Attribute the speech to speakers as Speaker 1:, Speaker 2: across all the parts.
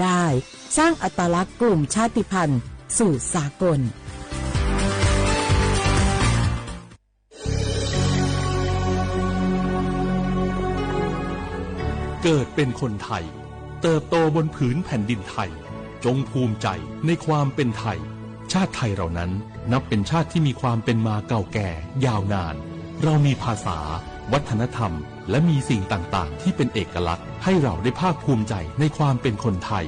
Speaker 1: ได้สร้างอัตลักษณ์กลุ่มชาติพันธุ์สู่สากล
Speaker 2: เกิดเป็นคนไทยเติบโตบนผืนแผ่นดินไทยจงภูมิใจในความเป็นไทยชาติไทยเรานั้นนับเป็นชาติที่มีความเป็นมาเก่าแก่ยาวนานเรามีภาษาวัฒนธรรมและมีสิ่งต่างๆที่เป็นเอกลักษณ์ให้เราได้ภาคภูมิใจในความเป็นคนไทย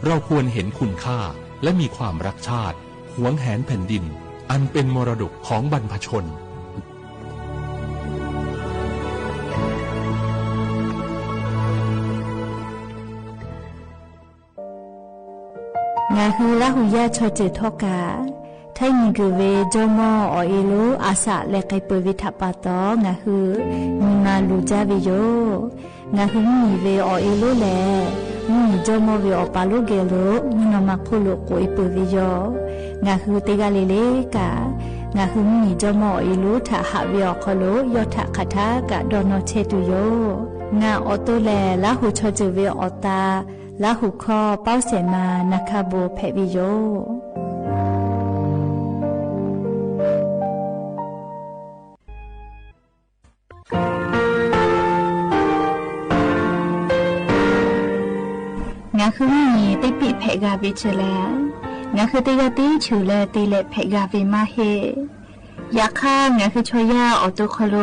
Speaker 2: เราควรเห็นคุณค่าและมีความรักชาติหวงแหนแผ่นดินอันเป็นมรดกของบรรพชน
Speaker 3: งาฮือละหุยะชอเจทอกาไทมีกเวจอมออเอโลอาสะเลไกเปวิทัปปะตองาฮือมีมาลูจาเวโยงาฮือมีเวอเอโลแลมีจอมอเวอปาโลเกโลมีนมาโคโลโกเอเปเวโยงาฮือเตกาเลเลกางาฮือมีจอมอเอโลทะหะเวอคโลยอทะคทากะดอนอเชตุโยงาออโตแลละหุชอเจเวอตาละหุคอเป้าเสมานาคาโบเพวิโยงาคือมีติปิเพกาวิเชลงาคือติกาติชูเลติเลเพกาวิมาเฮยาค่างาคือชอยาออตุคโล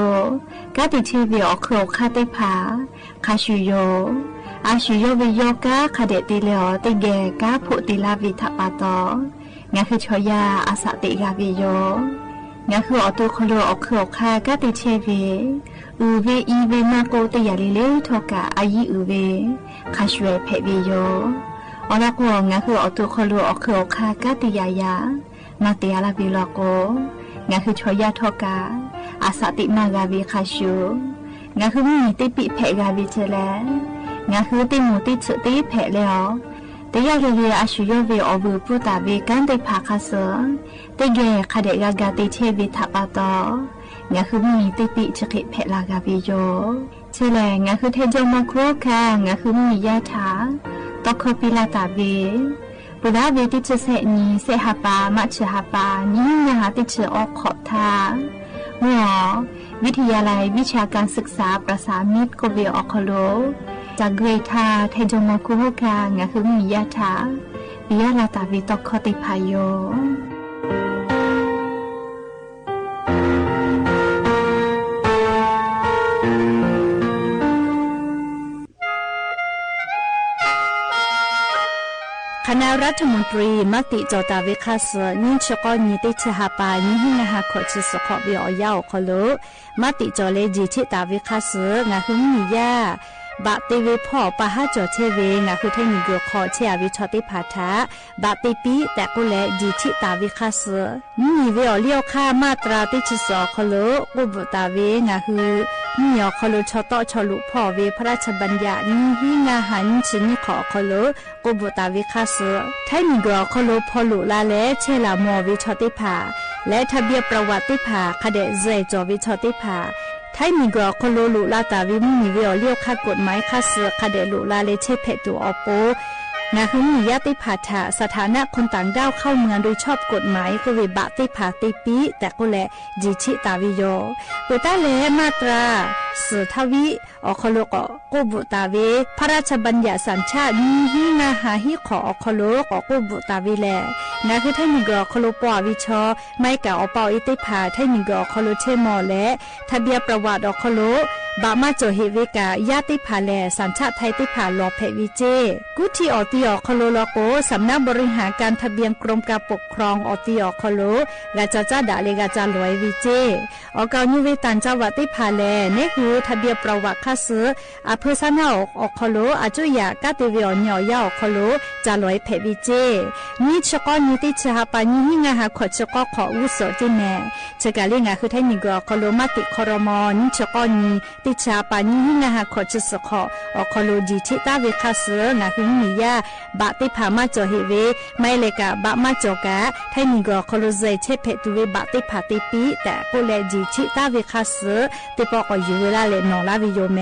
Speaker 3: กาติเชวิออโคคาติผาคาชูโยอาชุโยวิโยกาคาเดติเลอติเกกาพุติลาวิทัปปะตองาคือชอยาอาสติกาวิโยงาคือออตุคโลออกคือคากาติเชวิอูเวอีเวมาโกติยาลิเลทอกาอายิอูเวคาชเวเพวิโยอลาโกงาคือออตุคโลออกคือคากาติยายามาติยาลาวิโลโกงาคือชอยาทอกาอาสติมากาวิคาชูงาคือมีติปิเพกาวิเจเลงาคือติมูติสุติเพลแล้วแต่ยาเรียอาชุโยเวอบูปุตาเวกันติภาคาเสติเกคาเดกากาติเชวิทัปปะตองาคือมีติปิจกิเพลากาวิโยเชลงาคือเทจงมโครคางาคือมียะถาตอคปิลาตาเวปุระเวติเจเสนีเสหปามัชหปานิยาติเชออกขอบทาหัววิทยาลัยวิชาการศึกษาประสานมิตรโกเวออคโลจากเกรธาเทจงมคุโฮกางาคือมียะถาปิยะลาตาวิตคติพายโยคณะรัฐมนตรีมติจอตาวิคาสนิชกอนิติชหปานิหิงหาขอชิสขอบิอยาวคโลมติจอเลจิชิตาวิคาสงาหึงมียาบาติเวพ่อปะหาจอเชเวงาคือเทนิโกขอเชอวิชติภาทาบาติปีแต่กุเลจิชิตาวิคาสมีเวอเลียวค่ามาตราติชิสอคโลกุบุตาเวงาคือมีอคโลชอตอชลุพ่อเวพระราชบัญญัตินิหิงาหันชินิขอคโลกุบุตาวิคาสไทนิโกคโลพอลุลาเลเชลามอวิชติภาและทะเบียนประวัติภาคเดเจจอวิชติภาไทยมีกรอคโลลุลาตาวิมีเวอเลียวคากฎหมายคาเสือคาเดลุลาเลเชเพตูออโปงาคือมียติภาษาสถานะคนต่างด้าวเข้าเมืองโดยชอบกฎหมายก็เวบะติภาติปีแต่ก็แลจิชิตาวิโยปุตตะเลมาตราสืทวิอคโลกกุบุตาเวพระราชบัญญัติสัญชาติมีหิงาหาหิขออคโลกกุบุตาวิแลงาคือไทยมีกรอคโลปววิชอไม่กะอปออิติภาไทยมีกรอคโลเชมอและทะเบียนประวัติอคโลบามาโจเฮเวกายาติภาแลสัญชาติไทยติภาลอเพวิเจกุทิออติอคโลโลโกสำนักบริหารการทะเบียนกรมการปกครองออติอคโลกาจาจาดาเลกาจาลอยวิเจออกานิเวตันจาวติภาแลเนหูทะเบียนประวัติคาเสืออเพซานาอคโลอาจุยากาติเวอญอยาอคโลจาลอยเพวิเจนิชกอนิติชหปานิหิงาหาขอชกอขออุโสจิแนเชกาเลงาคือไทนิกอคโลมาติคอรมอนิชกอนีติชาปานิหิงาหาขอชิสขออคโลจิชิตาเวคาเสืองาหึงมียาบะติภามาจอเฮเวไม่เลกะบะมาจอกะไทนิกอคโลเซเชเพตุเวบะติภาติปีแต่กุเลจิชิตาเวคาเสือติปอกอยู่เวลาเลนอลาวิโยแม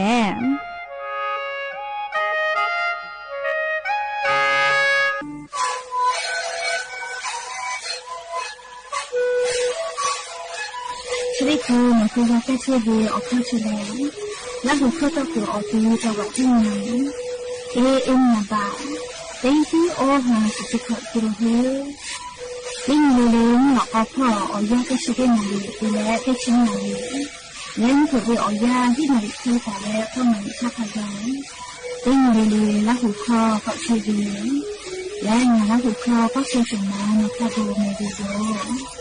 Speaker 4: ริกูมันคือว่าแค่เชื่อดีออกข้าชื่อแล้วแล้วหัวข้าต้องคือออกทีจะว่าที่ไหนเอ็มนะบ่าแต่ที่โอ้หันสุดที่เขาคิดเฮ้ยิ่งเลี้ยงหลอกพ่อออยาก็ชื่อได้หน่อยดูแลแค่ชิ้นหน่อยงั้นถือว่าออยาที่หน่อยคือแต่แล้วก็มันชอบพยายยิ่งเลี้ยงแล้วหัวข้อก็ชื่อดีและงานแล้วหัวข้อก็ชื่อสมานนะคะดูในวิดีโอ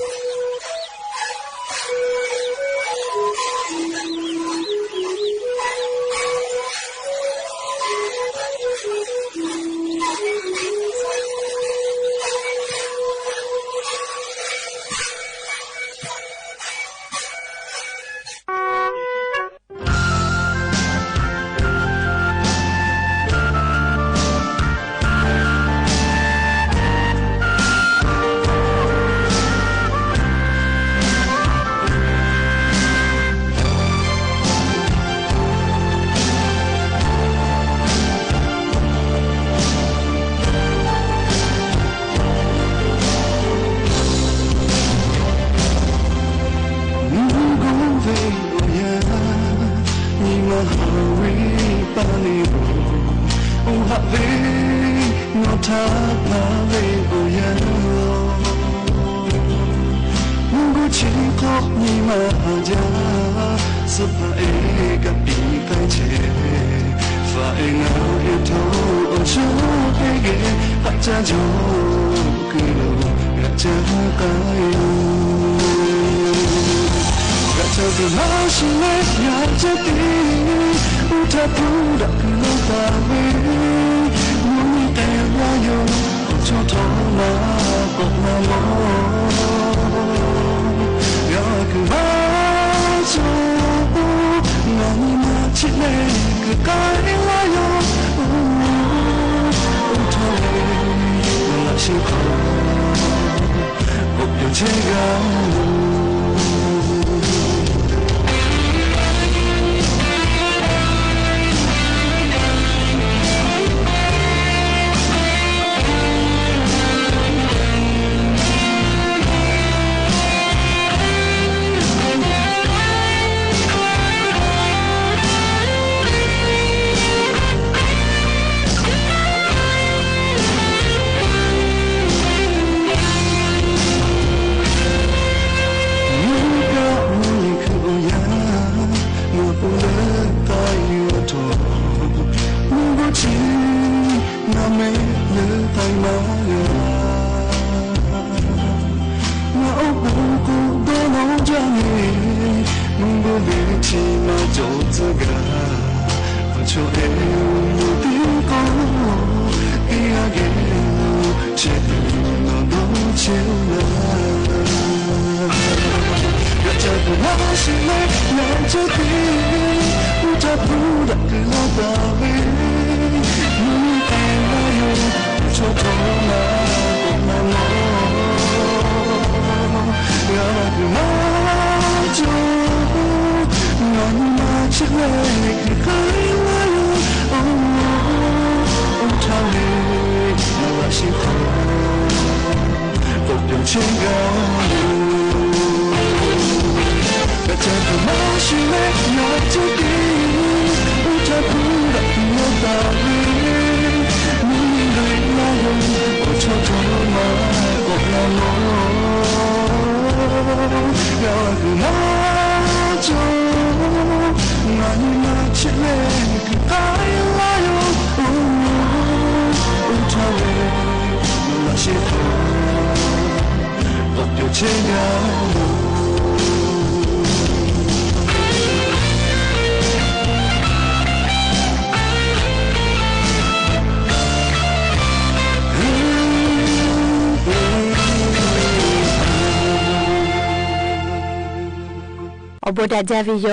Speaker 3: โอบดาจาวิโย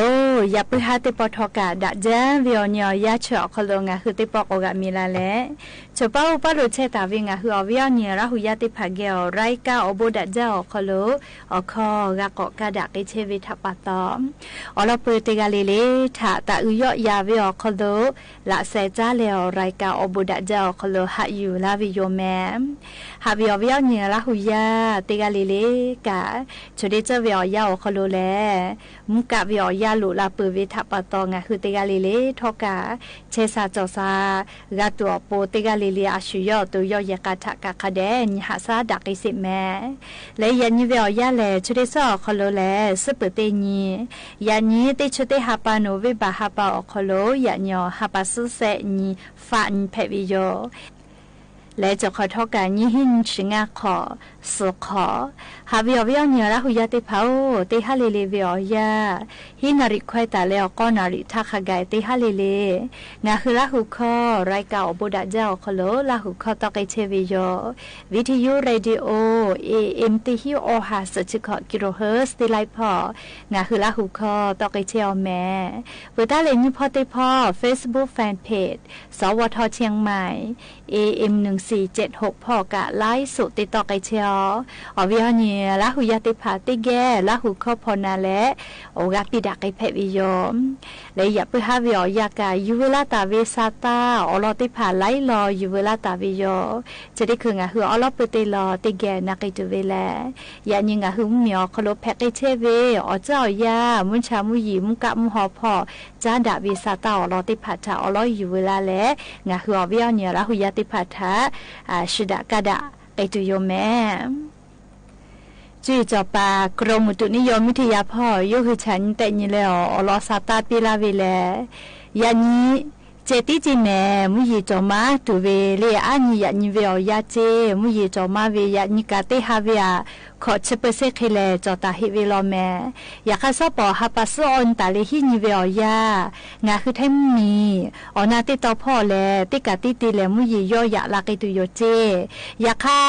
Speaker 3: อย่าไปหาติปอทอกาดะเจวิอญยาเฉอคลงะคือติปอกกะมีลาแลฉปาอุปโรเชตาวิงะคืออวิอญระหุยาติภาเกอไรกาอโบดะเจอคโลอคอกะกอกะดะกิเชวิทัปปะตออลอเปเตกะเลเลทะตะอุยอยาวิอคโลละเซจาเลอไรกาอโบดะเจอคโลหะอยู่ลาวิโยแมหาวิอวิอญระหุยาเตกะเลเลกะชเดเจวิอยาคโลแลมุกะวิอยาลุลาเปวิทัปปะตองะคือเตกะเลเลทอกะเชซาจอซากะตัวโปเตกะเลเลอาชุยอตัวยอยกะทะกะคะเดญหาซาดักอิสิแมและยันยิวิอยาแลชเดซอคโลแลสเปเตญียันนี้ติชเตหาปาโนวิบาหาปาอคโลยันยอหาปาสุเซญีฟันเพวิโยและจะขอทอกันยี่หินชิงาขอสุขอหาวิอวิอญระหุยาติเผาติฮาเลเลวิอยาหินาริควายตาเลอก็นาริทักขกายติฮาเลเลงาคือละหุคอไรกาอบุดาเจ้าคโลละหุคอตอกเชวิโยวิทยุเรดิโอAM ติฮิโอฮาสจิคกิโลเฮิร์ตติไลพองาคือละหุคอตอกเชอแม่เวตาเลนิพอติพอ Facebook Fan Page สวทเชียงใหม่ AM 1476พ่อกะไลฟ์สุติตอกไอเชียวอวิญญาละหุยาติภาติแกละหุคอพนาและโอกาปิดักไอเพวิโยมและอย่าไปหาวิอยากายูเวลาตาเวซาตาอลอติภาไลรอยูเวลาตาวิโยจะได้คืองาหืออลอปเตลอติแกนักไอตุเวแลอย่ายิงงาหือเหมียวคลบแพกไอเชเวอเจ้ายามุนชามุยิมุกะมุหอพอจาดาเวซาตาอลอติภาทาอลอยูเวลาและงาหืออวิญญาละหุยาติภาทาชิดากะดะไอตุโยแม่จีจอปากรมอุตุนิยมวิทยาพ่อยุคือฉันแต่นี่แล้วอลอซาตาปิลาเวแลยานี้เจติจิแม่มุยจอมาตุเวเลอันยานิเวอยาเจมุยจอมาเวยานิกาเตฮาเวียขอเชเปเซเคเลจอตาฮิเวลอแม่อยากให้ซอปอฮาปัสออนตาเลฮินิเวอยางาคือไทมีออนาติตอพ่อแลติกาติติเลมุยยอยาลากิตุโยเจอยากค่ะ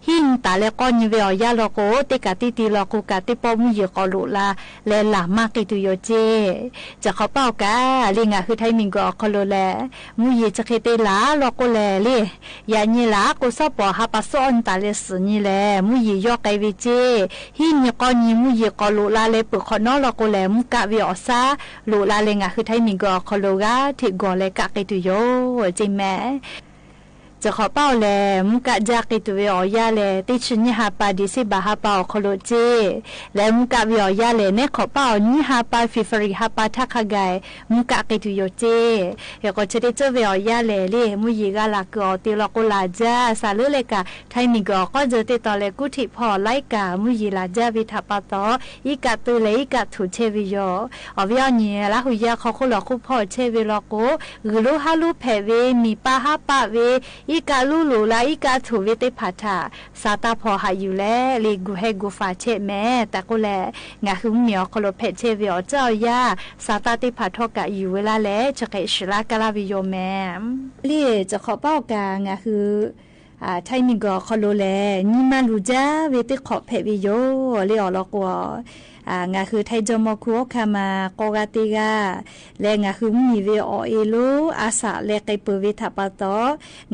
Speaker 3: หินตาเลกอนิเวอยาโลโกติกาติติโลโกกาติปอมุยกอลุลาเลลามากิตุโยเจจะเขาเป้ากาลิงาคือไทมิงกอคโลแลมุยจะเคเตลาโลโกแลเลยานิลาโกซอปอฮาปัสออนตาเลสนี่แลมุยยอไกวิเจหินยกอนิมุยกอลุลาเลปุขอนอลโกแลมุกะวิอซาลุลาเลงาคือไทมิงกอคโลกาทิกอเลกะกิตุโยจิแม่จะขอเป้าแลมุกะจากกิตุเวอยาเลติชนิฮาปาดิสิบาฮาปาโคโลเจและมุกะวิอยาเลเนขอเป้านิฮาปาฟิฟริฮาปาทักขะไกมุกะกิตุโยเจเฮก็จะได้เจเวอยาเลมุยกาลากอติลอกุลาจาซาลุเลกะไทมิกอก็จะติตอเลกุทิพอไลกามุยลาจาวิทัปปะตออีกะตุเลอีกะถุเชวิโยอวิญญาละหุยาขอคุลอคุพอเชวิโลโกกลุฮาลุเพเวมีปาฮาปะเวอีกาลูลูลาอีกาถูวิติพัทาซาตาพอหาอยู่แล้วลีกูให้กูฟาเชแม่แต่ก็แลงาคือเหมียวคโลเพเชวิอเจ้ายาซาตาติพัทกะอยู่เวลาแล้วจะเกชลากาลาวิโยแม่ลี่จะขอเป้ากางาคือไทมิกอคโลแลนี่มาลูจ้าเวติขอเพวิโยเลยอลอกวงาคือไทจมคุคามากอกาติกาและงาคือมีเวอเอโลอาสาและไกเปเวทัปตอ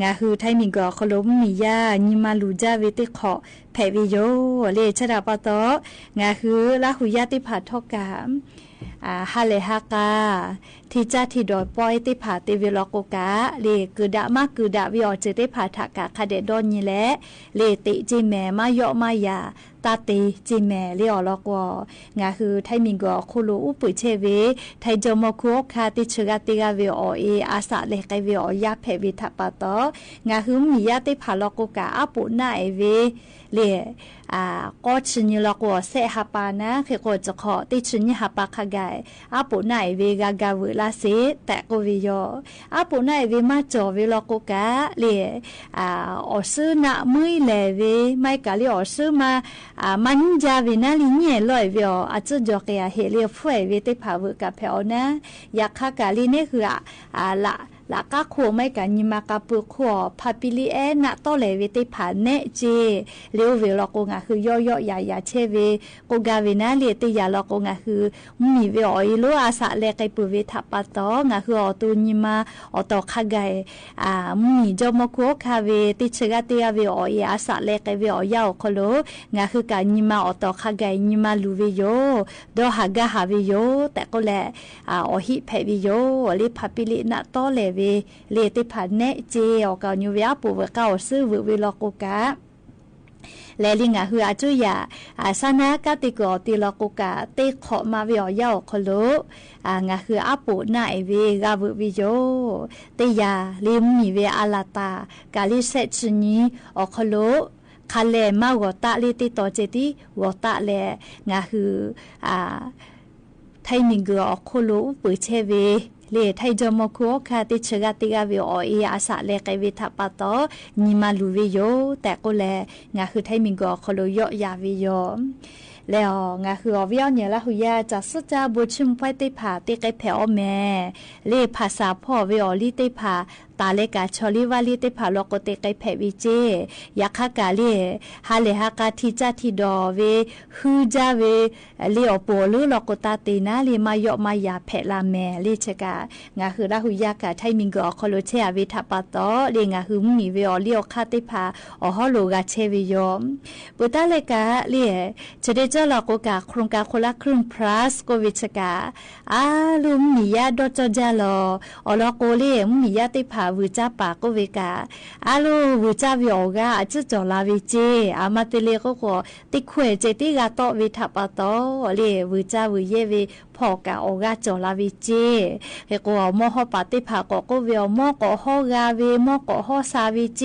Speaker 3: งาคือไทมิกอคโลมียานิมาลูจาเวติขอเพวิโยเลชดาปตองาคือละหุยาติผัดทกามฮาเลฮากาที่จ้าที่ดอยปอยติผาติวิลโกกาเลกือดะมากกือดะวิอเจติผาทากะคาเดดอนนี่แหละเลติจิแม่มายอมายาตาติจิแม่เลอลอกงาคือไทมิงกอคุโลอุปุเชเวไทจมคุคาติชกาติกาวิอเออาสาเลไกวิอยาเพวิทัปตองาคือมียาติผาลโกกาอปุนาเอเวเลก็ชินิลกัวเสหปานะคือก็จะขอติชินิหปาขกายอาปุนายเวกากาเวลาเสแต่ก็วิโยอาปุนายเวมาจอเวลกกะเลอซื้อนะมือเลเวไม่กะเลอซื้อมามันจาเวนะลิเนี่ยลอยเวออาจจะจอกะเฮเลฟวยเวติภาวะกับเพอนะอยากขากะลีเนี่ยคือละ ละกะโคไม่กันยิมากะปุขอพาปิลีเอนะตอเลเวติผาเนเจเลวเวลอกงะคือย่อยๆยาเชเวโกกาเวนะเลติยาลอกงะคือมีเวออยโลอาสะเลไกปุเวทัปปะตองะคืออตุญิมาอตอคาไกมีจอมโคคาเวติเชกะติยาเวออยอาสะเลไกเวอยาคโลงะคือกันยิมาอตอคาไกยิมาลูเวโยดอหากะหาเวโยแต่ก็แลอหิเพเวโยลิพาปิลินะตอเลเวเลติผาเนเจออกาญูเวปูเวกาซื้อเวลอกกะและลิงะคืออาจุยาสานากะติกอติลอกกะเตขอมาเวอยาคโลงะคืออาปูนาเอเวกาวิโยเตยาลิมมีเวอาลาตากาลิเซชนีอคโลคาเลมาวตะลิติโตเจติวตะเลงะคือไทมิงกอคโลปุเชเวเลไทจอมโคคาติเชกาติกาเวอเออาสะเลไกเวทัปปะตอนิมาลูเวโยแต่ก็แลงะคือไทมิงกอคโลยอยาเวโยแล้วงะคืออวิอเนี่ยละหุยาจะสุจาบุชิมไฟติผาติไกแผอแม่เลภาษาพ่อเวอลิติผาตาเลกาชอลิวาลิติผาโลกติไกแผวิเจยาคากาเลฮาเลฮากาทิจาทิดอเวฮูจาเวเลอโปลือโลกตาตินาเลมายอมายาแผลาแม่เลชกางะคือละหุยากาไทมิงกอคโลเชอเวทัปปะตอเลงะคือมีเวอเลียวคาติผาอฮอโลกาเชวิยอมปุตาเลกาเลจะได้เจ้าลอกกาโครงการคนละครึ่ง plus โควิดกาลุมมียาดจจาลอลโกเลมียาติผาวิจาปาโควิกาลูวิจาวิโอกาจะจลาวิเจมาติเลก็ติขวยเจติกาโตวิทัปโตเลวิจาวิเยวิพอกาโอกาจลาวิเจเฮโกมอฮปาติผาก็เวลมอกฮอกาเวมอกฮอซาวิเจ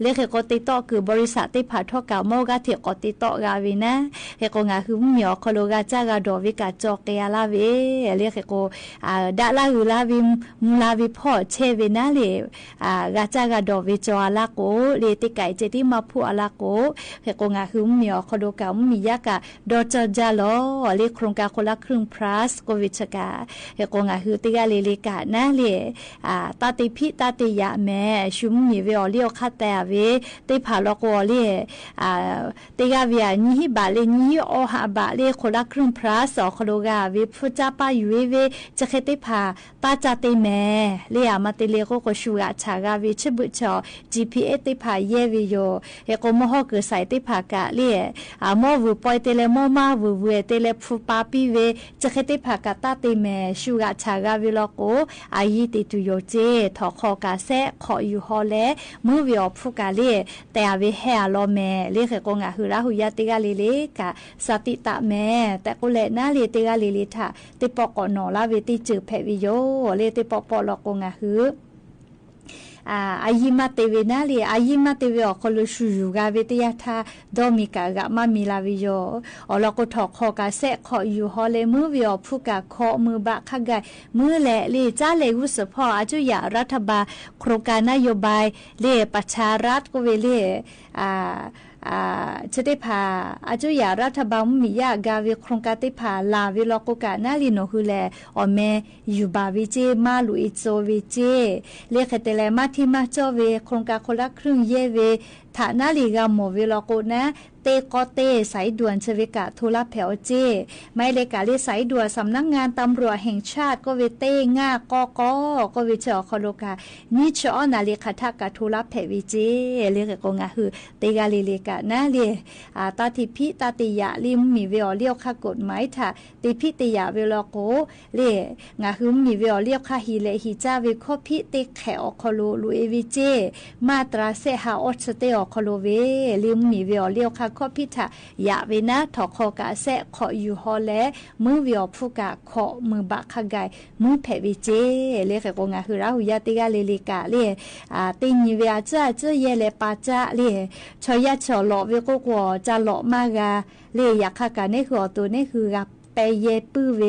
Speaker 3: เลเฮโกติโตคือบริษัทติผาทอกามอกาเทกติโตกาวินะเฮโกงาคือมีอคโลกาจากาดอวิกาจอกเกยาลาเวเลเฮโกดาลาอุลาวิมุลาวิพ่อเชเวนะเลกาจากาดอวิจอลาโกเลติไกเจติมาพูอลาโกเฮโกงาคือมีอคโลกามียากาดอจจาลอเลโครงการคนละครึ่ง plus โควิดกาเฮโกงาคือติกาเลเลกานะเลตาติพิตาติยะแม่ชุมมีเวอเลียวคาแต่เวติผาลโกเลติกาเวียนี่บาเลนี่อหาบาเลคนละครึ่ง plus อคโลกาวิพุจาปายูเวจะเคติผาตาจาติแม่เลอามาติเลโกโกชูกาชากาวิชบุชอ GPA ติผาเยวิโยเฮโกมอฮอคือใส่ติผากะเลมอวูปอยเตเลมอมาวูเวเตเลฟูปาปิเวจะเคติผากะตาติแม่ชูกาชากาวิโลโกอายิติตุโยเจทอคอกาเซขออยู่ฮอเลมือวิอฟูกาเลแต่อาเวเฮอลอแม่เลเฮโกงาคือราหุยาติกาเลเลกะสติตะแม่แต่ก็เลนาเลติกาเลเลทะติปอกอนอลาเวติจือแพวิโยเลติปอปอลอกงาคืออายิมาเตเวนาลีอายิมาเตเวอคโลชูยูกาเวติยาทาดอมิกากะมามิลาวิโยอลอกทอคอกาเซขออยู่ฮอเลมือวิอผู้กาขอมือบะขกายมือแลลีจ้าเลวุสพออาจุยารัฐบาลโครงการนโยบายเลประชารัฐก็เวเลจะได้พาอาจุยารัฐบาลมียากาวิโครงการติพาลาวิลอกกานาลิโนฮืแลอเมยูบาวิเจมาลุอิโซวิเจเลขเตเลมาที่มาจอเวโครงการคนละครึ่งเยเวฐานาลิกาโมวิลอกนะเตกอเตสายด่วนเชวิกะทุลาแผวเจไม่เลกาเลสายด่วนสำนักงานตำรวจแห่งชาติก็เวเตง่ากก็วิเชอคโลกานิชอนาเลขาทักกะทุลาแผวิเจเลกกงาคือเตกาเลกะนะเลตาติพิตาติยะลิมมีเวอเลียวค่ากฎหมายถ้าติพิติยะเวลโกเลงาคือมีเวอเลียวค่าฮีเลฮิจาเวคอพิเตแขอคโลลุเอวิเจมาตราเซฮาออสเตอคโลเวลิมมีเวอเลียวค่าข้อพิธายาเวนะถอคอกาแซขออยู่ฮอแลมือวิอผู้กาขอมือบะขกายมือแผวิเจเลขกงาคือราหุยาติกาเลลิกาเลติญเวอาจ้าเจเยเลปาจ้าเลชอยะชอหลอเวโกกวจะหลอมากาเลอยากขกานี่คือตัวนี่คือกับ ไปเยปื้อเว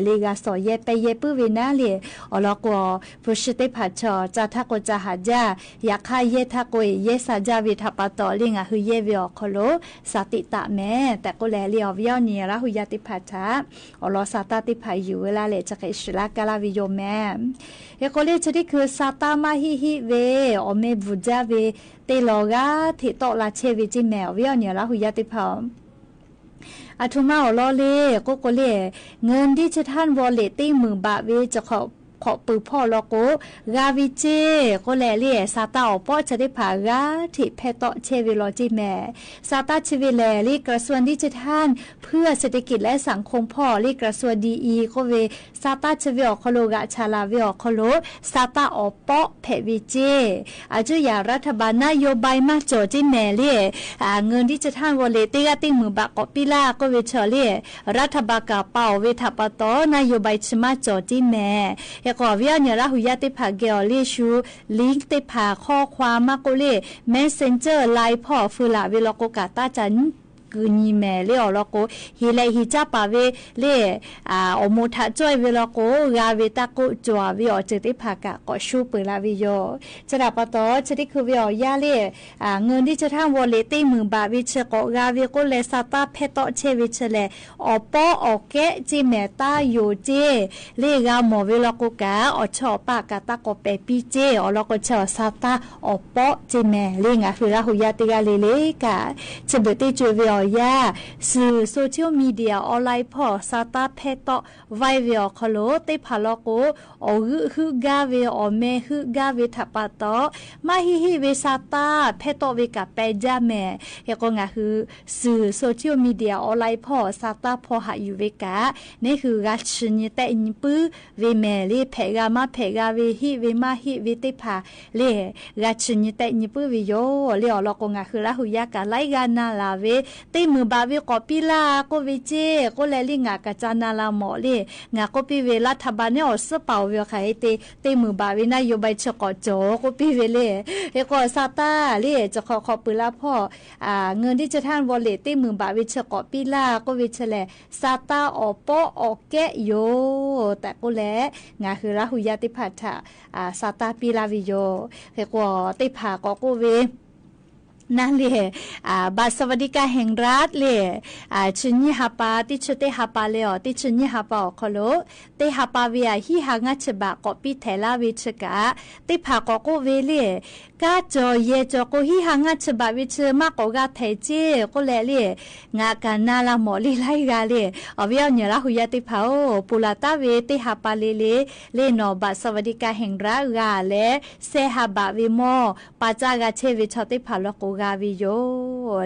Speaker 3: ลีกาสอเยไปเยปื้อเวนะเลยอลอกอผู้ชิติผัดชอจะทักก็จะหาจ้าอยากให้เยทักก็เยสาจาวิทัปตอลิงอ่ะคือเยวิอคโลสติตะแม่แต่ก็แลเลียววิอเนียละหุยติผัดชาอลอสาตาติผัดอยู่เวลาเลจะเกชลากาลาวิโยแม่เอโคเลชดิคือสาตามาฮิฮิเวอเมบุจาเวเตลอกาที่โตลาเชวิจิแมววิอเนียละหุยติผัดอาทุมาอลอเลก็เลเงินที่จะท่านวอลเล็ตตี้มือบาเวจะขอปือพ่อลอโกกาวิเจก็แลเลียซาตาอป้อจะได้ผ่ากาที่เพตเชวิโลจิแม่ซาตาเชวิแลลีกระทรวงดิจิทัลเพื่อเศรษฐกิจและสังคมพ่อลีกระทรวงดีอีก็เวซาตาเชวิอคโลกะชาลาวิอคโลซาตาอป้อเพวิเจอาจุยารัฐบาลนโยบายมาโจจิแม่เลียเงินดิจิทัลวอลเล็ตตี้กะติ้งมือบากอปิลาก็เวเชเลียรัฐบาลกะเป่าเวทัปตอนโยบายชมาโจจิแม่ก็วิญญาณละหุยติภาเกลเลชูลิงก์ติภาข้อความมาโกเล Messenger ไลน์พ่อฟืลาเวลโกกาตาจันกูนีแม่เลอลโกฮิเลฮิจับปาเวเลอโมทะจ้อยเวลโกกาเวตะโกจัววิอเจติภากะก็ชูเปลาวิโยจะดับปะตอจะได้คือวิอยาเลเงินที่จะทำวอลเล็ตตี้มือบาวิเชโกกาเวโกเลซาตาเพตเชวิเชเลอปออเกจิเมตาโยเจเลกาโมเวลโกกาอชอปากาตะโกเปปิเจอลโกเชซาตาอปอจิเมเลงะคือราหุยาติกาเลกาจะเบติจูวิยาสื่อโซเชียลมีเดียออนไลน์พอซาตาเพตไวเวียคโลติพาลโกอฮึกาเวอเมฮึกาเวทัปตมาฮิเวซาตาเพตเวกะเปจาเมเฮก็งะคือสื่อโซเชียลมีเดียออนไลน์พอซาตาพอหาอยู่เวกะนี่คือกัชญเตญิปือเวเมเลเพกามาเพกาเวฮิเวมาฮิเวติพาเลกัชญเตญิปือวิโยเลอลโกงะคือละหุยากะไลกานาลาเวติมือบาวิกอปิลาก็วิเจก็เลลิงากะจานาลาหมอเลงาก็ปิเวรัฐบาลเนี่ยอสเปาเวไขติมือบาวินายบายชกอโจก็ปิเวเลเอก็ซาตาเลจะขอปืลาพ่อเงินที่จะท่านวอลเล็ตติมือบาวิชกอปิลาก็วิเชเลซาตาอปออเกโยแต่ก็แลงาคือราหุยาติภัทธะซาตาปิลาวิโยเฮก็ติภาก็เวนั่นเลยบัตรสวัสดิการแห่งรัฐเลยชุนยี่ฮับปาติชุดเตฮับปาเลยอ๋อติชุนยี่ฮับปาขลุ่ยเตฮับปาเวียฮีหางฉบับก็ปีเทลาวิชกะติพากก็เวเลยก้าจอเยจอก็ฮีหางฉบับวิชมากก็เทเจก็เลยงากันนาลาหมอลีไลกาเลยเอาเวียเนี่ยละหุยติพาปุลาตาเวติฮับปาเลยนอบัตรสวัสดิการแห่งรัฐกาเลยเซฮับปาวิโมปัจจากาเชวิชติพาลกกาวิโย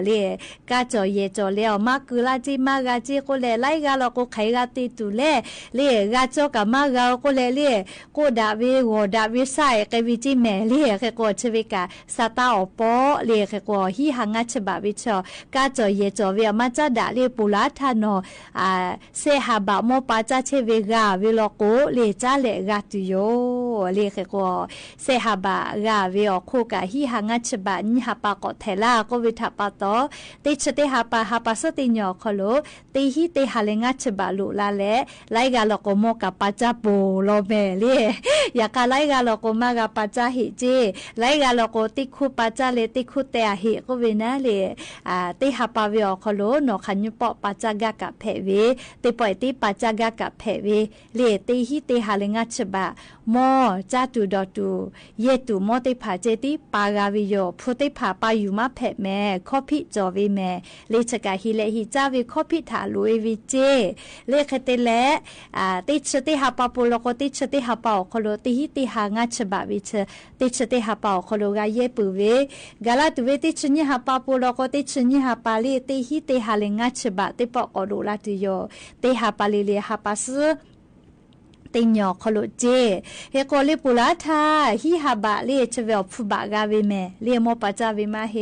Speaker 3: เลกาจอเยจอเลอมากุลาจิมากาจิโกเลไลกาลโกไขกาติตุเลกาจอกามากาโกเลโกดาวิโวดาวิไซเกวิจิแมเลเกโกชเวกาซาตาอปอเลเกโกฮิหังฉบาวิชอกาจอเยจอเวมาจาดาเลปุลาทานอเซหาบะโมปาจาเชเวกาวิโลโกเลจาเลกาตุโยเลเกโกเซหาบะกาเวอโคกาฮิหังฉบานิหาปากอเทลาก็วิทัปตอติชเตหาปาสติญอคโลติฮิเตหาเลงะฉบาลุลาเลไลกาลโกโมกะปาจาโปโลเมเลยากาไลกาลโกมากะปาจาหิเจไลกาลโกติคุปาจาเลติคุเตหิก็เวนะเลติหาปาเวอคโลนอคัญญปอปาจากะกะเพเวติปอยติปาจากะกะเพเวเลติฮิเตหาเลงะฉบามอจาตุดอตุเยตุมอติผาเจติปากาวิโยพุติผาปายุมาเพแม่คอพิจอวิแม่เลชกาฮิเลฮิจาวิคอพิถาลุยวิเจเลคเตเลติชติหาปาปุโลโกติชติหาปาโคโลติฮิติหางาฉบาวิเชติชติหาปาโคโลกาเยปุเวกาลาตุเวติชญิหาปาปุโลโกติชญิหาปาลีติฮิติหาเลงาฉบาติปอกอโลลาตุโยติหาปาลีเลหาปาสติญอคโลเจเฮโกลิปุลาทาฮิฮาบะเลชเวลฟุบะกาเวเมเลโมปะจาเวมาเฮ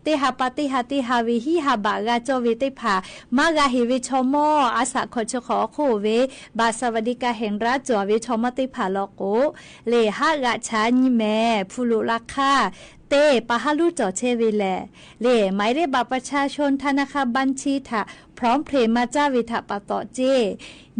Speaker 3: เตหาปติหาติหาวิฮิฮาบะกาจอเวติภามากาเฮวิชมออาสะขชขอโคเวบาสวัสดิกาแห่งรัฐจอเวชมติภาลโกเลหากะชาญิเมฟุลุราคา เตปะฮาลุจอเชเวแลเลหมายเลขบัตรประชาชนธนาคารบัญชีถาพร้อมเพลมาจ้าวิถาปะต่อเจ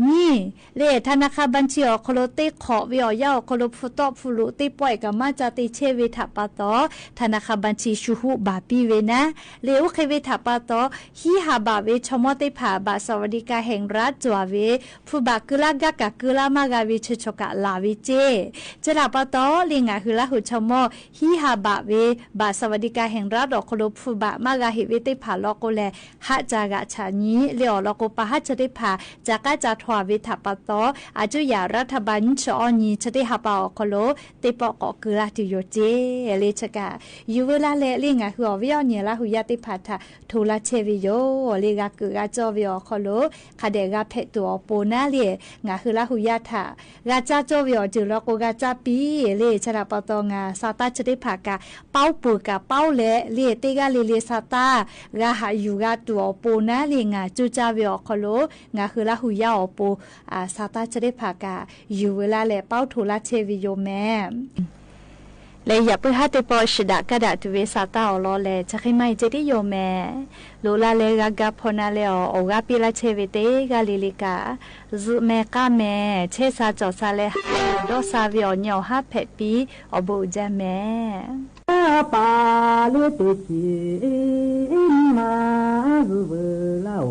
Speaker 3: นี่เลธนาคารบัญชีอโคโลเตขอวิอยาโคโลฟุตอฟุลุเตป่วยกับมาจาติเชวิถาปะต่อธนาคารบัญชีชูหุบาปีเวนะเลอุเควิถาปะต่อฮีฮาบาเวชมอเตผาบาสวัสดิการแห่งรัฐจัวเวฟุบากึลากะกะกึลามากาวิชชกะลาวิเจจลาปะต่อลิงาฮึลาหุชมอฮีฮาบาเวบาสวัสดิการแห่งรัฐอโคโลฟุบามากาฮิเวเตผาลอโกแลหะจากะชานี้เลอลอโกปะหะจะได้ผาจากะจาทวาวิถาปะต่ออาจุยารัฐบาลชอนีจะได้หาปาอโคโลเตปอกอกุลาติโยเจเลชกะยูเวลาเลลิงาหัววิอเนลาหุยาติผาทาทูลาเชวิโยเลกะกุกะจอวิอโคโลคาเดกะเพตัวโปนาเลงาหุลาหุยาทากะจาจอวิอจุลโกกะจาปีเลชราปะตองาซาตาจะได้ผากะเป้าปูกะเป้าเลเลเตกะเลซาตากะหายูกะตัวโปนาเลงาจูจาวิอโคโลงาหุลาหุยาอโปซาตาจะได้ผากะยูเวลาเลเป้าทูลาเชวิโยแม่เลยอย่าเพิ่งให้ตัวปอชดากระดาษตัวเวสาตาอลอเลจะให้ไม่จะได้โยแม่ลูลาเลกากาพนาเลอโอกาปิลาเชวิเตกาลิลิกาซุเมกาแม่เชซาจอซาเลดอซาวิอเนียวฮาเพปีอบูจาแม่
Speaker 5: ปาลุตุจิมาซุเวลาโอ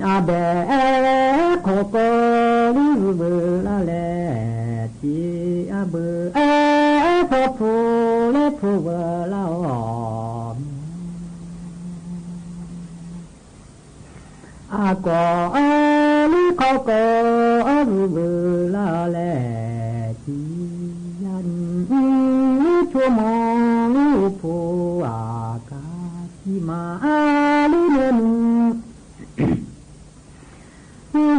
Speaker 5: อาเบโคโกลิเบลาเลจีอาเบพอพูเลพูเวลาอากอลิโคโกลิเบลาเลจียันชั่วโมงลิพูอากาศิมาลิเนน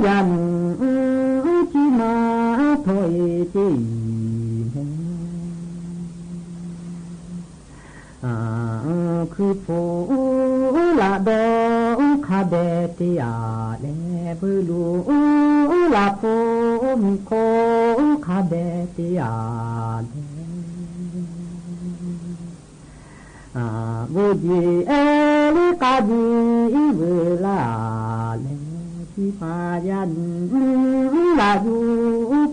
Speaker 5: ยันจิมาถอยจีคือผู้ละดอคาเบติอาเลบุลูละผู้มีโคคาเบติอาเลบุจีเอลิกาจีเวลาเลมายันลาอยู่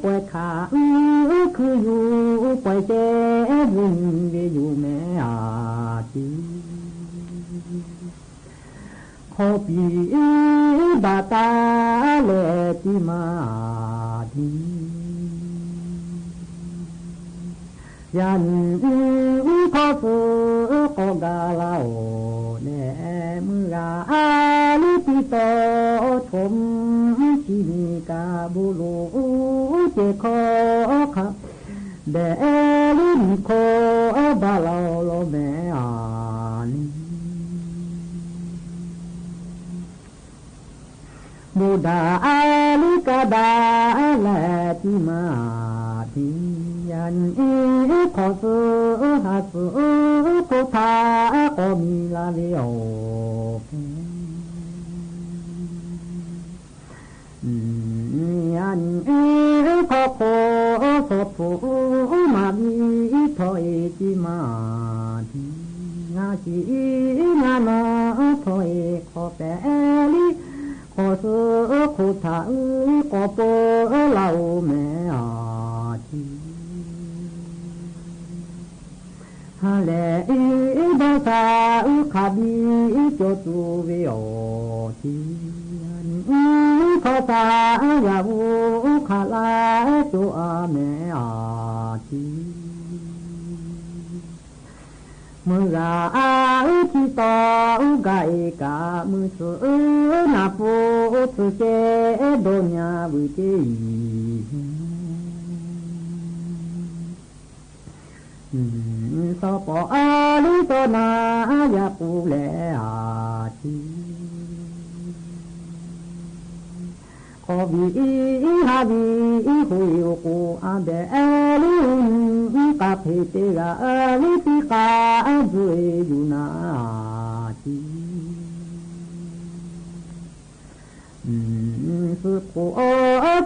Speaker 5: ป่วยขาคืออยู่ป่วยเจ็บวุ่นอยู่แม่อาทีขอปีบาตาเลติมาดียันขอฝือกกาลาโอเนมืออาลิปิโตชมชิมิกาบุโลเจโคคะเดลินโคบาลาโลเมอานิบูดาอาลิกาดาเลติมาทิยันขอสุหัสโคทาโอมิลาเลโอยันขอโคสดผู้มาบีถอยจิมาทิงาชีงานาถอยขอแปลิขอสุโคทาขอโปเหล่าแม่อาทีฮาเลบาซาคาบีโจตุเวโอทีขอตายาวูคาลาตัวแม่อาทีมือราทิตอกายกามือสุนาปูสุเจโดญาวิเจสปออาลิโตนายาปูเลอาทีขอบีฮาบีหุยกูอาเบลิกาเพเตกาลิปิกาจุยยูนาทีส สุโข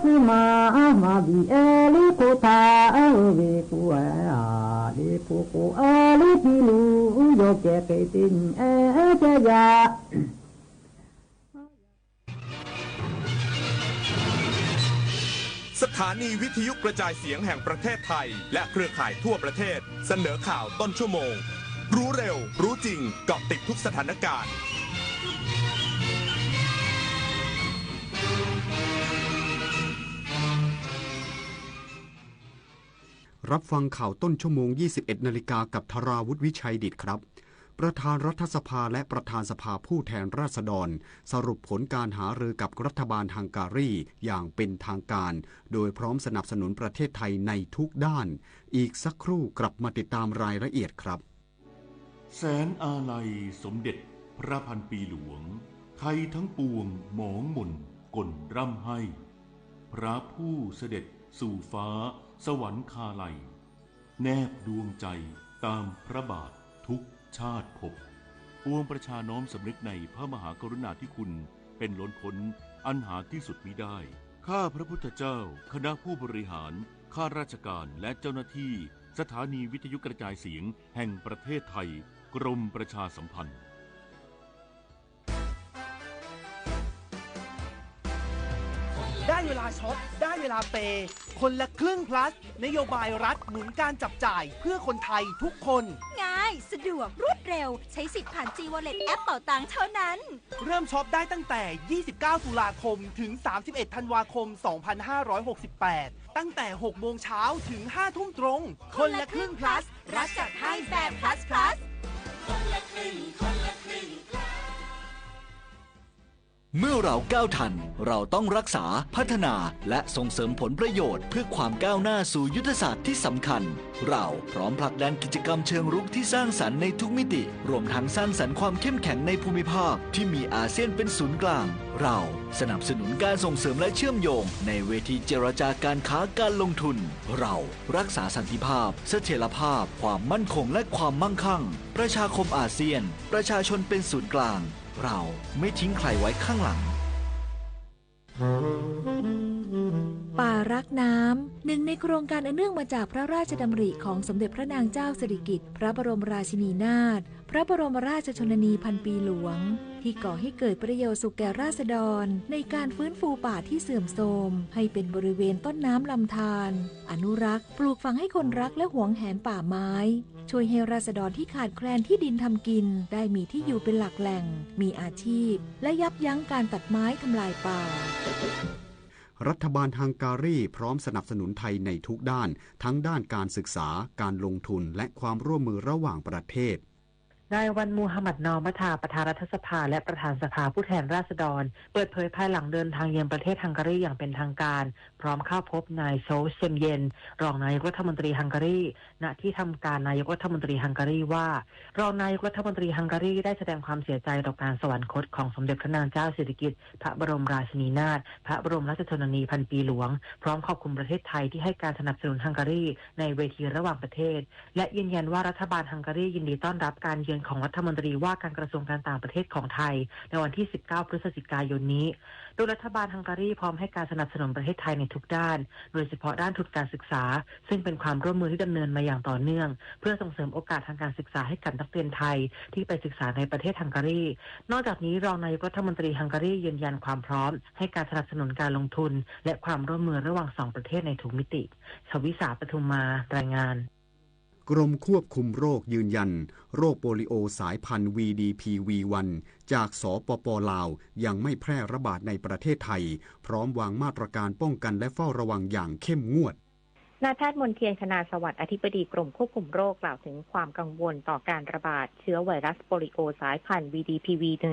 Speaker 5: สุมามาบีเอลิโคตาเวกุอาลิโคโกอาลิปิลูโยเกเกตินเจยา
Speaker 6: สถานีวิทยุกระจายเสียงแห่งประเทศไทยและเครือข่ายทั่วประเทศเสนอข่าวต้นชั่วโมงรู้เร็วรู้จริงเกาะติดทุกสถานการณ์
Speaker 7: รับฟังข่าวต้นชั่วโมง 21 นาฬิกากับธราวุฒิวิชัยดิษฐ์ครับประธานรัฐสภาและประธานสภาผู้แทนราษฎรสรุปผลการหารือกับรัฐบาลฮังการีอย่างเป็นทางการโดยพร้อมสนับสนุนประเทศไทยในทุกด้านอีกสักครู่กลับมาติดตามรายละเอียดครับ
Speaker 2: แสนอาลัยสมเด็จพระพันปีหลวงไทยทั้งปวงหมองหม่นก่นร่ำให้พระผู้เสด็จสู่ฟ้าสวรรคาลัยแนบดวงใจตามพระบาททุกชาติภพปวงประชาน้อมสำนึกในพระมหากรุณาธิคุณเป็นล้นพ้นอันหาที่สุดมิได้ข้าพระพุทธเจ้าคณะผู้บริหารข้าราชการและเจ้าหน้าที่สถานีวิทยุกระจายเสียงแห่งประเทศไทยกรมประชาสัมพันธ์
Speaker 8: ได้เวลาช็อปได้เวลาเปย์คนละครึ่ง plus นโยบายรัฐหนุนการจับจ่ายเพื่อคนไทยทุกคน
Speaker 9: ง่ายสะดวกรวดเร็วใช้สิทธิ์ผ่าน G-Wallet แอปเป๋าตังค์เท่านั้น
Speaker 8: เริ่มช็อปได้ตั้งแต่ 29 ตุลาคมถึง 31 ธันวาคม 2568 ตั้งแต่ 6 โมงเช้าถึง 5 ทุ่มตรง
Speaker 9: คนละครึ่ง plus รัฐจัดให้แบบ plus plus
Speaker 10: คนละครึ่งคนละครึ่งเมื่อเราก้าวทันเราต้องรักษาพัฒนาและส่งเสริมผลประโยชน์เพื่อความก้าวหน้าสู่ยุทธศาสตร์ที่สำคัญเราพร้อมผลักดันกิจกรรมเชิงรุกที่สร้างสรรค์ในทุกมิติรวมทั้งสร้างสรรค์ความเข้มแข็งในภูมิภาคที่มีอาเซียนเป็นศูนย์กลางเราสนับสนุนการส่งเสริมและเชื่อมโยงในเวทีเจรจาการค้าการลงทุนเรารักษาสันติภาพเสถียรภาพความมั่นคงและความมั่งคั่งประชาคมอาเซียนประชาชนเป็นศูนย์กลางเราไม่ทิ้งใครไว้ข้างหลัง
Speaker 11: ป่ารักน้ำหนึ่งในโครงการอันเนื่องมาจากพระราชดำริของสมเด็จพระนางเจ้าสิริกิติ์พระบรมราชินีนาถพระบรมราชชนนีพันปีหลวงที่ก่อให้เกิดประโยชน์สุขแก่ราษฎรในการฟื้นฟูป่าที่เสื่อมโทรมให้เป็นบริเวณต้นน้ำลำธารอนุรักษ์ปลูกฝังให้คนรักและหวงแหนป่าไม้ช่วยให้ราษฎรที่ขาดแคลนที่ดินทำกินได้มีที่อยู่เป็นหลักแหล่งมีอาชีพและยับยั้งการตัดไม้ทำลายป่า
Speaker 7: รัฐบาลฮังการีพร้อมสนับสนุนไทยในทุกด้านทั้งด้านการศึกษาการลงทุนและความร่วมมือระหว่างประเทศ
Speaker 12: นายวันมูฮัมหมัดนอมัทาประธานรัฐสภาและประธานสภาผู้แทนราษฎรเปิดเผยภายหลังเดินทางเยือนประเทศฮังการีอย่างเป็นทางการพร้อมเข้าพบนายโซเซมเยนรองนายกรัฐมนตรีฮังการีณที่ทำการนายกรัฐมนตรีฮังการีว่ารองนายกรัฐมนตรีฮังการีได้แสดงความเสียใจต่อการสวรรคตของสมเด็จพระนางเจ้าสิริกิติ์พระบรมราชินีนาถพระบรมราชชนนีพันปีหลวงพร้อมขอบคุณประเทศไทยที่ให้การสนับสนุนฮังการีในเวทีระหว่างประเทศและยืนยันว่ารัฐบาลฮังการียินดีต้อนรับการเยือนของรัฐมนตรีว่าการกระทรวงการต่างประเทศของไทยในวันที่ 19 พฤศจิกายนนี้โดยรัฐบาลฮังการีพร้อมให้การสนับสนุนประเทศไทยในทุกด้านโดยเฉพาะด้านทุนการศึกษาซึ่งเป็นความร่วมมือที่ดำเนินมาอย่างต่อเนื่องเพื่อส่งเสริมโอกาสทางการศึกษาให้กับนักเรียนไทยที่ไปศึกษาในประเทศฮังการีนอกจากนี้รองนายกรัฐมนตรีฮังการียืนยันความพร้อมให้การสนับสนุนการลงทุนและความร่วมมือระหว่าง2ประเทศในทุกมิติชวิสาปทุมมารายงาน
Speaker 7: กรมควบคุมโรคยืนยันโรคโปลิโอสายพันธุ์ VDPV1 จากสปป.ลาวยังไม่แพร่ระบาดในประเทศไทยพร้อมวางมาตรการป้องกันและเฝ้าระวังอย่างเข้มงวด
Speaker 13: นายแพทย์มนเทียน คณาสวัสดิ์อธิบดีกรมควบคุมโรคกล่าวถึงความกังวลต่อการระบาดเชื้อไวรัสโปลิโอสายพันธุ์ VDPV1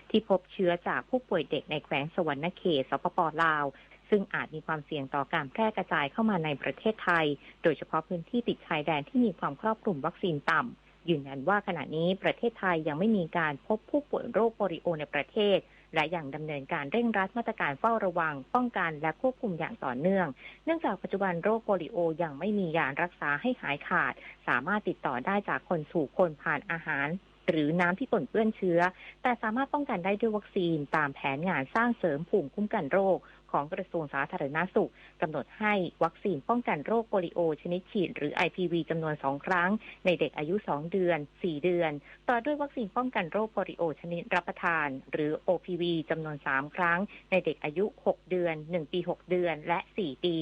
Speaker 13: ที่พบเชื้อจากผู้ป่วยเด็กในแขวงสวรรณเขตสปป.ลาวซึ่งอาจมีความเสี่ยงต่อการแพร่กระจายเข้ามาในประเทศไทยโดยเฉพาะพื้นที่ติดชายแดนที่มีความครอบคลุมวัคซีนต่ำยืนยันว่าขณะนี้ประเทศไทยยังไม่มีการพบผู้ป่วยโรคโปลิโอในประเทศและยังดำเนินการเร่งรัดมาตรการเฝ้าระวังป้องกันและควบคุมอย่างต่อเนื่องเนื่องจากปัจจุบันโรคโปลิโอยังไม่มียารักษาให้หายขาดสามารถติดต่อได้จากคนสู่คนผ่านอาหารหรือน้ำที่ปนเปื้อนเชื้อแต่สามารถป้องกันได้ด้วยวัคซีนตามแผนงานสร้างเสริมภูมิคุ้มกันโรค ของกระทรวงสาธารณสุขกำหนดให้วัคซีนป้องกันโรคโปลิโอชนิดฉีดหรือ IPV จำนวน2ครั้งในเด็กอายุ2เดือน4เดือนต่อด้วยวัคซีนป้องกันโรคโปลิโอชนิดรับประทานหรือ OPV จำนวน3ครั้งในเด็กอายุ6เดือน1ปี6เดือนและ4ปี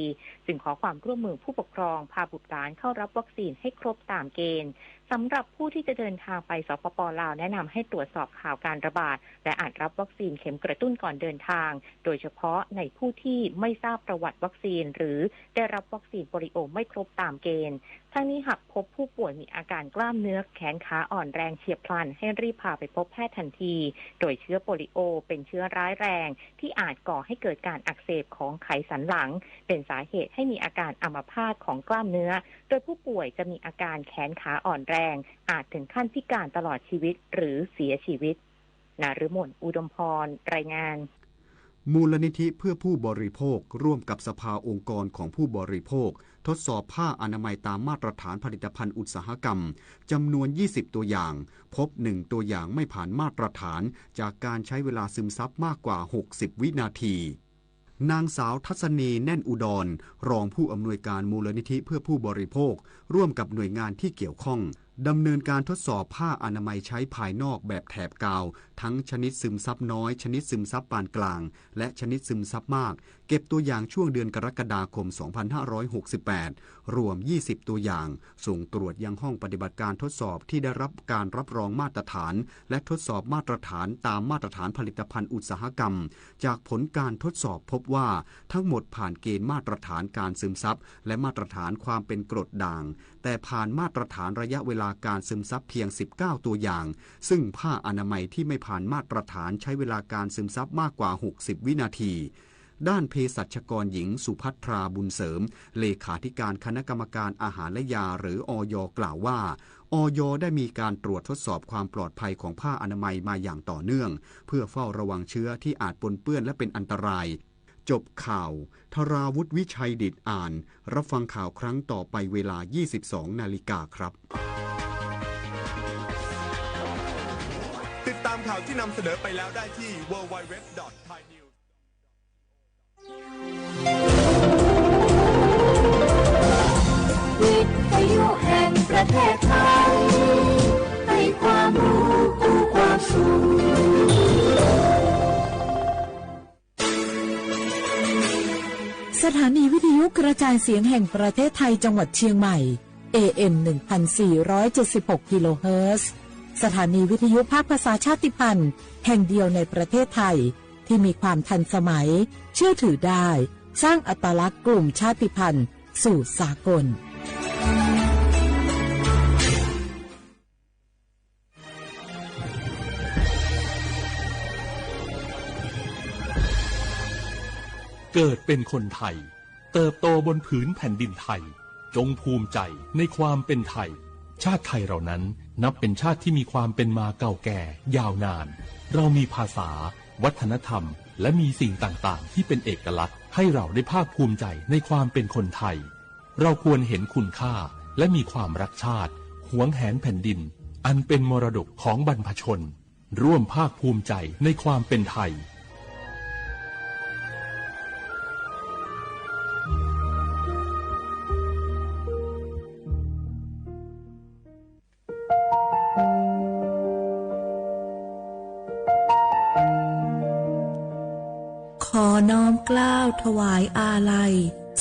Speaker 13: จึงขอความร่วมมือผู้ปกครองพาบุตรหลานเข้ารับวัคซีนให้ครบตามเกณฑ์สำหรับผู้ที่จะเดินทางไปสปป.ลาวแนะนำให้ตรวจสอบข่าวการระบาดและอาจรับวัคซีนเข็มกระตุ้นก่อนเดินทางโดยเฉพาะในผู้ที่ไม่ทราบประวัติวัคซีนหรือได้รับวัคซีนโปลิโอไม่ครบตามเกณฑ์ทั้งนี้หากพบผู้ป่วยมีอาการกล้ามเนื้อแขนขาอ่อนแรงเฉียบพลันให้รีบพาไปพบแพทย์ทันทีโดยเชื้อโปลิโอเป็นเชื้อร้ายแรงที่อาจก่อให้เกิดการอักเสบของไขสันหลังเป็นสาเหตุให้มีอาการอัมพาตของกล้ามเนื้อโดยผู้ป่วยจะมีอาการแขนขาอ่อนแรงอาจถึงขั้นพิการตลอดชีวิตหรือเสียชีวิตนฤมลอุดมพรรายงาน
Speaker 7: มูลนิธิเพื่อผู้บริโภคร่วมกับสภาองค์กรของผู้บริโภคทดสอบผ้าอนามัยตามมาตรฐานผลิตภัณฑ์อุตสาหกรรมจำนวน20ตัวอย่างพบ1ตัวอย่างไม่ผ่านมาตรฐานจากการใช้เวลาซึมซับมากกว่า60วินาทีนางสาวทัศนีแน่นอุดรรองผู้อำนวยการมูลนิธิเพื่อผู้บริโภคร่วมกับหน่วยงานที่เกี่ยวข้องดำเนินการทดสอบผ้าอนามัยใช้ภายนอกแบบแถบกาวทั้งชนิดซึมซับน้อยชนิดซึมซับปานกลางและชนิดซึมซับมากเก็บตัวอย่างช่วงเดือนกรกฎาคม 2568 รวม20ตัวอย่างส่งตรวจยังห้องปฏิบัติการทดสอบที่ได้รับการรับรองมาตรฐานและทดสอบมาตรฐานตามมาตรฐานผลิตภัณฑ์อุตสาหกรรมจากผลการทดสอบพบว่าทั้งหมดผ่านเกณฑ์มาตรฐานการซึมซับและมาตรฐานความเป็นกรดด่างแต่ผ่านมาตรฐานระยะเวลาการซึมซับเพียง19ตัวอย่างซึ่งผ้าอนามัยที่ไม่ผ่านมาตรฐานใช้เวลาการซึมซับมากกว่า60วินาทีด้านเภสัชกรหญิงสุภัทราบุญเสริมเลขาธิการคณะกรรมการอาหารและยาหรืออย.กล่าวว่าอย.ได้มีการตรวจทดสอบความปลอดภัยของผ้าอนามัยมาอย่างต่อเนื่องเพื่อเฝ้าระวังเชื้อที่อาจปนเปื้อนและเป็นอันตรายจบข่าวธราวุฒิวิชัยดิษฐ์อ่านรับฟังข่าวครั้งต่อไปเวลา 22 นาฬิกาครับ
Speaker 6: ติดตามข่าวที่นำเสนอไปแล้วได้ที่ www.thainews
Speaker 4: วิทยุแห่งประเทศไทยให้ความรู้คู่ความสุข
Speaker 1: สถานีวิทยุกระจายเสียงแห่งประเทศไทยจังหวัดเชียงใหม่ AM 1476 กิโลเฮิรตซ์สถานีวิทยุภาคภาษาชาติพันธุ์แห่งเดียวในประเทศไทยที่มีความทันสมัยเชื่อถือได้สร้างอัตลักษณ์กลุ่มชาติพันธุ์สู่สากล
Speaker 2: เกิดเป็นคนไทยเติบโตบนผืนแผ่นดินไทยจงภูมิใจในความเป็นไทยชาติไทยเรานั้นนับเป็นชาติที่มีความเป็นมาเก่าแก่ยาวนานเรามีภาษาวัฒนธรรมและมีสิ่งต่างๆที่เป็นเอกลักษณ์ให้เราได้ภาคภูมิใจในความเป็นคนไทยเราควรเห็นคุณค่าและมีความรักชาติหวงแหนแผ่นดินอันเป็นมรดกของบรรพชนร่วมภาคภูมิใจในความเป็นไทย
Speaker 11: ขอน้อมเกล้าถวายอาลัย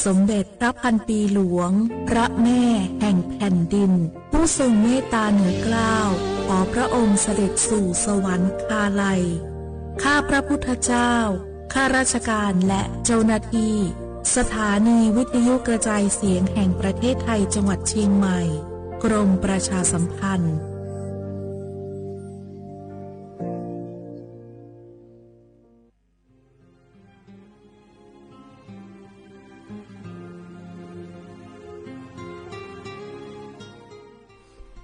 Speaker 11: สมเด็จพระพันปีหลวงพระแม่แห่งแผ่นดินผู้ทรงเมตตาเหนือเกล้าขอพระองค์เสด็จสู่สวรรคาลัยข้าพระพุทธเจ้าข้าราชการและเจ้าหน้าที่สถานีวิทยุกระจายเสียงแห่งประเทศไทยจังหวัดเชียงใหม่กรมประชาสัมพันธ์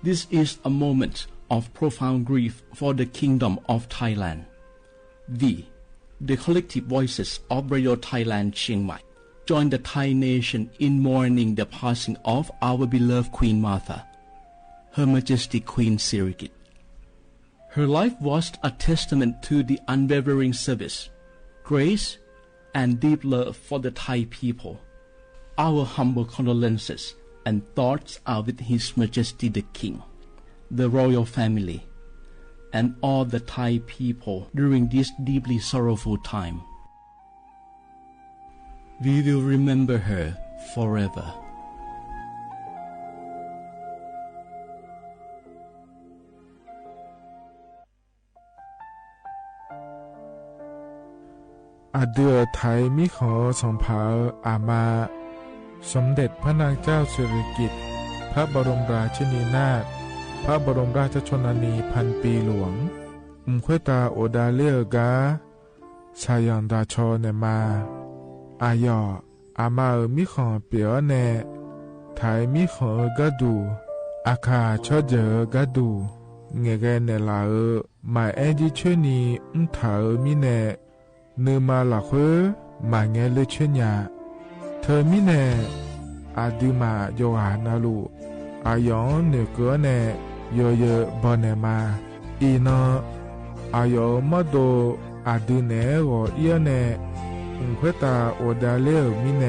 Speaker 14: This is a moment of profound grief for the Kingdom of Thailand. We, the collective voices of Radio Thailand Chiang Mai, join the Thai nation in mourning the passing of our beloved Queen Martha, Her Majesty Queen Sirikit. Her life was a testament to the unwavering service, grace, and deep love for the Thai people. Our humble condolences and thoughts are with His Majesty the King, the royal family, and all the Thai people during this deeply sorrowful time. We will remember her forever.
Speaker 15: อาเดือไทยมิขอส่งเผาอามาสมเด็จพระนางเจ้าสิริกิติ์พระบรมราชินีนาถพระบรมราชชนนีพันปีหลวงควยตาโอดาเลียกาชายันดาชอเนมาอายออามามิขอเปียวเนไทยมิขอกะดูอาคาชอเจอกะดูเงเกเนลาหมายแอนดิชนีถามิเนเนื้อมาหลักเฮมาเงเลชญาเธอมิเนอาดูมาโยหานาลูอายองเนื้อเกเนโยเยบอนเนมาอีนอายอมาโดอาดูเนโอเอียเนควยตาโอดาเลมิเน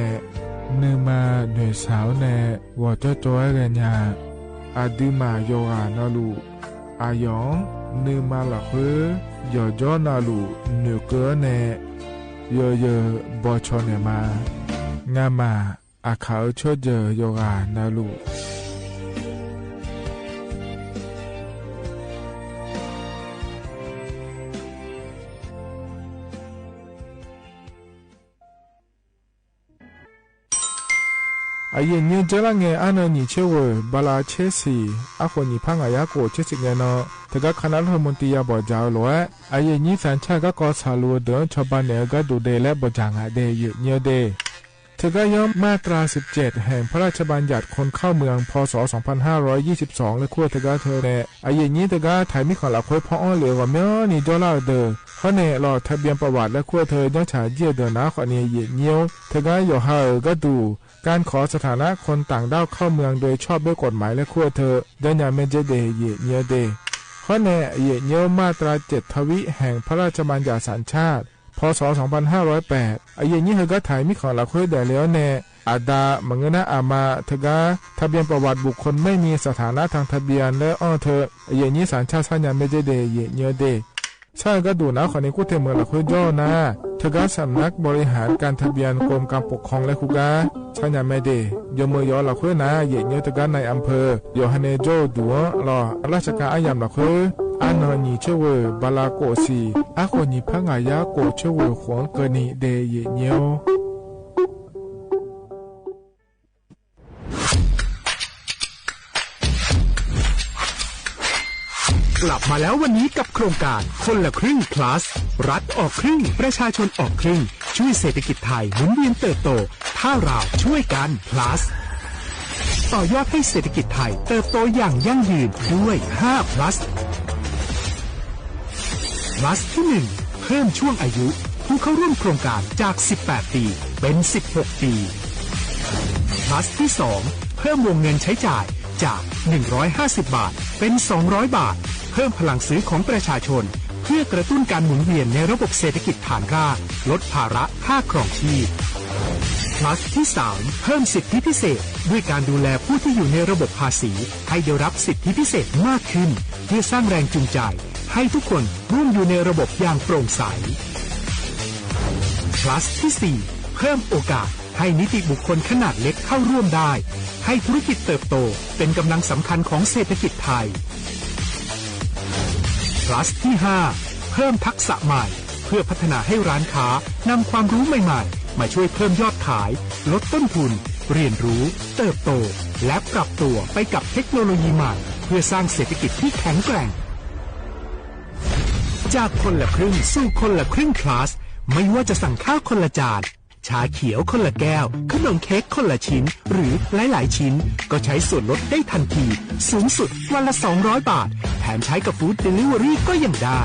Speaker 15: เนื้อมาเนื้อสาวเนวอเจ้าจ้อยกันยาอาดูมาโยหานาลูอายองเนื้อมาหลักเฮยอจอนาลูเนื้อเกเนโยเยบอชอเนมางามาอาเขาชอเจโยกานาลูอายุยืนเจริญเงอันนี้เชื่อว่าบาลาเชสีอาคนนี้พังอายาโกเชสิเงนอแต่ก็คณะรัฐมนตรีบอกเจ้าล้วนอายุนี้แฟนชาติก็สาลัวเดินชาวบ้านเนี่ยก็ดูเดและบจางอาเดยเนียเดเธอก็ย่อมมาตรา17แห่งพระราชบัญญัติคนเข้าเมืองพศ2522และขั้วเธอก็เธอเนี่ยอายุนี้เธอก็ถ่ายมิขอหลักคุยพ่ออ้อเหลือว่าเมื่อนี่ดอลลาร์เดอเขาเนี่ยรอทะเบียนประวัติและขั้วเธอยังฉายเยี่ยเดินนะขอเนี่ยเยี่ยเนียวเธอก็อยู่ห่างก็ดูการขอสถานะคนต่างด้าวเข้าเมืองโดยชอบด้วยกฎหมายและขั้วเธอเดินอย่างเมเจเดเยเนียเดข้อแน่เยเนียวมาตรา7ทวิแห่งพระราชบัญญัติสัญชาติพศ2508อายุนี้เธอก็ถ่ายมิขอหลักคุยได้แล้วแน่อาดามังเงนะอามาเธอก็ทะเบียนประวัติบุคคลไม่มีสถานะทางทะเบียนและอ้อเธออายุนี้สัญชาติสัญญาเมเจเดเยเนียเดใช่ก็ดูนะขอนี้กูเทเมืองหลักคุยย่อนะเธอก็สำนักบริหารการทะเบียนกรมการปกครองและคุกาชัญญาไม่ได้ยมือยอหลักคุยนะเยเนียเธอก็ในอำเภอโยฮันเนโจดัวรอราชการอายามหลักคุยอันนอนีเชวบาลาโกซีอาคนนี้พังอายาโกเชวขวงเกนีเดเยเนียว
Speaker 16: กลับมาแล้ววันนี้กับโครงการคนละครึ่ง plus รัฐออกครึ่งประชาชนออกครึ่งช่วยเศรษฐกิจไทยหมุนเวียนเติบโตถ้าเราช่วยกัน plus ต่อยอดให้เศรษฐกิจไทยเติบโตอย่างยั่งยืนด้วย5 plus plus ที่ 1 เพิ่มช่วงอายุผู้เข้าร่วมโครงการจาก18ปีเป็น16ปีplus ที่ 2 เพิ่มวงเงินใช้จ่ายจาก150 บาทเป็น200 บาทเพิ่มพลังซื้อของประชาชนเพื่อกระตุ้นการหมุนเวียนในระบบเศรษฐกิจฐานรากลดภาระค่าครองชีพ plus ที่ 3 เพิ่มสิทธิพิเศษด้วยการดูแลผู้ที่อยู่ในระบบภาษีให้ได้รับสิทธิพิเศษมากขึ้นเพื่อสร้างแรงจูงใจให้ทุกคนร่วมอยู่ในระบบอย่างโปร่งใส plus ที่ 4 เพิ่มโอกาสให้นิติบุคคลขนาดเล็กเข้าร่วมได้ให้ธุรกิจเติบโตเป็นกำลังสำคัญของเศรษฐกิจไทย plus ที่ 5 เพิ่มทักษะใหม่เพื่อพัฒนาให้ร้านค้านำความรู้ใหม่ๆมาช่วยเพิ่มยอดขายลดต้นทุนเรียนรู้เติบโตและปรับตัวไปกับเทคโนโลยีใหม่เพื่อสร้างเศรษฐกิจที่แข็งแกร่งจากคนละครึ่งสู่คนละครึ่ง plus ไม่ว่าจะสั่งข้าวคนละจานชาเขียวคนละแก้วขนมเค้กคนละชิ้นหรือหลายๆชิ้นก็ใช้ส่วนลดได้ทันทีสูงสุดวันละ200 บาทแถมใช้กับฟู้ดเดลิเวอรี่ก็ยังได้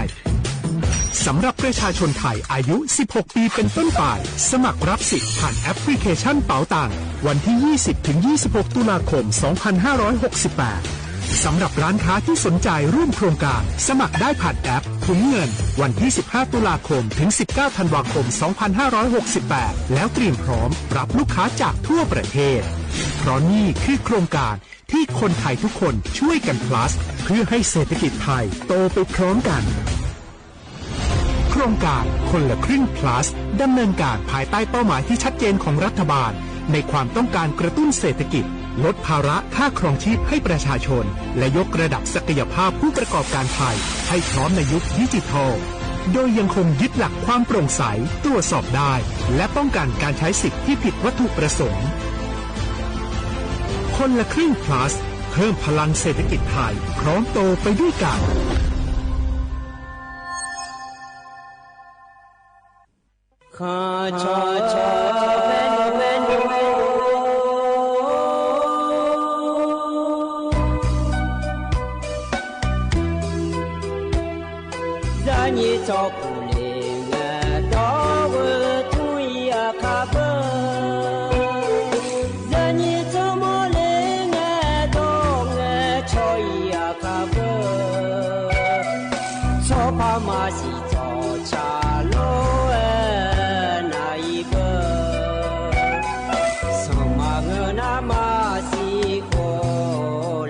Speaker 16: สำหรับประชาชนไทยอายุ16 ปีเป็นต้นไปสมัครรับสิทธิ์ผ่านแอปพลิเคชันเป๋าตังวันที่ 20-26 ตุลาคม 2568 สำหรับร้านค้าที่สนใจร่วมโครงการสมัครได้ผ่านแอปถุงเงินวันที่15ตุลาคมถึง19ธันวาคม2568แล้วเตรียมพร้อมรับลูกค้าจากทั่วประเทศเพราะนี่คือโครงการที่คนไทยทุกคนช่วยกัน plus เพื่อให้เศรษฐกิจไทยโตไปพร้อมกันโครงการคนละครึ่ง plus ดำเนินการภายใต้เป้าหมายที่ชัดเจนของรัฐบาลในความต้องการกระตุ้นเศรษฐกิจลดภาระค่าครองชีพให้ประชาชนและยกระดับศักยภาพผู้ประกอบการไทยให้พร้อมในยุคดิจิทัลโดยยังคงยึดหลักความโปร่งใสตรวจสอบได้และป้องกันการใช้สิทธิที่ผิดวัตถุประสงค์คนละครึ่ง plus เพิ่มพลังเศรษฐกิจไทยพร้อมโตไปด้วยกัน
Speaker 5: ข้าชอชอเป็นza ni cho ku le nga do wo tu ya kha ba za ni cho mo le nga do nga cho ya kha ba cho pa ma si cho cha lo na i ba so ma nga na ma si ko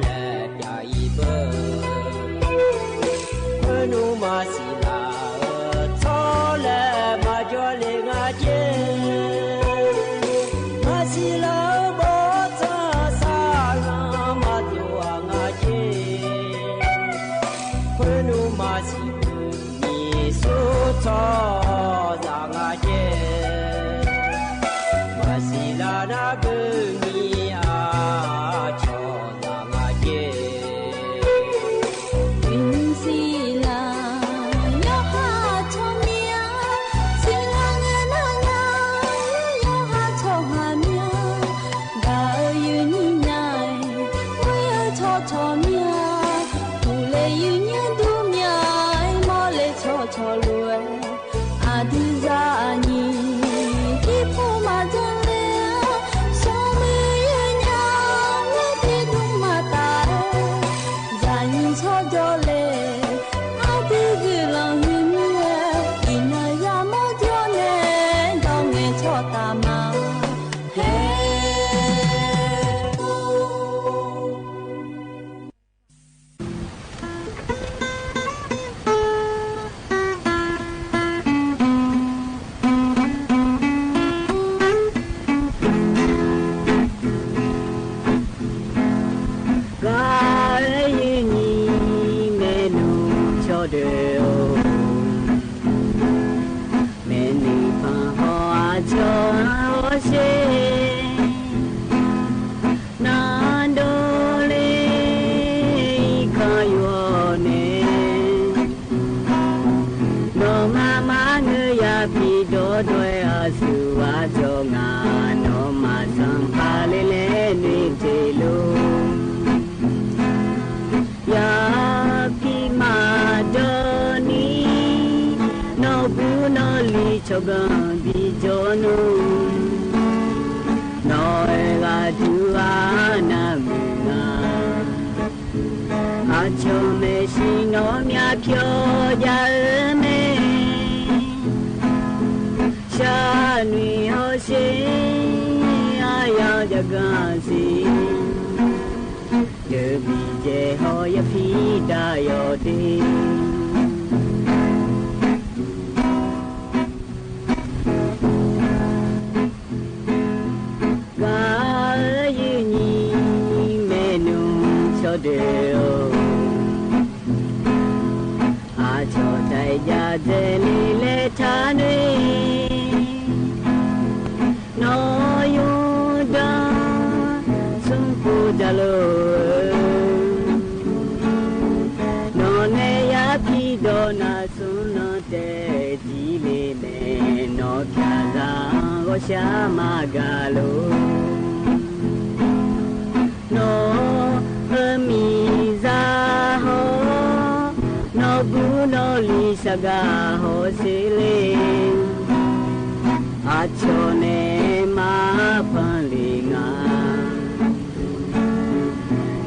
Speaker 5: le ya i ba nu ma si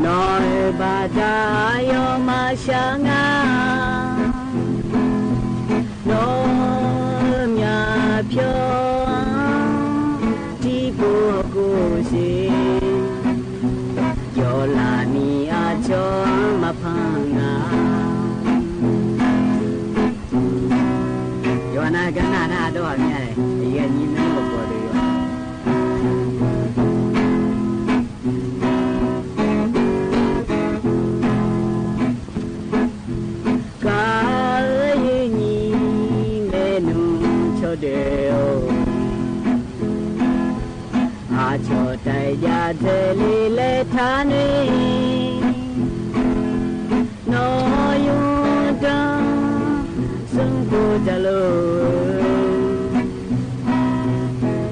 Speaker 5: no บาดายมาชางาโนมยาเพียวที่บัวกูสิโยลานีอาจอมาพังงาโยนากันนาดอกเนี่ยยันยิ้มไม่พอเลยชอใจยาเทลีเลทานีโนยุดังสังกูจโล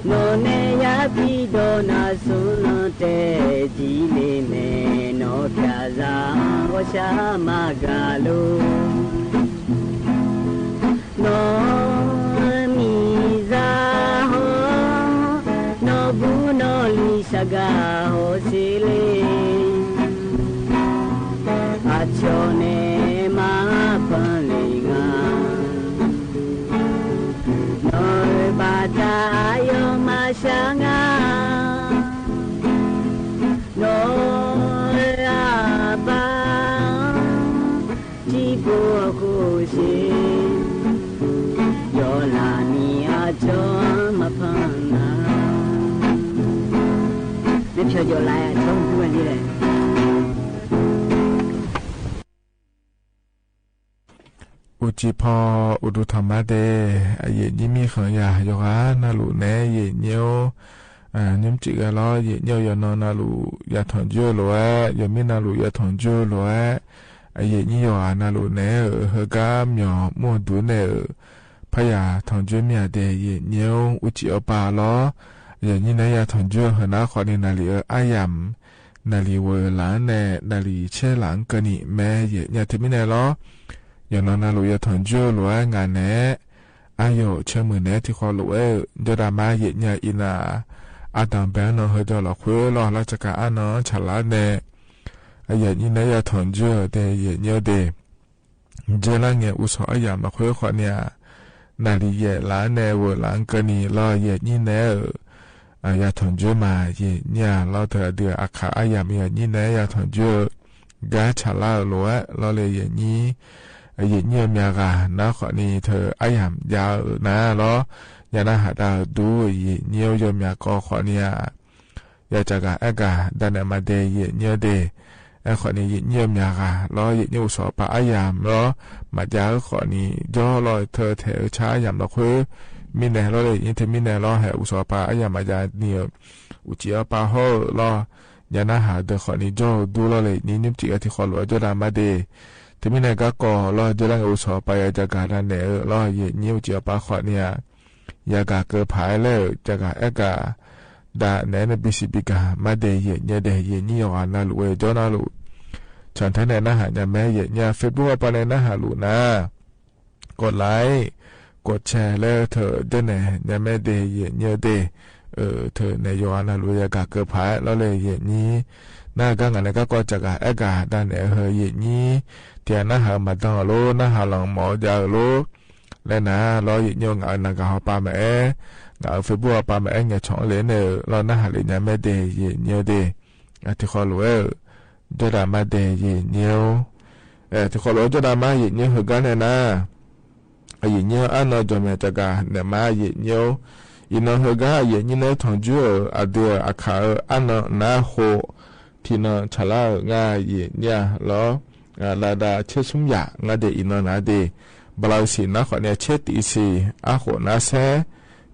Speaker 5: โนเนยาปิโดนาสุนเตจีเลเนโนพยาซาวชามากาโลโนSaga hosile achone ma palinga noi bata yo ma shanga noi aba ti bo ko shi yo la ni acho ma panaไม่เชื่อโยไลช่องทุกวันนี้เลย
Speaker 15: อุจิพออุดุธรรมะเดเย็นยิ่มีขังยาโยกานาลูเนเย็นเนียวนิ่มจิกะล้อเย็นเนียวยานนาลูยาถอนจูล้วยามินาลูยาถอนจูล้วยเย็นยี่ยานาลูเนเฮกามยอมัวดูเนพยาถอนจูเมียเดเย็นเนียวอุจิอปาล้ออย่างนี้นะยาถอนจู่หัวหน้าขอนี่นาลีอายำนาลีเวลาเนนาลีเชหลังกันนี่แม่อย่าทำไม่ได้หรออย่างนั้นนาลูยาถอนจู่หรือว่างานเนอายอเชื่อมือเนที่ขอรู้เดี๋ยวดามาเยี่ยอินาอาดัมแบนนอเฮดอลคุยรอราชการอันนอฉลาดเนอย่างนี้นะยาถอนจู่เดเยี่ยเดเจริญเงี้ยอุศอายำมาคุยขอเนี่ยนาลีเยี่ยหลานเนเวลากันนี่รอเยี่ยนี่เนยาถอนจูมาเยี่ยเราเธอเดืออาคาอายามยี่เนยาถอนจูกาฉลาลัวเราเลยยี่นี้ยี่เมียกาน้าขอนี้เธออายามยาวนะล้อยานาหาดาวดูยี่เนียวยเมียก็ขอนี้ยาจากาเอกาดันมาเดยี่เนียเดขอนี้ยี่เนียเมียกาล้อยี่เนียวสอบปะอายามล้อมาจากขอนี้ย่อลอยเธอเถอช้ายามเราคุยมินเนลเลยยินเทมินเนลเหอุสปาอายามาจาเนียอุจิอาปาโฮลอยานาหาเดขอนิโจดูเลยนี่นิมจิอธิขอลวจดามาเดเทมินเนก็ก่อลอจดังอุสปายาจากาดันเนลอเยนิวจิอาปาขอเนี่ยยากาเกอผายเลยจากาเอกาดาเนนบิสิบิกามาเดเยเนเดเยนิยอนาลุเอจอนาลุฉันท่านเนนะหาญาแม่เยเนี่ยเฟซบุ๊กปาเนนะหาลุนะกดไลค์กดแชร์แล้วเธอเดินไหนยังไม่ได้เย็นเยอะเดเธอในย้อนนะรู้ยากาเกิดผายแล้วเลยเย็นนี้หน้ากังอะไรก็จะกาเอกาด้านไหนเฮยเย็นนี้เทียนน่าหามาตั้งโลน่าหาหลังหมอยาโลและนะรอเย็นยงอันนักหาปาแม่งาเฟบัวปาแม่เงี้ยช่องเลนเนอเราน่าหาเลยยังไม่ได้เย็นเยอะเดที่ขอรู้จะได้มาได้เย็นเยอะที่ขอรู้จะได้มาเย็นเยอะเหมือนกันเลยนะยินเยอะอันนอจอมจากาเนมายินเยอะยินนอเฮกายินเนอทองจูอเดียอาคาอันนอนาโฮที่นอชลางายินยาลอลาดาเชซุมยางาเดอินนอนาเดบลาวสีนักเนี่ยเชติสีอาโหนาเซ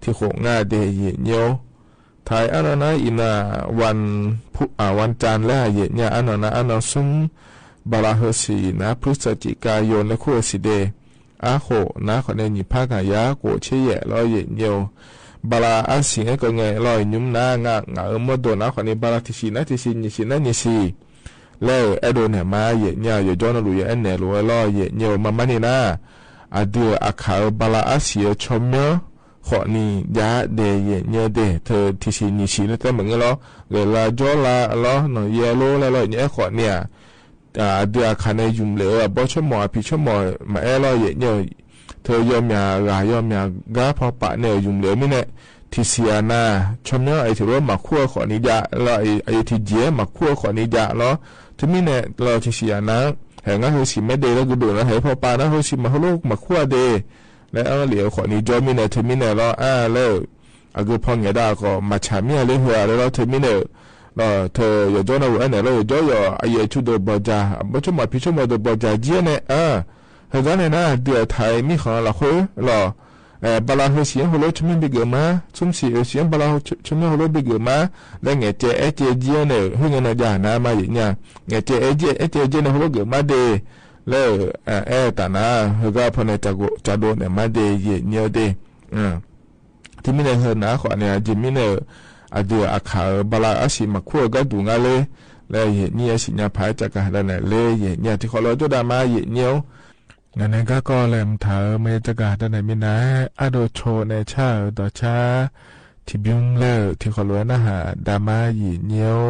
Speaker 15: ที่โหงาเดยินเยอะไทยอันนออินาวันจันทร์และยินยาอันนอนาอันนอซุมบลาเฮสีนะพฤศจิกายนและคู่สิเดอาโหนะขอเนี่ยนิพากายาโกเชยลอยเย็นเยียวบาลาอาสิงก็ไงลอยยุ่มนางะมดโดนะขอเนี่ยบาลาทิชินะทิชินิชินะนิชิแล้วโดนเนี่ยมาเย็นเยียวอยู่จอนลุยเนลุลอยเย็นเยียวมามันนี่นะอดีอาคาบาลาอาสิชมเนาะขอนี่ยาเดเย็นเยียวเดเธอทิชินิชินะแต่เหมือนกันล้อเวลาจอลาล้อหน่อยเยโลแล้วลอยเนี่ยขอเนี่ย เดือขันในยุ่มเหลวบ่ชั่วโมงพี่ชั่วโมงมาเราเยอะเนี่ยเธอยอมยายอมยากาพอปะเนี่ยยุ่มเหลวไม่เนี่ยที่เสียนาชมเนี่ยไอ้ที่ว่ามาคั่วขอนิยะแล้วไอ้ที่เจี๋ยมาคั่วขอนิยะแล้วที่มีเนี่ยเราที่เสียนะแห่งงั้นเขาสิไม่เดแล้วก็ดูนะให้พอปะนะเขาสิมาเขาลูกมาคั่วเดแล้วเอาเหลียวขอนิจอมีเนี่ยที่มีเนี่ยเราแล้วก็พอเงี้ยได้ก็มาฉามีอะไรหัวแล้วที่มีเนี่ยเธออย่าจ้องนะว่าเนี่ยเราอย่าจ้องอย่าไอ้ชุดบอจ่าบ่ชั่วโมงพี่ชั่วโมงบอจ่าเจี๋ยเนี่ยเฮ้ยงั้นเนี่ยนะเดี๋ยวไทยมีของเราคุยเราบาลาหัวเสียงหัวเราชมินบิกมาชุ่มสีเสียงบาลาชมินหัวเราบิกมาแล้วเงี้ยเจเจียเนี่ยหุ่นเงินจ่านะมาอย่างเงี้ยเงี้ยเจเจียเนี่ยหัวเราเกิดมาเดแล้วแต่นะเฮ้ยก็พอเนี่ยจะโดนเนี่ยมาเดย์เงี้ยเดที่มีเนี่ยเห็นนะขวานเนี่ยจิมีเนี่ยเดี๋ยวอาขาบาลาอาศิมาคั่วก็ดูงาเลยแล้วเนี่ยสิเนี่ยพายจากกันแล้วเนี่ยเนี่ยที่เขาเราจะได้มาเงี้ยงั้นก็แหลมเถอเมจกาดในมินะอโดโชในชาต่อชาที่บิงเลที่ขอล้วนนะฮะดามาหยีเนียว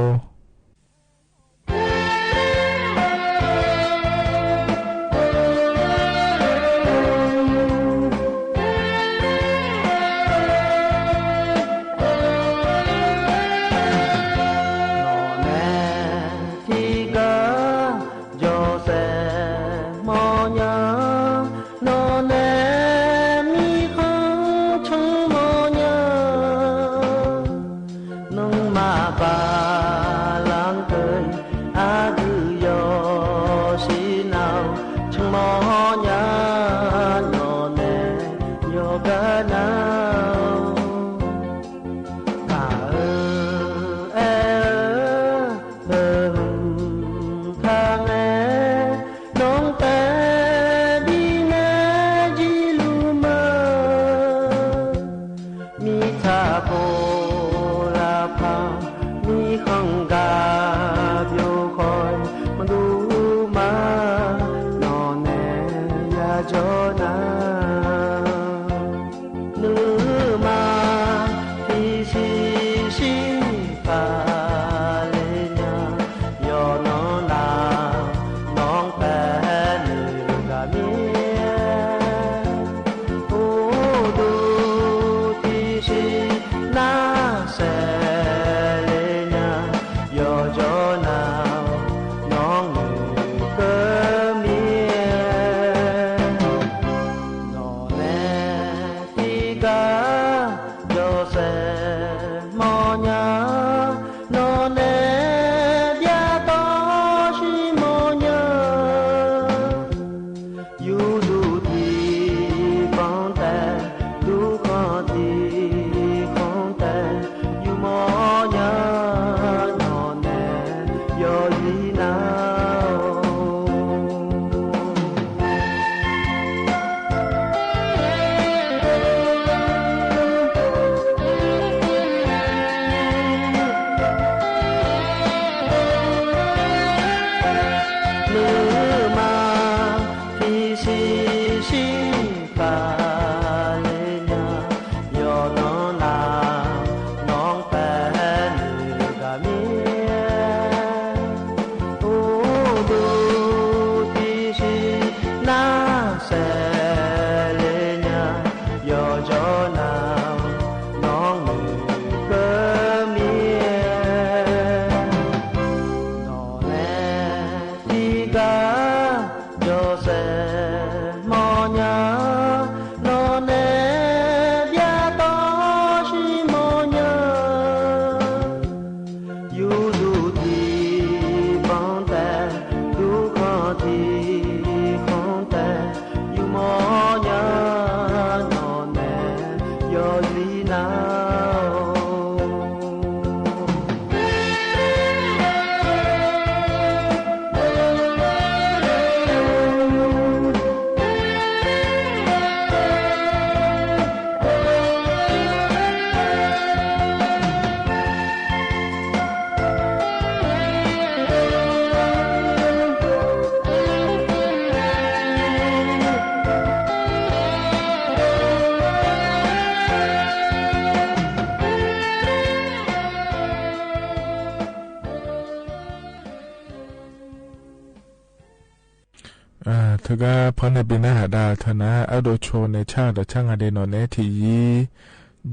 Speaker 15: เธอก็พอในบินหาดาเธอนะเอาโดโชในชาติช่างอเดนอนเนที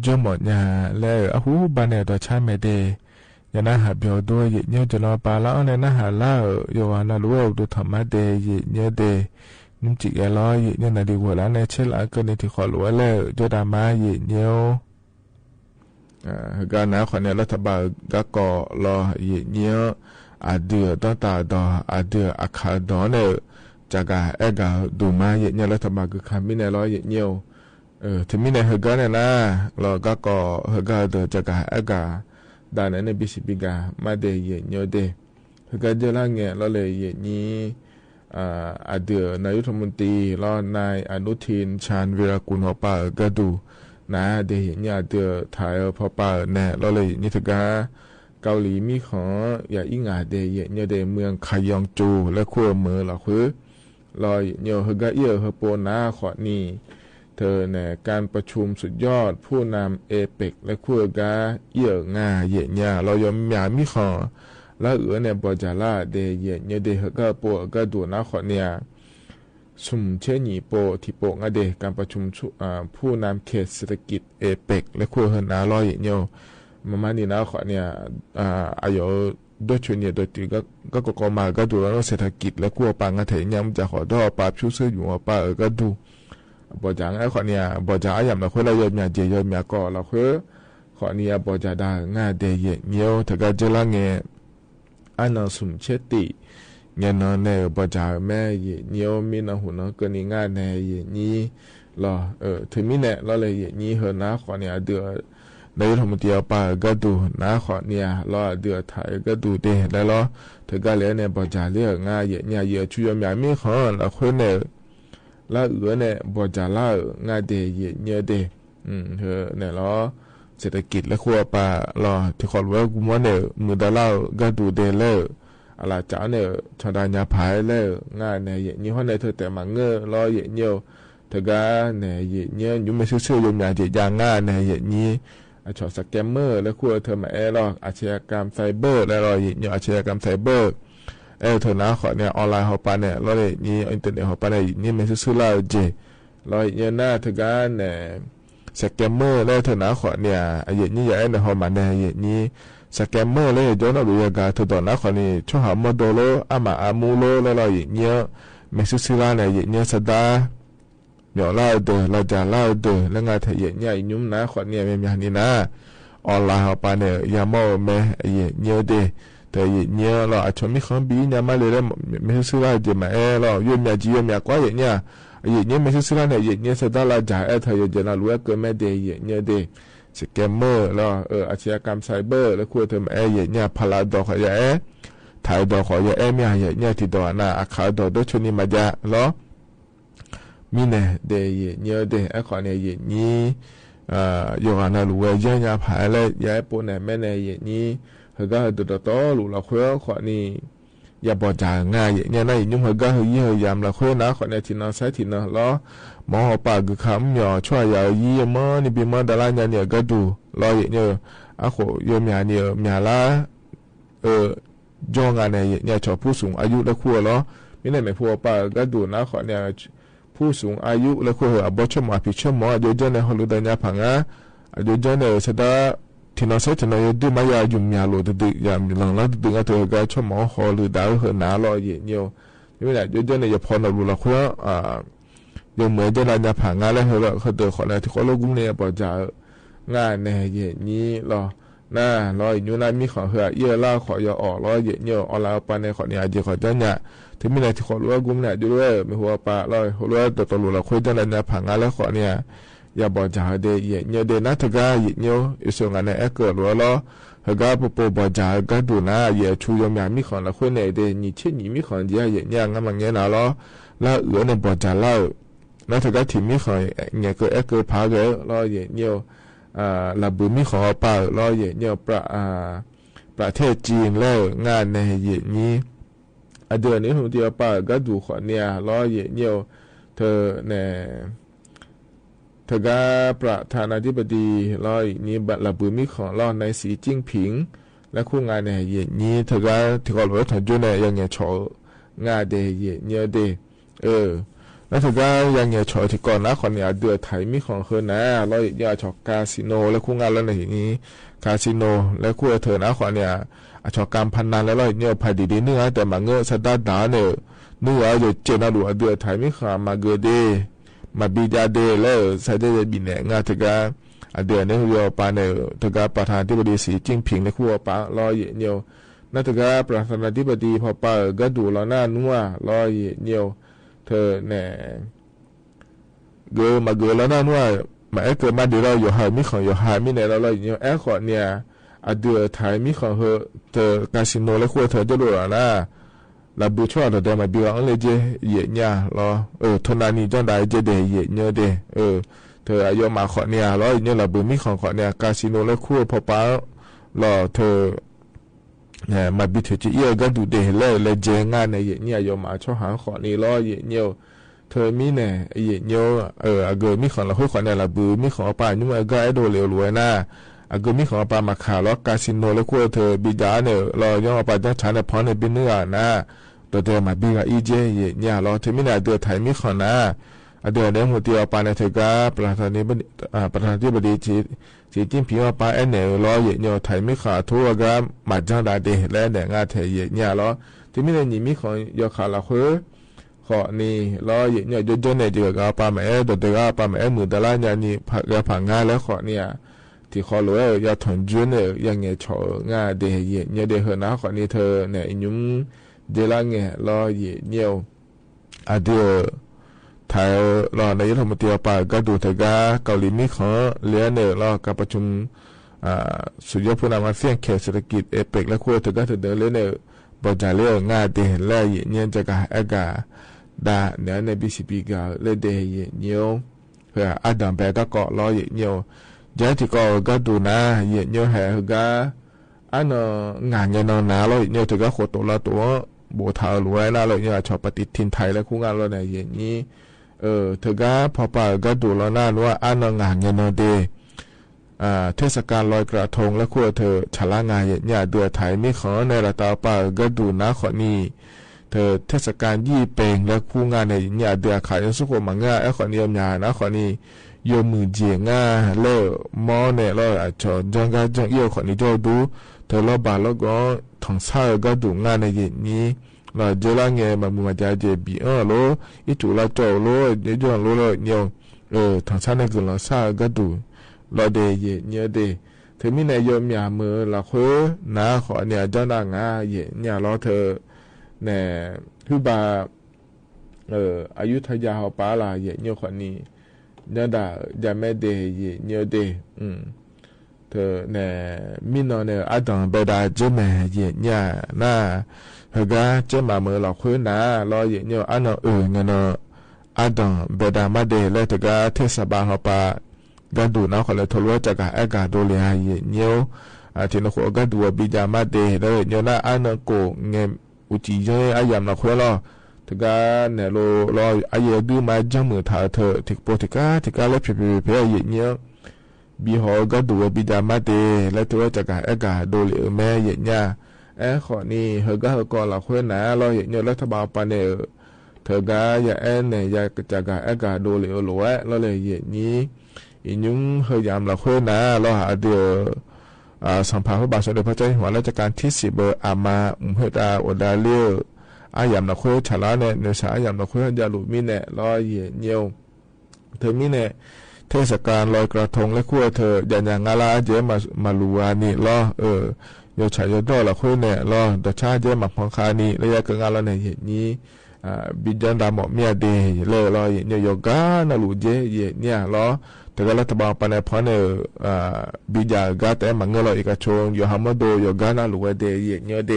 Speaker 15: จมหมดยาแล้วอาหูบานเนตัวชาไม่เดยานะหาเบียวด้วยเยเนียวจะรอปลาแล้วในนะหาเล่าโยอานารู้ว่าดูธรรมะเดเยเนียวเดนุ่มจิกแอล้อเยเนียวนาดีกว่าแล้วในเช่นละก็ในที่ขอรู้แล้วจดามาเยเนียวการนะขอเนี่ยรัฐบาลก็ก่อรอเยเนียวอาเดือต้นตาดออาเดืออาคาดอเนี่ยจากาเอกาดูมาเยเนียวรัฐบาลก็คำมิเนล้อเยเนียวถึงมิเนเฮกันเนี่ยนะเราก็ก่อเฮกันเดือจากาเอกาดานในบิสิบิกามาเดเยเนียวเดเฮกันเจริญเงี้ยเราเลยเยนี้อาเดือนายรัฐมนตรีแล้วนายอนุทินชาญวีรกุลหัวป่าก็ดูนะเดเห็นเนี่ยเดือถ่ายพอป่าแน่เราเลยนี่ถึงการเกาหลีมีของอย่าอิงอาเดเยเนี่ยเดเมืองคายองจูและขั้วเมืองหรอคือรอยเนี่ยเฮกะเยเฮโปนาขอนี่เธอเนี่ยการประชุมสุดยอดผู้นำเอเปกและขั้วกาเยงาเยเนี่ยเรายอมหยามีของแล้วเนี่ยบอจาร่าเดเยเนี่ยเดเฮกะโปก็ดูนะขอเนี่ยสุมเชนีโปที่โปงอเดการประชุมผู้นำเขตเศรษฐกิจเอเปกและขั้วเฮนาลอยเนี่ยมานี่นะขอเนี่ยอายุด้วยชนเนี่ยโดยตีก็มาก็ดูแล้วเศรษฐกิจและขั้วปังกระเทียมจะขอดอปาชูเสื้ออยู่ว่าป้าก็ดูบอจางไอ้ขอเนี่ยบอจางอย่างเราคนเราเยอะมีเยอะมีก็เราคือขอเนี่ยบอจาดางาเดเยเนี่ยถ้าก็จะละเงี้ยอันนั้นสุมเชติเงี้ยนั่นเนี่ยบอจาแม่เยเนี่ยมีนะหุ่นก็นี่งานเนี่ยเยนี่รอถึงมีเนี่ยเราเลยเยนี่เฮนะขอเนี่ยเดือในธรรมเดียวป้าก็ดูนะขอเนี่ยรอเดือไทยก็ดูเดแล้วรอถึงก็เลยเนี่ยบอจาเรียกงาเยเนี่ยเยช่วยมีมีของเราคนเนี่ยแล้วเนี่ยบอจาล่างาเดเยเนี่ยเดเธอเนี่ยรอเศรษฐกิจและขั้วป่ารอที่ขอรู้ว่ากูว่าเนี่ยมือดาล่าก็ดูเดเลออะไรจ้าเนี่ยชาดานยาพายเลองานเนี่ยเยนี่ห้องในเธอแต่มาเงอรอเยเนี่ยเธอก็เนี่ยเยเนี่ยยุ่งไม่ซื่อๆยุ่งยาเจยางงานเนี่ยเยนี่ชอบสแกมเมอร์และขั้วเธอมารออาชญากรรมไซเบอร์และรอเยเนี่ยอาชญากรรมไซเบอร์เธอนะขอเนี่ยออนไลน์เขาปาเนี่ยเราเลยนี่อินเทอร์เน็ตเขาปาเนี่ยนี่ไม่ซื่อๆแล้วเจเราเนี่ยหน้าเธอก็เนี่ยสแกมเมอร์แล้วเธอนะขอเนี่ยเยนี่อย่าเนี่ยเขามาเนี่ยเยนี่สแกมเมอร์เลยย้อนเอาดูยากาเธอตอนนะขอนี่ช่วยหาโมเดลอามาอามูโลแล้วเราเนี่ยไม่ซื่อๆแล้วเนี่ยเนี่ยสดาเดี๋ยวเล่าเดอเราจะเล่าเดอแล้วงานเธอเนี่ยยุ่มนะขอเนี่ยไม่มีอันนี้นะออนไลน์เขาปาเนี่ยยามอแม่เนี่ยเดแต่เนี่ยเราอาจจะมีคนบีเนี่ยมาเลยไม่ซื่อๆแล้วเดี๋ยวมาเรายุ่มยาจียุ่มยากว่าเนี่ยเนี่ยไม่ซื่อๆเนี่ยเนี่ยสดาเราจ่ายเธอจะน่ารู้ว่าเกิดไม่เดเนี่ยเดสแกมเมอร์แล้วอาชญากรรมไซเบอร์แล้วควรเธอมาเนี่ยพลาดอกขยะถ่ายดอกขยะมีอะไรเนี่ยที่ดอกน่ะอาคาดอกด้วยชนิดมาจ้ะแล้วมีเนี่ยเดเนี่ยเดไอ้ขอเนี่ยนี่อยู่กันน่ะรู้ว่าเนี่ยพายเลยย้ายปนเนี่ยแม่เนี่ยนี่เขาก็ตัวโตรู้ละคุยขอนี่อย่าบอกจ่ายง่ายเนี่ยนั่นยุ่งเขาก็เฮียยามละคุยนะขอเนี่ยที่นอนใช้ที่นอนแล้วมอปากคำหยอช่วยยายี่มอนี่บีมอดาราเนี่ยก็ดูรอเนี่ยอ่ะโหยมยาเนี่ยมีอะไรจงงานเนี่ยชอบผู้สูงอายุและครัวล้อมีเนี่ยไม่พูดปากก็ดูนะขอเนี่ยผู้สูงอายุและครัวบ่ชมอภิชมอเดี๋ยวเจเนี่ยฮอลุดเนี่ยพังอ่ะเดี๋ยวเจเนี่ยสดาที่นอนใช้ที่นอนดูมายายุ่มยาโลดดึกยามหลังแล้วดึกอ่ะเธอก็ชมอฮอลุดาวเหนารอเนี่ยนี่แหละเดี๋ยวเจเนี่ยอย่าพอนะรู้ละครัวยังเหมือนจะนานผ่านงานแล้วเหรอเขาเดินขอเนี่ยที่เขาลูกกุ้งเนี่ยบอกจะงานเนี่ยเย็นนี้รอหน้ารออยู่นั่นมีของเหรอเยอะล่าขอยาออกรอเย็นเยอะออนไลน์ไปในขอเนี่ยเดี๋ยวขอเจ้าเนี่ยถึงมีอะไรที่ขอรู้ว่ากุ้งเนี่ยด้วยไม่หัวปลารอรู้ว่าตัวรู้ละคุยจะนานผ่านงานแล้วขอเนี่ยอย่าบอกจะเดี๋ยวเย็นเยอะเดี๋ยวนัดก็เย็นเยอะอีส่วนงานเนี่ยเกิดรู้แล้วเขาก็ปุ๊บบอกจะก็ดูนะเยอะชูยมยามีของละคุยเนี่ยเดี๋ยวนี่เช่นนี้มีของเยอะเย็นเยอะงั้นมันเงี้ยนะแล้วเนี่ยบอกจะเล่านั่นถือว่าที่มีขอเนี่ยก็เกิดพาเกอรอเย็นเยอะระบุมีขอป่ารอเย็นเยอะประเทศจีนแล้วงานในเย็นนี้เดือนนี้ผมเดียวป่าก็ดูขอเนี่ยรอเย็นเยอะเธอเนี่ยเธอก็ประธานาธิบดีรอนี้ระบุมีของรอในสีจิ้งผิงและคู่งานในเย็นนี้เธอก็ที่เขาบอกว่าถอนจุนเนี่ยยังไงโฉงานเดเย็นเยอะเด แล้วถึงก็ยังเงี้ยชอที่ก่อนนะคนเนี่ยเดือดไทยมีของเฮนะเราอยากชอคาสิโนแล้วคู่งานแล้วในอย่างนี้คาสิโนแล้วคู่เธอนะคนเนี่ยชอการพนันแล้วเราเนี่ยพายดีๆเนื้อแต่มาเงือสดาดาเนี่ยเนื้ออยู่เจนดูเดือดไทยมีขามาเกเดมาบีจาเดแล้วใส่ได้บินเนี่ยงาถึงก็เดือดเนี่ยเรียวปาเนี่ยถึงก็ประธานธิบดีสีจิ้งผิงในคู่ปารอเนี่ยนั่นถึงก็ประธานาธิบดีพอปาก็ดูเราหน้านัวรอเนี่ยเธอเนี่ยเกมาเกแล้วนั่นว่ามาเกิดมาเดี๋ยวเราอยู่หายมีของอยู่หายมีเนี่ยเราเนี่ยขอเนี่ยเดือไทยมีของเธอคาสิโนแล้วคู่เธอจะรู้แล้วนะลาบูชอเธอได้มาบิวอังเลเจเย่เนี่ยรอทนานีจังได้เจเดเย่เนี่ยเดเธออายุมาขอเนี่ยรอเนี่ยลาบูมีของขอเนี่ยคาสิโนแล้วคู่พอป้ารอเธอเนี่ยมาบิเธอจะเยอะก็ดูเดเลยเจงานในเย่เนี่ยอายุมาชอบหาขอนี่รอเย่เนี่ยเธอมีเนี่ยเย่เนี่ยเกิดมีของเราคุยขอเนี่ยลาบูมีของป้านี่มันก็ไอ้โดเร็วรวยนะก็มีของป้ามาขาล้อคาสิโนแล้วคู่เธอบิดาเนี่ยเราย่อป้าจะฉันเนี่ยพอในบินเนื้อนะตัวเดิมมาบิกอีเจเนี่ยเราเธอมีเนี่ยเดือดไทยมีของนะเดือดเนี่ยหัวเตียวป้าเนี่ยเธอก็ประธานที่บดีสีจิ้มผิวป้าไอ้เนี่ยเราเนี่ยไทยมีขาทั่วก็มาจังได้เดและเนี่ยงาเธอเนี่ยเราที่มีเนี่ยนี่มีของยอขาละคุยขอนี่เราเนี่ยจนเนี่ยเจอกับป้าแม่ตัวเดียวป้าแม่มือตะล่าเนี่ยนี่ผักงานแล้วขอเนี่ยที่ขอรู้อยากถอนจุนเนี่ยยังเงี้ยชองาเดยเนี่ยเดยเหรอนะขอนี่เธอเนี่ยยุ่งเดลังเงี้ยรอเนี่ยเดียวไทยรอในยุทธมติปาก็ดูเถอะก็เกาหลีมีขอเลี้ยเนี่ยรอการประชุมสุดยอดผู้นำอาเซียนเขตเศรษฐกิจเอเปกและคู่เถอะก็เถอะเดินเลี้ยเนี่ยบอจ่าเลี้ยงาเดยแล้วเนี่ยจะกะเอกาดาเนี่ยในบีซีพีก็เลยเดยเนี่ยเพื่ออดัมแบก็เกาะรอเนี่ยยาที่ก็ดูนะเยอะแห่ก็งานเงินนาเราเนี่ยถึงก็ขดตัวละตัวบัวเท้ารวยนะเราเนี่ยชอบปฏิทินไทยและคู่งานเราเนี่ยอย่างนี้ถึงก็พอป่าก็ดูแล้วนะว่างานเงินเดเทศกาลลอยกระทงและคู่เธอฉลางานเนี่ยเดือไทยมีขอในระตาป่าก็ดูนะขอนี้เธอเทศกาลยี่เปงและคู่งานในเนี่ยเดือขายสุขมังงะไอ้ขอนี้ยานะขอนี้ยมือเจียงเล่มอเนี่ยเราจอจังก็จังเอี่ยวขอนี้จะดูเธอเราบาแล้วก็ทางซ้ายก็ดูงานในเย็นนี้เราเจอละเงี้ยมันมาจะเจ็บบีโลอีจุละจ่อโลเดี๋ยวจะโลเลยเนี่ยทางซ้ายเนี่ยคือเราซ้ายก็ดูเราเดยเนี่ยเดเธอมีในยมยามือเราคุยนะขอเนี่ยเจ้านางเย็นเนี่ยเราเธอเนี่ยคือบาอายุทยาเขาป้าละเย็นเนี่ยขอนี้เนี่ยด่าจะไม่เดยเนี่ยเดเธอเนี่ยมินเนี่ยอาดังเบดาเจแม่เย็นเนี่ยน่าเฮก็เจมาเมื่อเราคุยนะรอเย็นเนี่ยอันเงินอาดังเบดามาเดแล้วเธอก็เทศบาลเขาป้าก็ดูนะคนเลยทว่าจากอากาศดูเลยเย็นเนี่ยที่นักก็ดูบิจามาเดแล้วเนี่ยน่าอันโกเงี้ยอุจิเจอายามนักคุยแล้วถึงก็เนี่ยเราอายุดูมาจังมือถ่ายเธอถึงปกติก็เล็บเพียอย่างเงี้ยบีหอก็ดูบิดามาเตและตัวจากการอากาศดูเหลือแม่อย่างเงี้ยขอนี่เฮก็ก่อนเราคุยนะเราอย่างเงี้ยรัฐบาลปานเนี่ยเธอก็อย่างเนี่ยอยากจากการอากาศดูเหลือหลวงเราเลยอย่างนี้อีนุ่งเฮยามเราคุยนะเราหาเดียวสัมภาระพระบาทสมเด็จพระเจ้าอยู่หัวรัชกาลที่10อามาเฮตาอดาเลียวอายามนักคุยฉลาดเนี่ยเนื้อสายามนักคุยยาลูมีเนี่ยลอยเยี่ยวเธอมีเนี่ยเทศกาลลอยกระทงและคู่เธออย่างงาลาเจมาลูวานี่ล้อโยชัยโยดอละคุยเนี่ยล้อดชาเจมาพังคานี่ระยะกลางเราเนี่ยเห็นนี้บิจันดาหมอเมียเดเลยล้อเนี่ยโยกานาลูเจเนี่ยล้อแต่ก็รัฐบาลปนพเนี่ยบิจากาแต่มังเงลอีกชงโยฮัมโดโยกานาลูเดเนี่ยเด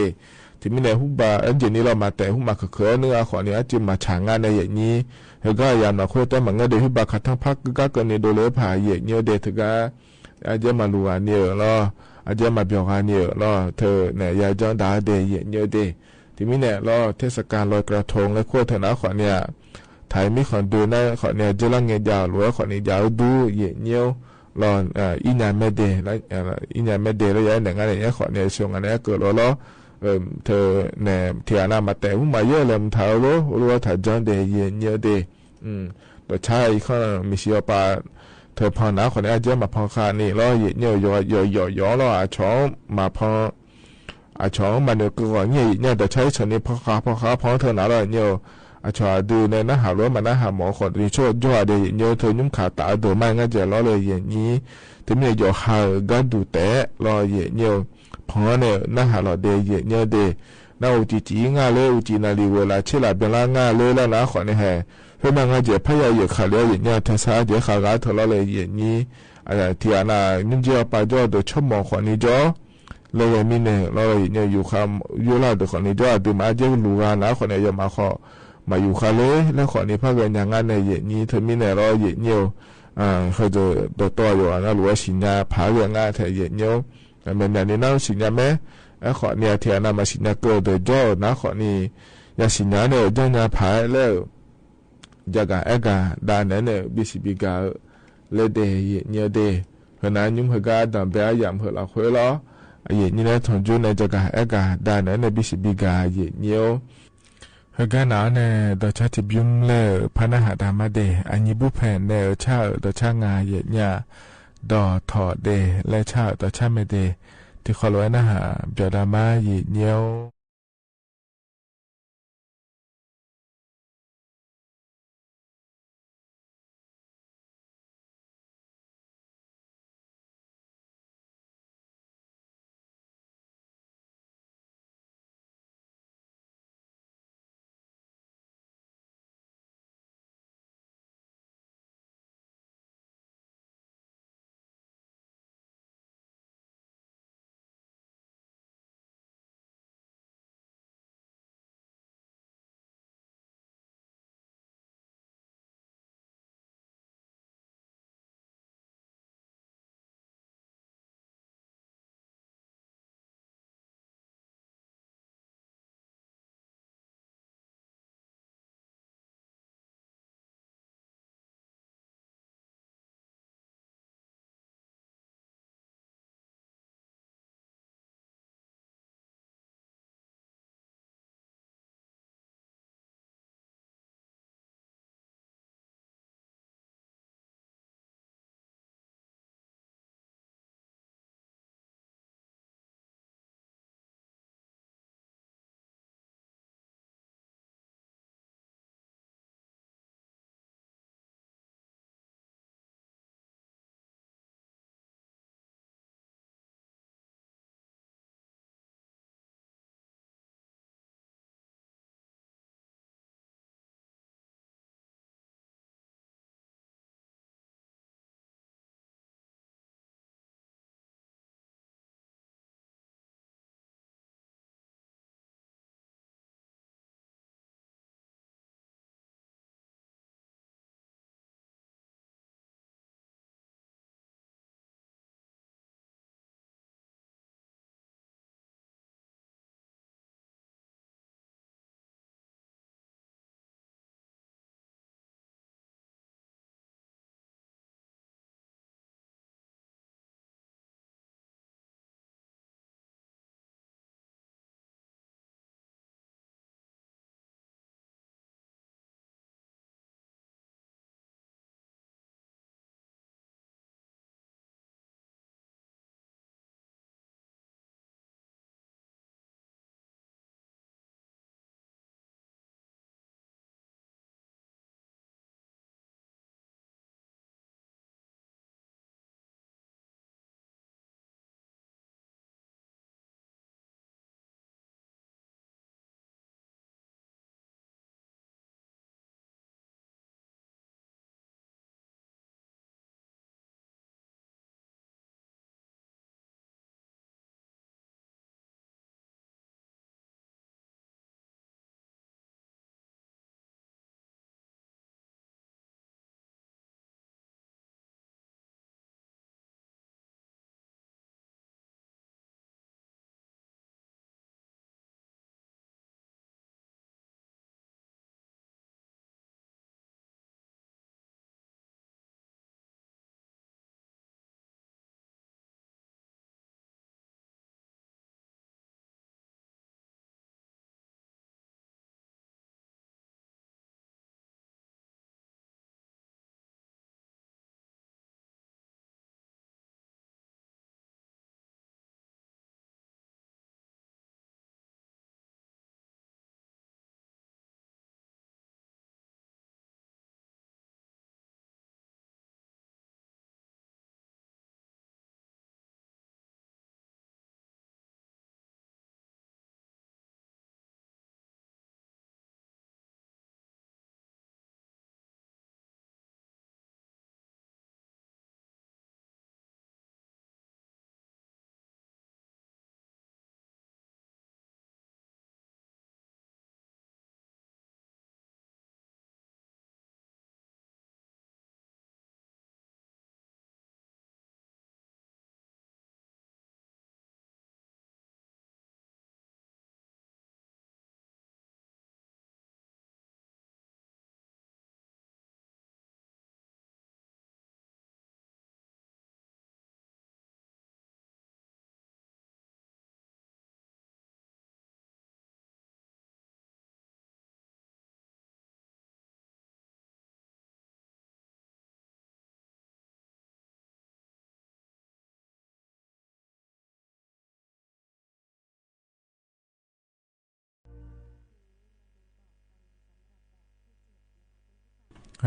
Speaker 15: ที่มีในหุบอันเจนี่เรามาแต่หุบมาเขยเนื้อขอเนี่ยจิมมาฉางงานในอย่างนี้เฮก็ยามนักคุยแต่มันก็เดี๋ยวหุบขัดทั้งพักก็เกินในโดเลยผ่าเหยียดเนี่ยเด็ดถึงก็อาจจะมาลูอันเนี่ยแล้วอาจจะมาเบียวกันเนี่ยแล้วเธอเนี่ยยายจังดาเดียเหยียดเนี่ยเดที่มีเนี่ยแล้วเทศกาลลอยกระทงและคุยเถอะนะขอเนี่ยไทยมีขอดูนะขอเนี่ยจะลังเงียยาวหรือขอเนี่ยยาวดูเหยียดเนี่ยรอนอีนานไม่เดแล้วอีนานไม่เดแล้วยังหนึ่งอะไรเนี่ยขอเนี่ยช่วงอันนี้เกิดแล้ว เธอแหนเทียนามาแต่ผู้มาเยอะเลยมันถามรู้ว่าถ้าจอนเดียเยอะเดตัวชายเขามีเสียปาเธอพอหนาคนนี้เจอมาพอคานี่แล้วเยอะย่อแล้วช้องมาพอช้องมันก็ว่าเนี่ยแต่ใช้ส่วนนี้พอคาเธอหนาแล้วเนี่ยชอดูในหน้าหาว่ามันหน้าหาหมอคนที่ช่วยย่อเดียเนี่ยเธอยุ่งขาตาตัวไม่งั้นจะล้อเลยอย่างนี้ถึงเนี่ยย่อหากันดูแต่รอเนี่ยพอเนี่ยหน้าหาเราเดียเนี่ยเด那有几ง่ายเลย有几那里为了起来变啦ง่ายเลยแล้วนะขอนี่แฮเพื่อมันก็จะพยายามขาเลี้ยอย่างเงี้ยเธอสาเดี๋ยวขาก็เธอละเลยอย่างนี้อะไรที่อันน่ะนี่จะไปจ่อเดี๋ยวชั่วโมงขอนี่จ่อเลยยังมีเนี่ยเราเนี่ยอยู่คำอยู่ละเดี๋ยวขอนี่จ่อดูมาเจ้าลูกนะขอนี่ยังมาขอมาอยู่ขาเลยแล้วขอนี่พักกันอย่างงั้นในอย่างนี้เธอมีเนี่ยเราอย่างเงี้ยเขาจะตัวอยู่นะหรือว่าสิญญาพาเรื่องง่ายแต่อย่างเงี้ยมันอย่างนี้น่าสิญญาไหมขอเนี่ยเทียนามาสิญญาเกิดโดยจ่อนะขอนี่ยาสิญญาเนี่ยจ่อญาพาแล้วjaga ega dane ne bisi biga le de nye de hana nyum haga dan ba yam hla khwe lo ye ni ne thon ju ne jaga ega dane ne bisi biga ye nyo haga na ne da cha ti byum le phana ha da ma de anyi bu phe ne cha da cha nga ye nya do tho de le cha da cha me de ti kholo na ha bya da ma ye nyo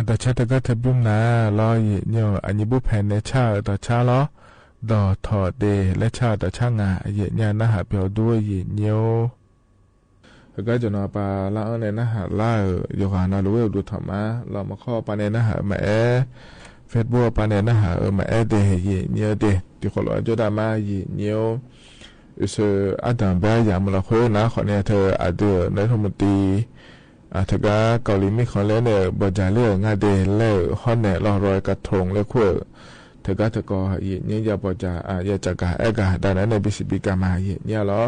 Speaker 15: แต่ชาติก็ทบุมนะรอเนี่ยอันนี้บุแผ่นในชาต่อชาล้อดอถอดเดและชาต่อช่างงาเนี่ยนะหาเปียวด้วยเนี่ยก็จะนอปลาละในนะหาล่าอยู่หานารู้ว่าดูธรรมะเรามาข้อปลาในนะหาแม่เฟซบุ๊กปลาในนะหาแม่เดเนี่ยเดที่คนเราจะได้มาเนี่ยอาดัมเบียอย่างเราคุยนะคนเนี่ยเธออาจจะในธรรมตีถ้าเกาหลีมีคนเล่นเนี่ยบจาเรื่องงานเดนเล่ห้องเนี่ยเรารอยกระทงเล่คุยถ้าก็เนี่ยอย่าบจาอย่าจักรเอกาดังนั้นในบิสิบิกามาเนี่ยหรอ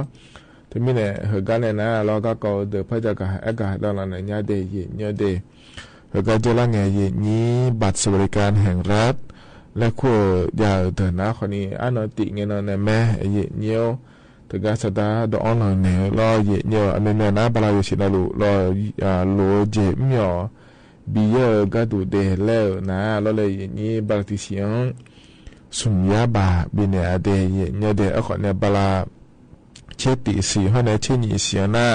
Speaker 15: ที่มีเนี่ยเหตุการณ์เนี่ยนะเราก็เดือดพระจักรเอกาดังนั้นเนี่ยเดย์เนี่ยเดย์เหตุการณ์จะละไงนี้บัตรสวัสดิการแห่งรัฐและคุยอย่าเดินนะคนนี้อันนั้นติเงินในแม่เนี่ยถึงการสตาร์ดออนไลน์เนี่ยรอเนี่ยอันนี้นะบาลาอยู่สินะลูรอโลเจมิอบีเยอก็ดูเดแล้วนะเราเลยนี่บาลติเสียงสุมยาบาบินเนี่ยเดเนี่ยเดอคนเนี่ยบาลาเชติสีห้องเนี่ยเชนี่เสียงนะ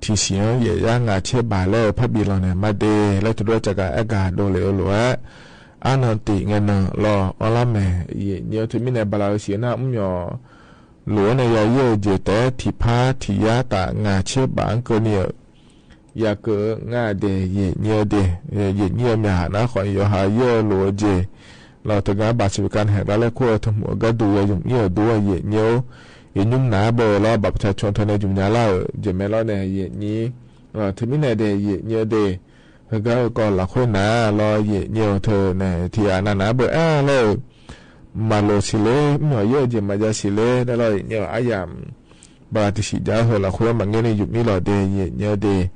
Speaker 15: ที่เสียงเยย่างอาเชบาแล้วพระบิลเนี่ยมาเดแล้วจะด้วยจากการอากาศโดเลยหรือว่าอันนั้นติเงินรออลาแม่เนี่ยถึงมีเนี่ยบาลาเสียงนะมิอหลวงในยาเยอะเจแต่ที่พาที่ยาตางาเชื่อบางก็เนี่ยยาเกิดงาเดยเนี่ยเดยเนี่ยมีหานะขออยู่หาเยอะหลวงเจเราถึงการบาดเจ็บการแห่งแล้วขั้วทั้งหมดก็ดูอย่างเงี้ยด้วยเนี่ยยุ่งหนาเบอร์เราบัตรประชาชนเท่าในจุ่มยาเล่าเจไม่เล่าในนี้ถึงไม่ในเดยเนี่ยเดก็หลักคนหนาเราเนี่ยเธอในที่อานาเบอร์เลยมาโลสิเลหน่อยเยอะจะมาจะสิเลนั่นเลยเนี่ยอายามบาติสิจ้าเหรอเราคุยมันเงี้ยในยุคนี้เราเดย์เนี่ยเดย์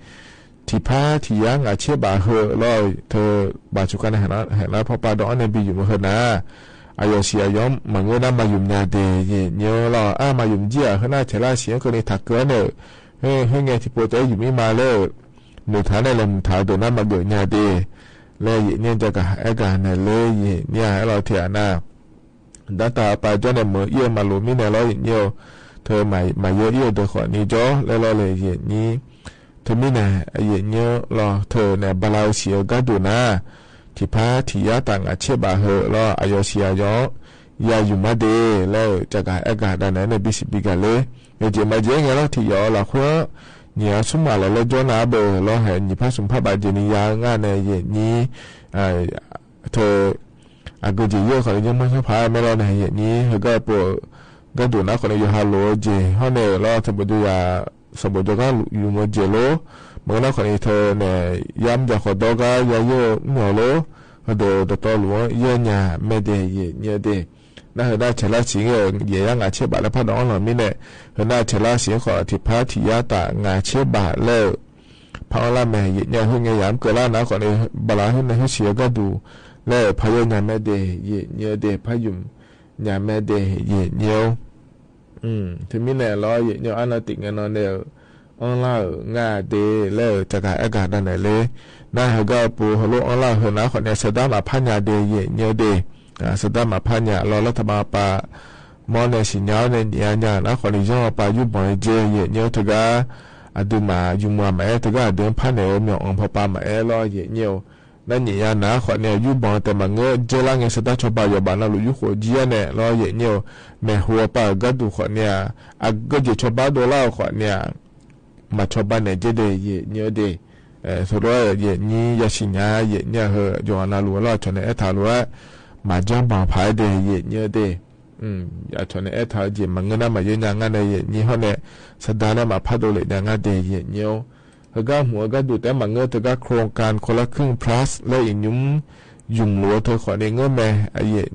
Speaker 15: ที่พาที่ยังอาเชื่อบาเหรอเราเธอบาจุกันเห็นนะพอปาดอนในบีอยู่มาเหรอนะอายอสิอายอมมันเงี้ยน่ามายุ่มเนี่ยเดย์เนี่ยเรามายุ่มเจี๋ยเหรอนะเทล่าเสียงก็ในถักเกินเนี่ยเฮ้ยไงที่ปวดใจอยู่ไม่มาเลยหนูท้าในลำท้าโดนน้ำมาเดือดเนี่ยเดย์เลยเนี่ยจะกับไอ้การเนี่ยเลยเนี่ยเราเถียนะดัตตาปาจนเนี่ยมือเยี่ยมาลุมิเนี่ยเราเยี่ยเธอมาเยี่ยโดยขอนี้จ้อแล้วเราเลยเยี่ยนี้เธอไม่เนี่ยเยี่ยเนี่ยเราเธอเนี่ยบาลาเสียก็ดูนะที่พาที่ยาต่างอาเชื่อบาเหรอเราอายอเสียย้อยาอยู่มาเดแล้วจะกายอากาศด้านไหนในบิสิบิกาเลยเนี่ยจะมาเจอไงเราที่ย้อเราคุยเนี่ยสมมาแล้วจ้อนาเบอร์เราเห็นยี่พาสมภาพบาเจนิยางานในเยี่ยนี้เธออากูจะเยอะขนาดยังไม่ชอบพายไม่รอในอย่างนี้เขาก็ปวดก็ดูนักคนอยู่ฮัลโหลเจเขาเนี่ยรอสมบูรณ์ยาสมบูรณ์ก็อยู่มาเจโลเมื่อนักคนเธอเนี่ยย้ำจากขอดก็ยาเยอะหน่อโลเขาดูตัวหลวงเยอะเนี่ยไม่ได้เยอะเดน่าจะได้เชล่าสิงเยี่ยงอาเชื่อบาและพัดน้องหล่อมิเนี่ยเขาน่าเชล่าสิงขอทิพาทิยาตางาเชื่อบาแล้วพระอัลลาแม่เนี่ยหุ่นยามเกิดแล้วนะคนบาลาหุ่นในเสียก็ดูแล้วพายญาแม่เดเนี่ยเดพายุมญาแม่เดเนี่ยถึงมีเนี่ยรอเนี่ยอันนั้นติดเงินเนี่ยอันล่างาเดแล้วจะกายอากาศด้านไหนเลยน่าเขาก็ปูฮัลโหลอันล่าเห็นนะคนเนี่ยสดามาพันยาเดเนี่ยเดสดามาพันยารอรัฐบาลปามอเนี่ยสิญญาเนี่ยเนี่ยนะคนที่ย่อปายุบอยเจเนี่ยถึงก็อดูมายุมาแม่ถึงก็เดินพันเนี่ยมีองค์พระปามารอเนี่ยนั่นเนี่ยนะคนเนี่ยยุบอแต่มันเงยเจริญเงินสตาร์ชอบไปยาบานาลุยุหัวเจียเนี่ยรอเนี่ยแม่หัวปาก็ดูคนเนี่ยก็จะชอบบ้าดูเล่าคนเนี่ยมาชอบบ้านเนี่ยเจเดเนี่ยเดสุดท้ายนี่ยาชิญญาเนี่ยเหรอจอนาลุล่าชนเนี่ยถาลุมาจ้างบางพายเดเนี่ยเดยาชนเนี่ยถาเจมันเงินน่ะมาเยอะงานเนี่ยนี่เขาเนี่ยสตาร์เนี่ยมาพัดดูเลยงานเดเนี่ยเฮก็หัวก็ดูแต่มันเงือเธอก็โครงการคนละครึ่ง plus และอีกยุ่งหลัวเธอขอในเงือแม่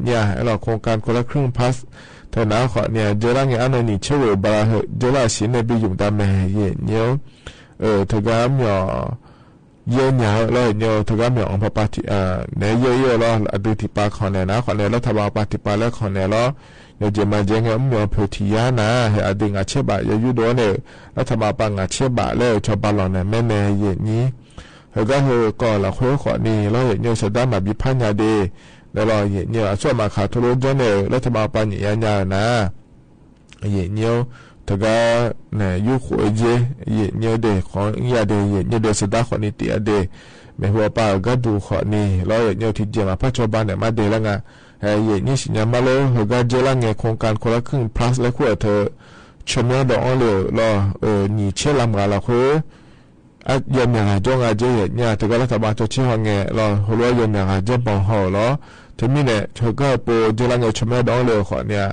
Speaker 15: เนี่ยเราโครงการคนละครึ่ง plus เธอหนาขอเนี่ยเจริญเงินอันนี้เชื่อบาร์เจริญสินในปียุ่งตามแม่เนี่ยเธอก็มีเยี่ยมแล้วเนี่ยเธอก็มีองค์พระปฏิเนี่ยเยอะๆแล้วอดีตปาขอเนี่ยนะขอเนี่ยแล้วทบาปฏิปาแล้วขอเนี่ยแล้วเนี่ยจะมาเจงมีอภิธิยานะให้อดีตอาเชบะยายุโดเนี่ยแล้วทบาปังอาเชบะแล้วชาวบ้านเราเนี่ยแม่เนี่ยอย่างนี้เขาก็ก่อนเราคุยขอนี่แล้วเนี่ยสดามาบิพันยาเดแล้วเราเนี่ยส่วนมาขาทุรุจเนี่ยแล้วทบาปังเนี่ยนะอย่างเนี่ย ท แต่ก็เนี่ยยุคหัวเจเนี่ยเดของยาเดเนี่ยเดสดาขอนี่ตีเดไม่หัวป่าก็ดูขอนี่แล้วเนี่ยที่เจมาพัชบันเนี่ยมาเดแล้วไงนี่สิญามาเลยเขาก็เจริญเงโครงการคนละครึ่ง plus และขั้วเธอชมแล้วดอกเลยรอนี่เชื่อลำกันละคือยามอย่างจงอาเจเนี่ยเธอก็รัฐบาลจะเชื่อเงรอหัวยามอย่างเจปองห่อรอถึงมีเนี่ยเธอก็ปูเจริญเงชมแล้วดอกเลยขอเนี่ย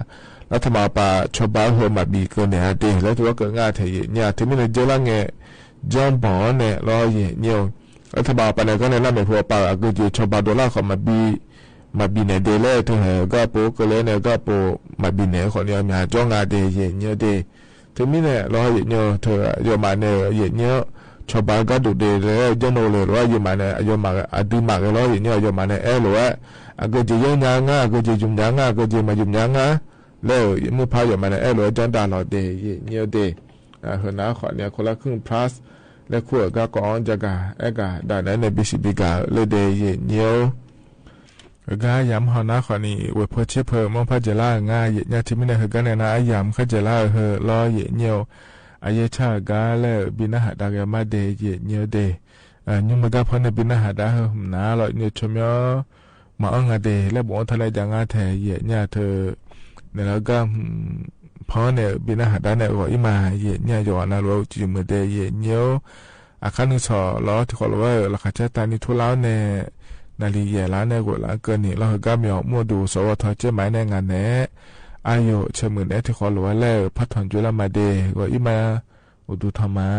Speaker 15: รัฐบาลป่าชาวบ้านหัวมาบีเกินเนี่ยดีแล้วตัวก็ง่ายเถียเนี่ยถึงมีเนี่ยเจริญเงจงปองเนี่ยรอเนี่ยรัฐบาลป่าเนี่ยก็เนี่ยนั่นเป็นหัวป่าก็จะชาวบ้านดอลลาร์เขามาบีเนี่ยเดลเธอก็ปูก็เลยเนี่ยก็ปูมาบีเนี่ยคนเนี่ยมีจงอาเดเนี่ยเดถึงมีเนี่ยรอเนี่ยเธอยอมมาเนี่ยเนี่ยชาวบ้านก็ดูเดเลยจนโนเลยว่ายอมมาเนี่ยยอมมาอดีมาก็รอเนี่ยยอมมาเนี่ยหรือว่าก็จะยังงาก็จะยุ่งยางก็จะมายุ่งยางแล้วมือพายอมมาเนี่ยหรือจนด่าเราเดเนี่ยเดเห็นนะขอเนี่ยคนละครึ่ง plus และขั้วก็ก่อนจะกะก็ได้ในบิสิบิกาเลยเดเนี่ยก็ย้ำหอนะขอนี่เวพเชเพอมองพระเจล่าง่ายเนี่ยที่ไม่ได้คือกันเนี่ยนะย้ำข้าเจล่าเฮรอเนี่ยอายชากาเลบินาหาดากมาเดเนี่ยเดยุ่งมากับพอนบินาหาดาเฮนะเราเนี่ยชมยอมาอังเดและบอกทะเลจังอาแทเนี่ยเธอเนี่ยแล้วก็พอเนี่ยบินาหาดาเนี่ยก็อิมาเนี่ยย้อนนะเราจิมเดเนี่ยอาคารนึกสอล้อที่เขาว่าราคาจะตานี่ทุล้าเนี่ยนาลีเยล้าเนี่ยกูล้าเกินนี่เราก็มีออกมัวดูสวทเจ้าไม้ในงานเนี่ยอายุเชื่อมือเนี่ยที่เขาหลวงแล้วพัฒนจุลมาเดก็อิมาอุดุธรรมะ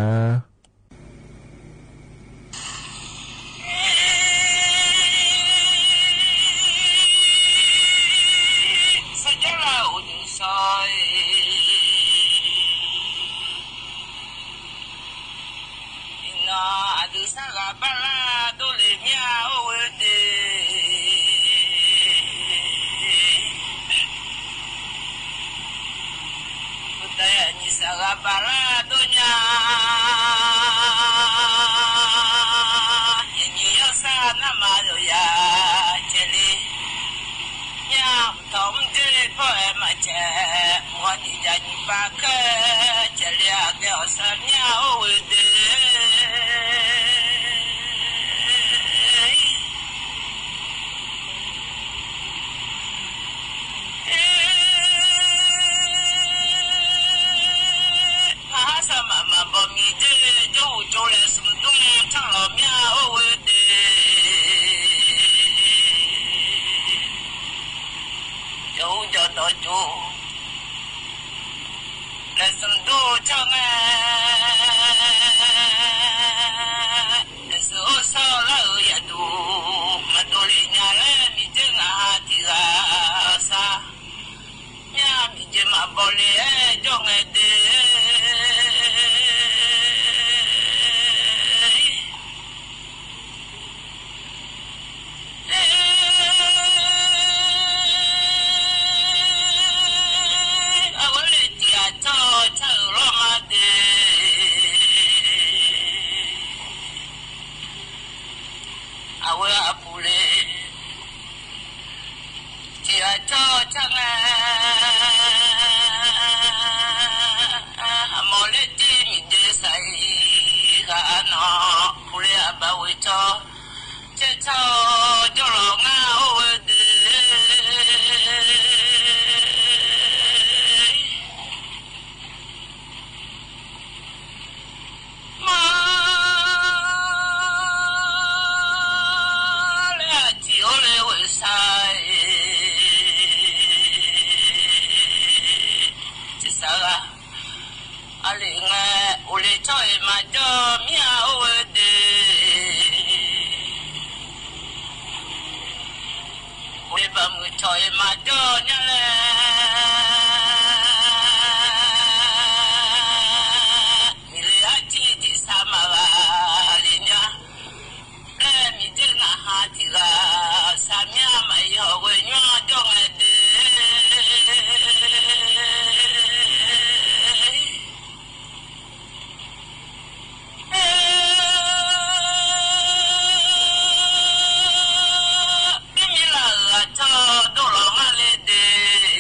Speaker 17: Tor do lo malede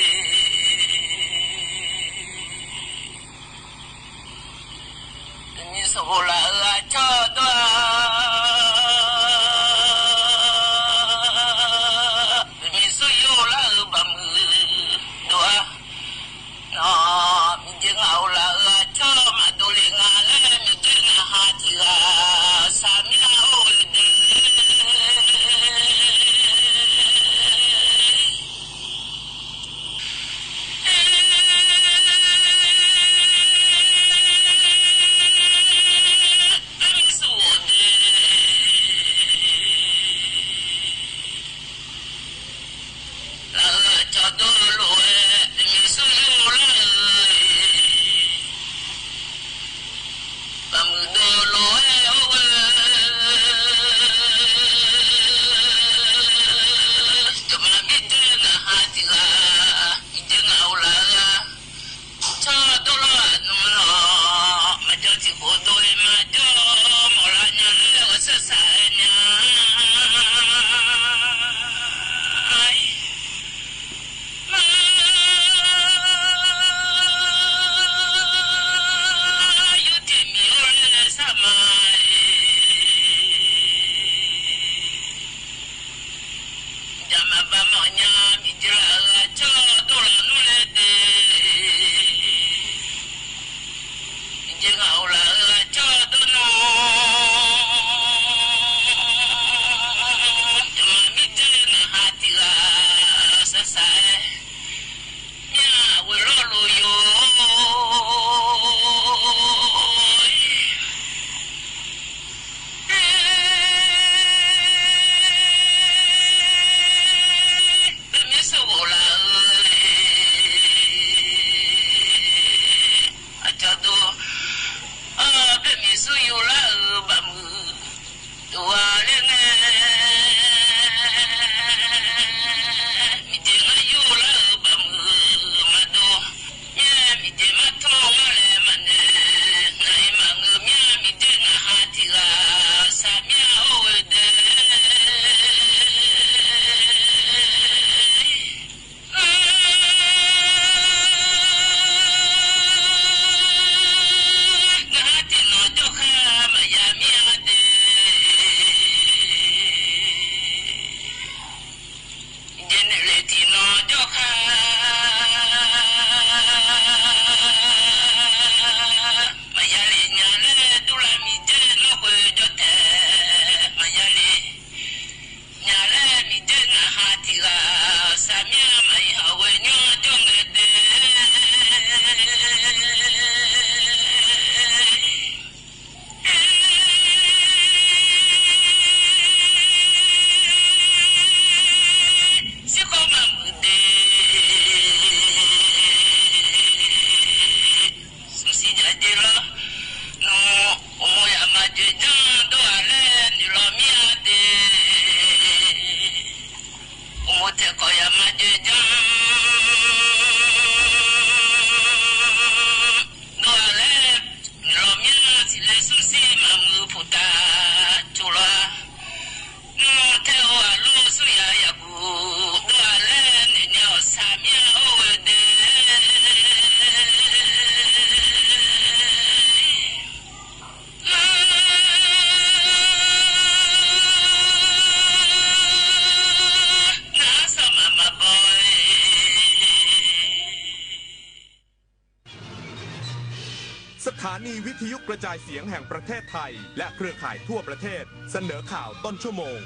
Speaker 6: สถานีวิทยุกระจายเสียงแห่งประเทศไทยและเครือข่ายทั่วประเทศเสนอข่าวต้นชั่วโมง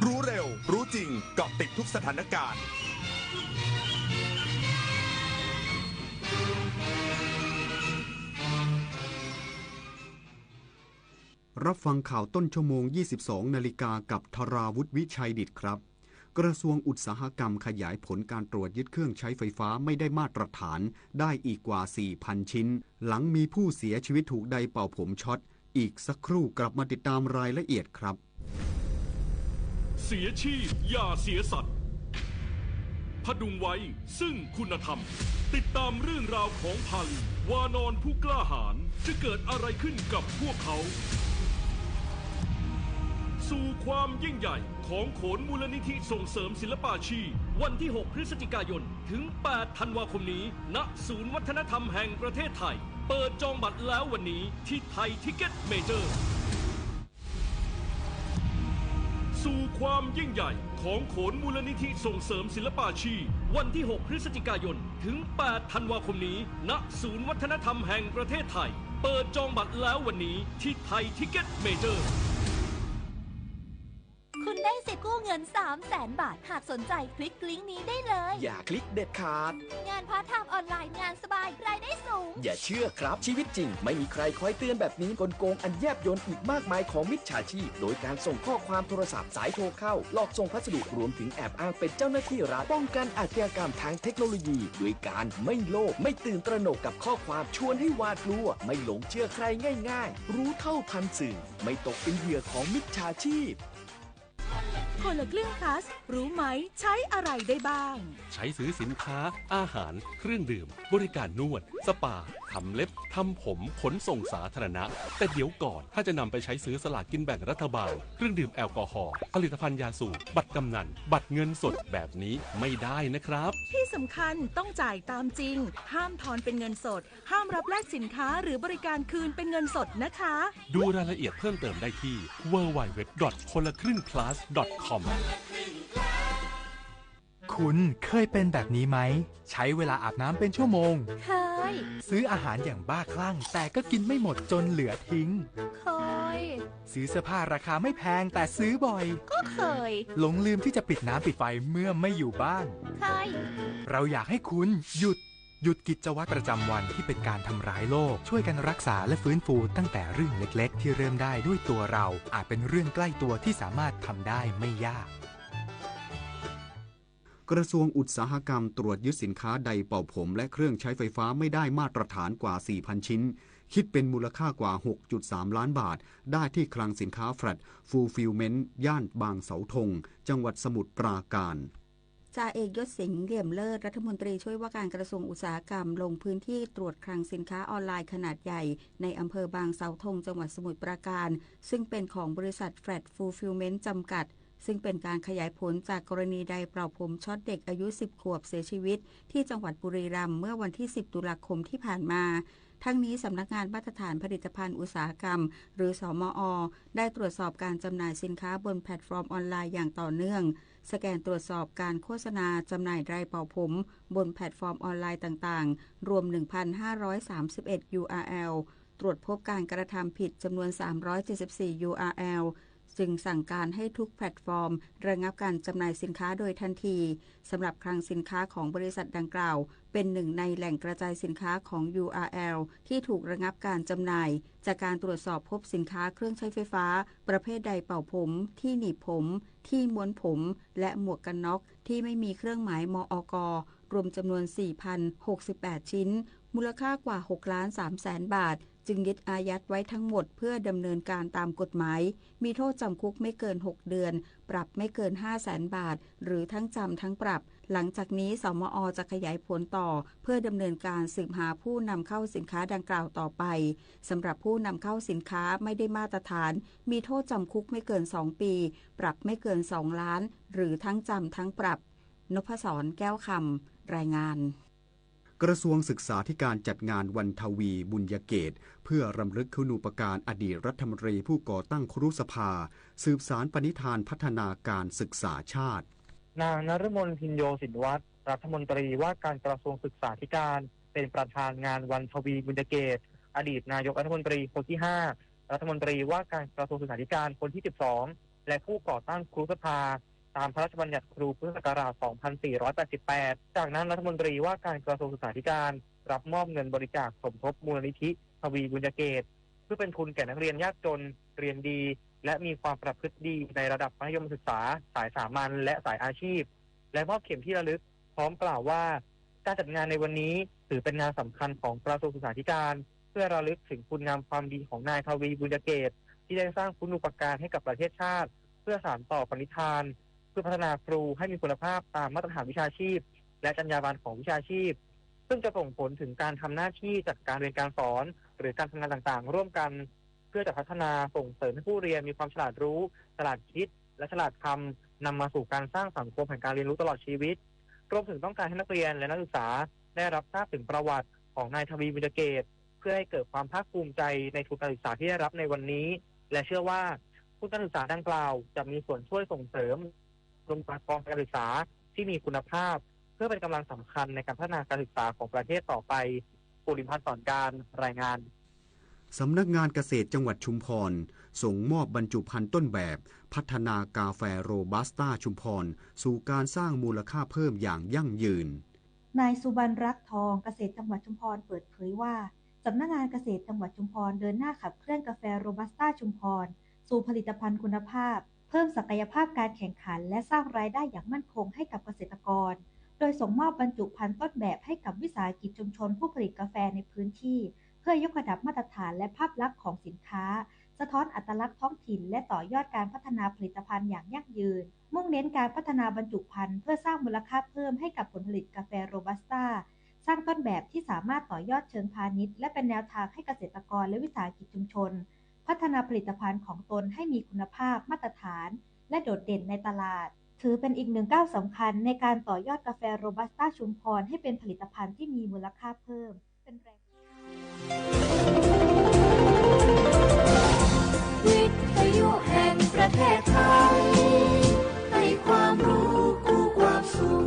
Speaker 6: รู้เร็วรู้จริงเกาะติดทุกสถานการณ์
Speaker 7: รับฟังข่าวต้นชั่วโมง 22 นาฬิกากับธราวุฒิวิชัยดิษฐ์ครับกระทรวงอุตสาหกรรมขยายผลการตรวจยึดเครื่องใช้ไฟฟ้าไม่ได้มาตรฐานได้อีกกว่า 4,000 ชิ้นหลังมีผู้เสียชีวิตถูกไดเป่าผมช็อตอีกสักครู่กลับมาติดตามรายละเอียดครับ
Speaker 2: เสียชีพอย่าเสียสัตว์พดุงไว้ซึ่งคุณธรรมติดตามเรื่องราวของพันวานอนผู้กล้าหาญจะเกิดอะไรขึ้นกับพวกเขาสู่ความยิ่งใหญ่ของโขนมูลนิธิส่งเสริมศิลปาชีพวันที่ 6 พฤศจิกายนถึง 8 ธันวาคมนี้ณศูนย์วัฒนธรรมแห่งประเทศไทยเปิดจองบัตรแล้ววันนี้ที่ไทยทิกเก็ตเมเจอร์สู่ความยิ่งใหญ่ของโขนมูลนิธิส่งเสริมศิลปาชีพวันที่ 6 พฤศจิกายนถึง 8 ธันวาคมนี้ณศูนย์วัฒนธรรมแห่งประเทศไทยเปิดจองบัตรแล้ววันนี้ที่ไทยทิกเก็ตเมเจอร์
Speaker 9: คุณได้สิทธิ์กู้เงิน 300,000 บาทหากสนใจคลิกลิงก์นี้ได้เลย
Speaker 17: อย่าคลิกเด็ดขาด
Speaker 9: งานพาร์ทไทม์ออนไลน์งานสบายรายได้สูง
Speaker 17: อย่าเชื่อครับชีวิตจริงไม่มีใครคอยเตือนแบบนี้กลโกงอันแยบยลอีกมากมายของมิจฉาชีพโดยการส่งข้อความโทรศัพท์สายโทรเข้าหลอกส่งพัสดุรวมถึงแอบอ้างเป็นเจ้าหน้าที่รัฐป้องกันอาชญากรรมทางเทคโนโลยีด้วยการไม่โลภไม่ตื่นตระหนกกับข้อความชวนให้หวาดกลัวไม่หลงเชื่อใครง่ายๆรู้เท่าทันสื่อไม่ตกเป็นเหยื่อของมิจฉาชีพ
Speaker 18: คนละครึ่งพลัสรู้ไหมใช้อะไรได้บ้าง
Speaker 2: ใช้ซื้อสินค้าอาหารเครื่องดื่มบริการนวดสปาทำเล็บทำผมขนส่งสาธารณะแต่เดี๋ยวก่อนถ้าจะนำไปใช้ซื้อสลากกินแบ่งรัฐบาลเครื่องดื่มแอลกอฮอล์ผลิตภัณฑ์ยาสูบบัตรกำนันบัตรเงินสดแบบนี้ไม่ได้นะครับ
Speaker 18: ที่สำคัญต้องจ่ายตามจริงห้ามทอนเป็นเงินสดห้ามรับแลกสินค้าหรือบริการคืนเป็นเงินสดนะคะ
Speaker 2: ดูรายละเอียดเพิ่มเติมได้ที่ www.konlakringplus.com
Speaker 19: คุณเคยเป็นแบบนี้ไหมใช้เวลาอาบน้ำเป็นชั่วโมง
Speaker 9: เคย
Speaker 19: ซื้ออาหารอย่างบ้าคลั่งแต่ก็กินไม่หมดจนเหลือทิ้ง
Speaker 9: เคย
Speaker 19: ซื้อเสื้อผ้าราคาไม่แพงแต่ซื้อบ่อย
Speaker 9: ก็เคย
Speaker 19: หลงลืมที่จะปิดน้ำปิดไฟเมื่อไม่อยู่บ้าน
Speaker 9: เคย
Speaker 19: เราอยากให้คุณหยุดกิจวัตรประจำวันที่เป็นการทำร้ายโลกช่วยกันรักษาและฟื้นฟูตั้งแต่เรื่องเล็กๆที่เริ่มได้ด้วยตัวเราอาจเป็นเรื่องใกล้ตัวที่สามารถทำได้ไม่ยาก
Speaker 7: กระทรวงอุตสาหกรรมตรวจยึดสินค้าไดเป่าผมและเครื่องใช้ไฟฟ้าไม่ได้มาตรฐานกว่า 4,000 ชิ้น คิดเป็นมูลค่ากว่า 6.3 ล้านบาทได้ที่คลังสินค้าแฟลตฟูลฟิลเมนต์ย่านบางเสาธงจังหวัดสมุทรปราการ
Speaker 20: จ่าเอกยศสิงห์เหลี่ยมเลิศรัฐมนตรีช่วยว่าการกระทรวงอุตสาหกรรมลงพื้นที่ตรวจคลังสินค้าออนไลน์ขนาดใหญ่ในอำเภอบางเสาธงจังหวัดสมุทรปราการซึ่งเป็นของบริษัทแฟลตฟูลฟิลเมนต์จำกัดซึ่งเป็นการขยายผลจากกรณีไดร์เป่าผมช็อตเด็กอายุ10 ขวบเสียชีวิตที่จังหวัดบุรีรัมย์เมื่อวันที่10 ตุลาคมที่ผ่านมาทั้งนี้สำนักงานมาตรฐานผลิตภัณฑ์อุตสาหกรรมหรือสมอ.ได้ตรวจสอบการจำหน่ายสินค้าบนแพลตฟอร์มออนไลน์อย่างต่อเนื่องสแกนตรวจสอบการโฆษณาจำหน่ายไดร์เป่าผมบนแพลตฟอร์มออนไลน์ต่างๆรวม 1,531 URL ตรวจพบการกระทำผิดจำนวน 374 URLจึงสั่งการให้ทุกแพลตฟอร์มระงับการจำหน่ายสินค้าโดยทันทีสำหรับคลังสินค้าของบริษัทดังกล่าวเป็นหนึ่งในแหล่งกระจายสินค้าของ URL ที่ถูกระงับการจำหน่ายจากการตรวจสอบพบสินค้าเครื่องใช้ไฟฟ้าประเภทไดร์เป่าผมที่หนีบผมที่ม้วนผมและหมวกกันน็อกที่ไม่มีเครื่องหมายมอก.รวมจำนวน 4,068 ชิ้นมูลค่ากว่า 6,300,000 บาทจึงยึดอายัดไว้ทั้งหมดเพื่อดำเนินการตามกฎหมายมีโทษจำคุกไม่เกิน6 เดือนปรับไม่เกิน 500,000 บาทหรือทั้งจำทั้งปรับหลังจากนี้สมอ.จะขยายผลต่อเพื่อดำเนินการสืบหาผู้นำเข้าสินค้าดังกล่าวต่อไปสำหรับผู้นำเข้าสินค้าไม่ได้มาตรฐานมีโทษจำคุกไม่เกิน2 ปีปรับไม่เกิน2 ล้านหรือทั้งจำทั้งปรับนพศรแก้วคำรายงาน
Speaker 7: กระทรวงศึกษาธิการจัดงานวันทวีบุญยเกตเพื่อรำลึกคุณูปการอดีตรัฐมนตรีผู้ก่อตั้งครุสภาสืบสารปณิธานพัฒนาการศึกษาชาติ
Speaker 21: นางนฤมลพินโยสินวัฒน์รัฐมนตรีว่าการกระทรวงศึกษาธิการเป็นประธานงานวันทวีบุญยเกตอดีตนายกรัฐมนตรีคนที่5รัฐมนตรีว่าการกระทรวงศึกษาธิการคนที่12และผู้ก่อตั้งครุสภาตามพระราชบัญญัติครูพุทธศักราช 2488 จากนั้นรัฐมนตรีว่าการกระทรวงศึกษาธิการรับมอบเงินบริจาคสมทบมูลนิธิทวีบุญเกตเพื่อเป็นทุนแก่นักเรียนยากจนเรียนดีและมีความประพฤติดีในระดับมัธยมศึกษาสายสามัญและสายอาชีพและมอบเข็มที่ระลึกพร้อมกล่าวว่าการจัดงานในวันนี้ถือเป็นงานสำคัญของกระทรวงศึกษาธิการเพื่อระลึกถึงคุณงามความดีของนายทวีบุญเกตที่ได้สร้างคุณูปการให้กับประเทศชาติเพื่อสานต่อปณิธานเพื่อพัฒนาครูให้มีคุณภาพตามมาตรฐานวิชาชีพและจรรยาบรรณของวิชาชีพซึ่งจะส่งผลถึงการทำหน้าที่จัดการเรียนการสอนหรือการทำงานต่างๆร่วมกันเพื่อจะพัฒนาส่งเสริมให้ผู้เรียนมีความฉลาดรู้ฉลาดคิดและฉลาดทำนำมาสู่การสร้างสังคมแห่งการเรียนรู้ตลอดชีวิตรวมถึงต้องการให้นักเรียนและนักศึกษาได้รับทราบถึงประวัติของนายทวีบุญเกตเพื่อให้เกิดความภาคภูมิใจในทุนการศึกษาที่ได้รับในวันนี้และเชื่อว่าทุนการศึกษาดังกล่าวจะมีส่วนช่วยส่งเสริมโรงเรียนการศึกษาที่มีคุณภาพเพื่อเป็นกำลังสำคัญในการพัฒนาการศึกษาของประเทศต่อไปปุริพัฒน์สอนการรายงาน
Speaker 7: สำนักงานเกษตรจังหวัดชุมพรส่งมอบบรรจุภัณฑ์ต้นแบบพัฒนากาแฟโรบัสต้าชุมพรสู่การสร้างมูลค่าเพิ่มอย่างยั่งยืน
Speaker 22: นายสุบรรณรักทองเกษตรจังหวัดชุมพรเปิดเผยว่าสำนักงานเกษตรจังหวัดชุมพรเดินหน้าขับเคลื่อนกาแฟโรบัสต้าชุมพรสู่ผลิตภัณฑ์คุณภาพเพิ่มศักยภาพการแข่งขันและสร้างรายได้อย่างมั่นคงให้กับเกษตรกรโดยส่งมอบบรรจุภัณฑ์ต้นแบบให้กับวิสาหกิจชุมชนผู้ผลิตกาแฟในพื้นที่เพื่อยกระดับมาตรฐานและภาพลักษณ์ของสินค้าสะท้อนอัตลักษณ์ท้องถิ่นและต่อยอดการพัฒนาผลิตภัณฑ์อย่างยั่งยืนมุ่งเน้นการพัฒนาบรรจุภัณฑ์เพื่อสร้างมูลค่าเพิ่มให้กับผลผลิตกาแฟโรบัสต้าสร้างต้นแบบที่สามารถต่อยอดเชิงพาณิชย์และเป็นแนวทางให้เกษตรกรและวิสาหกิจชุมชนพัฒนาผลิตภัณฑ์ของตนให้มีคุณภาพมาตรฐานและโดดเด่นในตลาดถือเป็นอีกหนึ่งก้าวสำคัญในการต่อยอดกาแฟโรบัสต้าชุมพรให้เป็นผลิตภัณฑ์ที่มีมูลค่าเพิ่มเป็นแรง
Speaker 23: วิทยุแห่งประเทศไทยให้ความรู้คู่ความสุข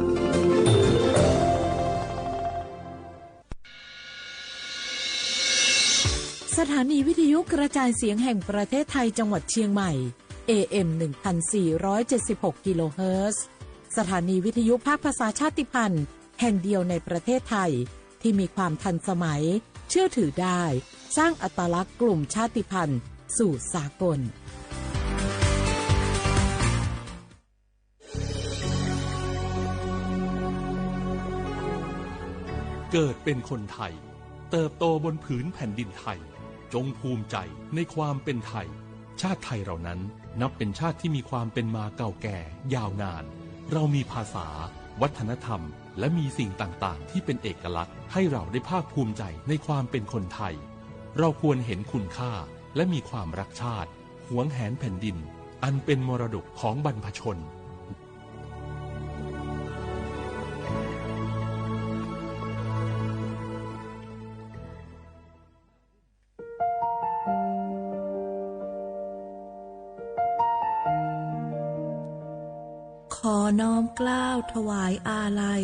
Speaker 1: สถานีวิทยุกระจายเสียงแห่งประเทศไทยจังหวัดเชียงใหม่ AM 1476 กิโลเฮิรตซ์สถานีวิทยุภาคภาษาชาติพันธุ์แห่งเดียวในประเทศไทยที่มีความทันสมัยเชื่อถือได้สร้างอัตลักษณ์กลุ่มชาติพันธุ์สู่สากล
Speaker 2: เกิดเป็นคนไทยเติบโตบนผืนแผ่นดินไทย จงภูมิใจในความเป็นไทยชาติไทยเรานั้นนับเป็นชาติที่มีความเป็นมาเก่าแก่ยาวนานเรามีภาษาวัฒนธรรมและมีสิ่งต่างๆที่เป็นเอกลักษณ์ให้เราได้ภาคภูมิใจในความเป็นคนไทยเราควรเห็นคุณค่าและมีความรักชาติหวงแหนแผ่นดินอันเป็นมรดกของบรรพชน
Speaker 1: ขอน้อมเกล้าถวายอาลัย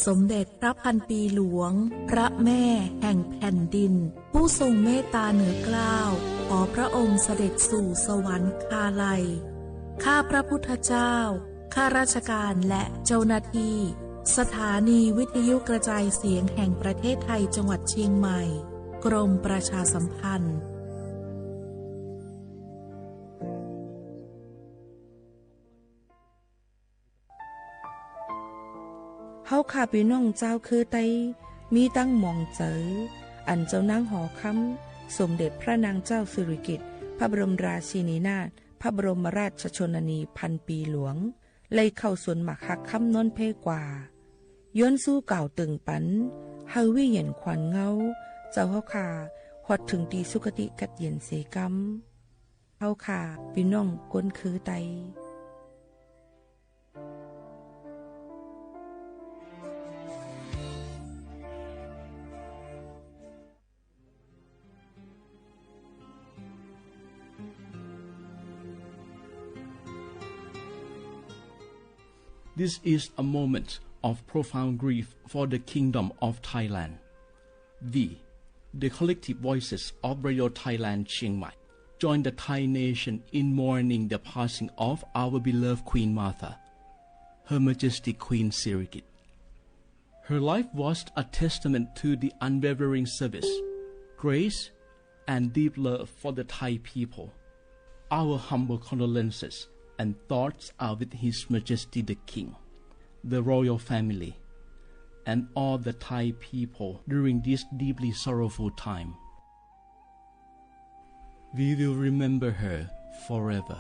Speaker 1: สมเด็จพระพันปีหลวงพระแม่แห่งแผ่นดินผู้ทรงเมตตาเหนือเกล้าขอพระองค์เสด็จสู่สวรรคาลัยข้าพระพุทธเจ้าข้าราชการและเจ้าหน้าที่สถานีวิทยุกระจายเสียงแห่งประเทศไทยจังหวัดเชียงใหม่กรมประชาสัมพันธ์
Speaker 3: เฮาข้าพี่น้องเจ้าคือไตมีตั้งหม่องเจออันเจ้านางหอคำสมเด็จพระนางเจ้าสิริกิติ์พระบรมราชินีนาถพระบรมราชชนนีพันปีหลวงเลยเข้าสวนหมักฮักคำนนเพกว่าย้อนสู้เก่าตึงปันเฮาวิเย็นขวัญเงาเจ้าเฮาข้าฮอดถึงตีสุคติกัดเย็นเสกำเฮาข้าพี่น้องก้นคือไต
Speaker 14: This is a moment of profound grief for the Kingdom of Thailand. We, the collective voices of Radio Thailand Chiang Mai, join the Thai nation in mourning the passing of our beloved Queen Martha, Her Majesty Queen Sirikit. Her life was a testament to the unwavering service, grace, and deep love for the Thai people. Our humble condolences and thoughts are with His Majesty the King, the royal family, and all the Thai people during this deeply sorrowful time. We will remember her forever.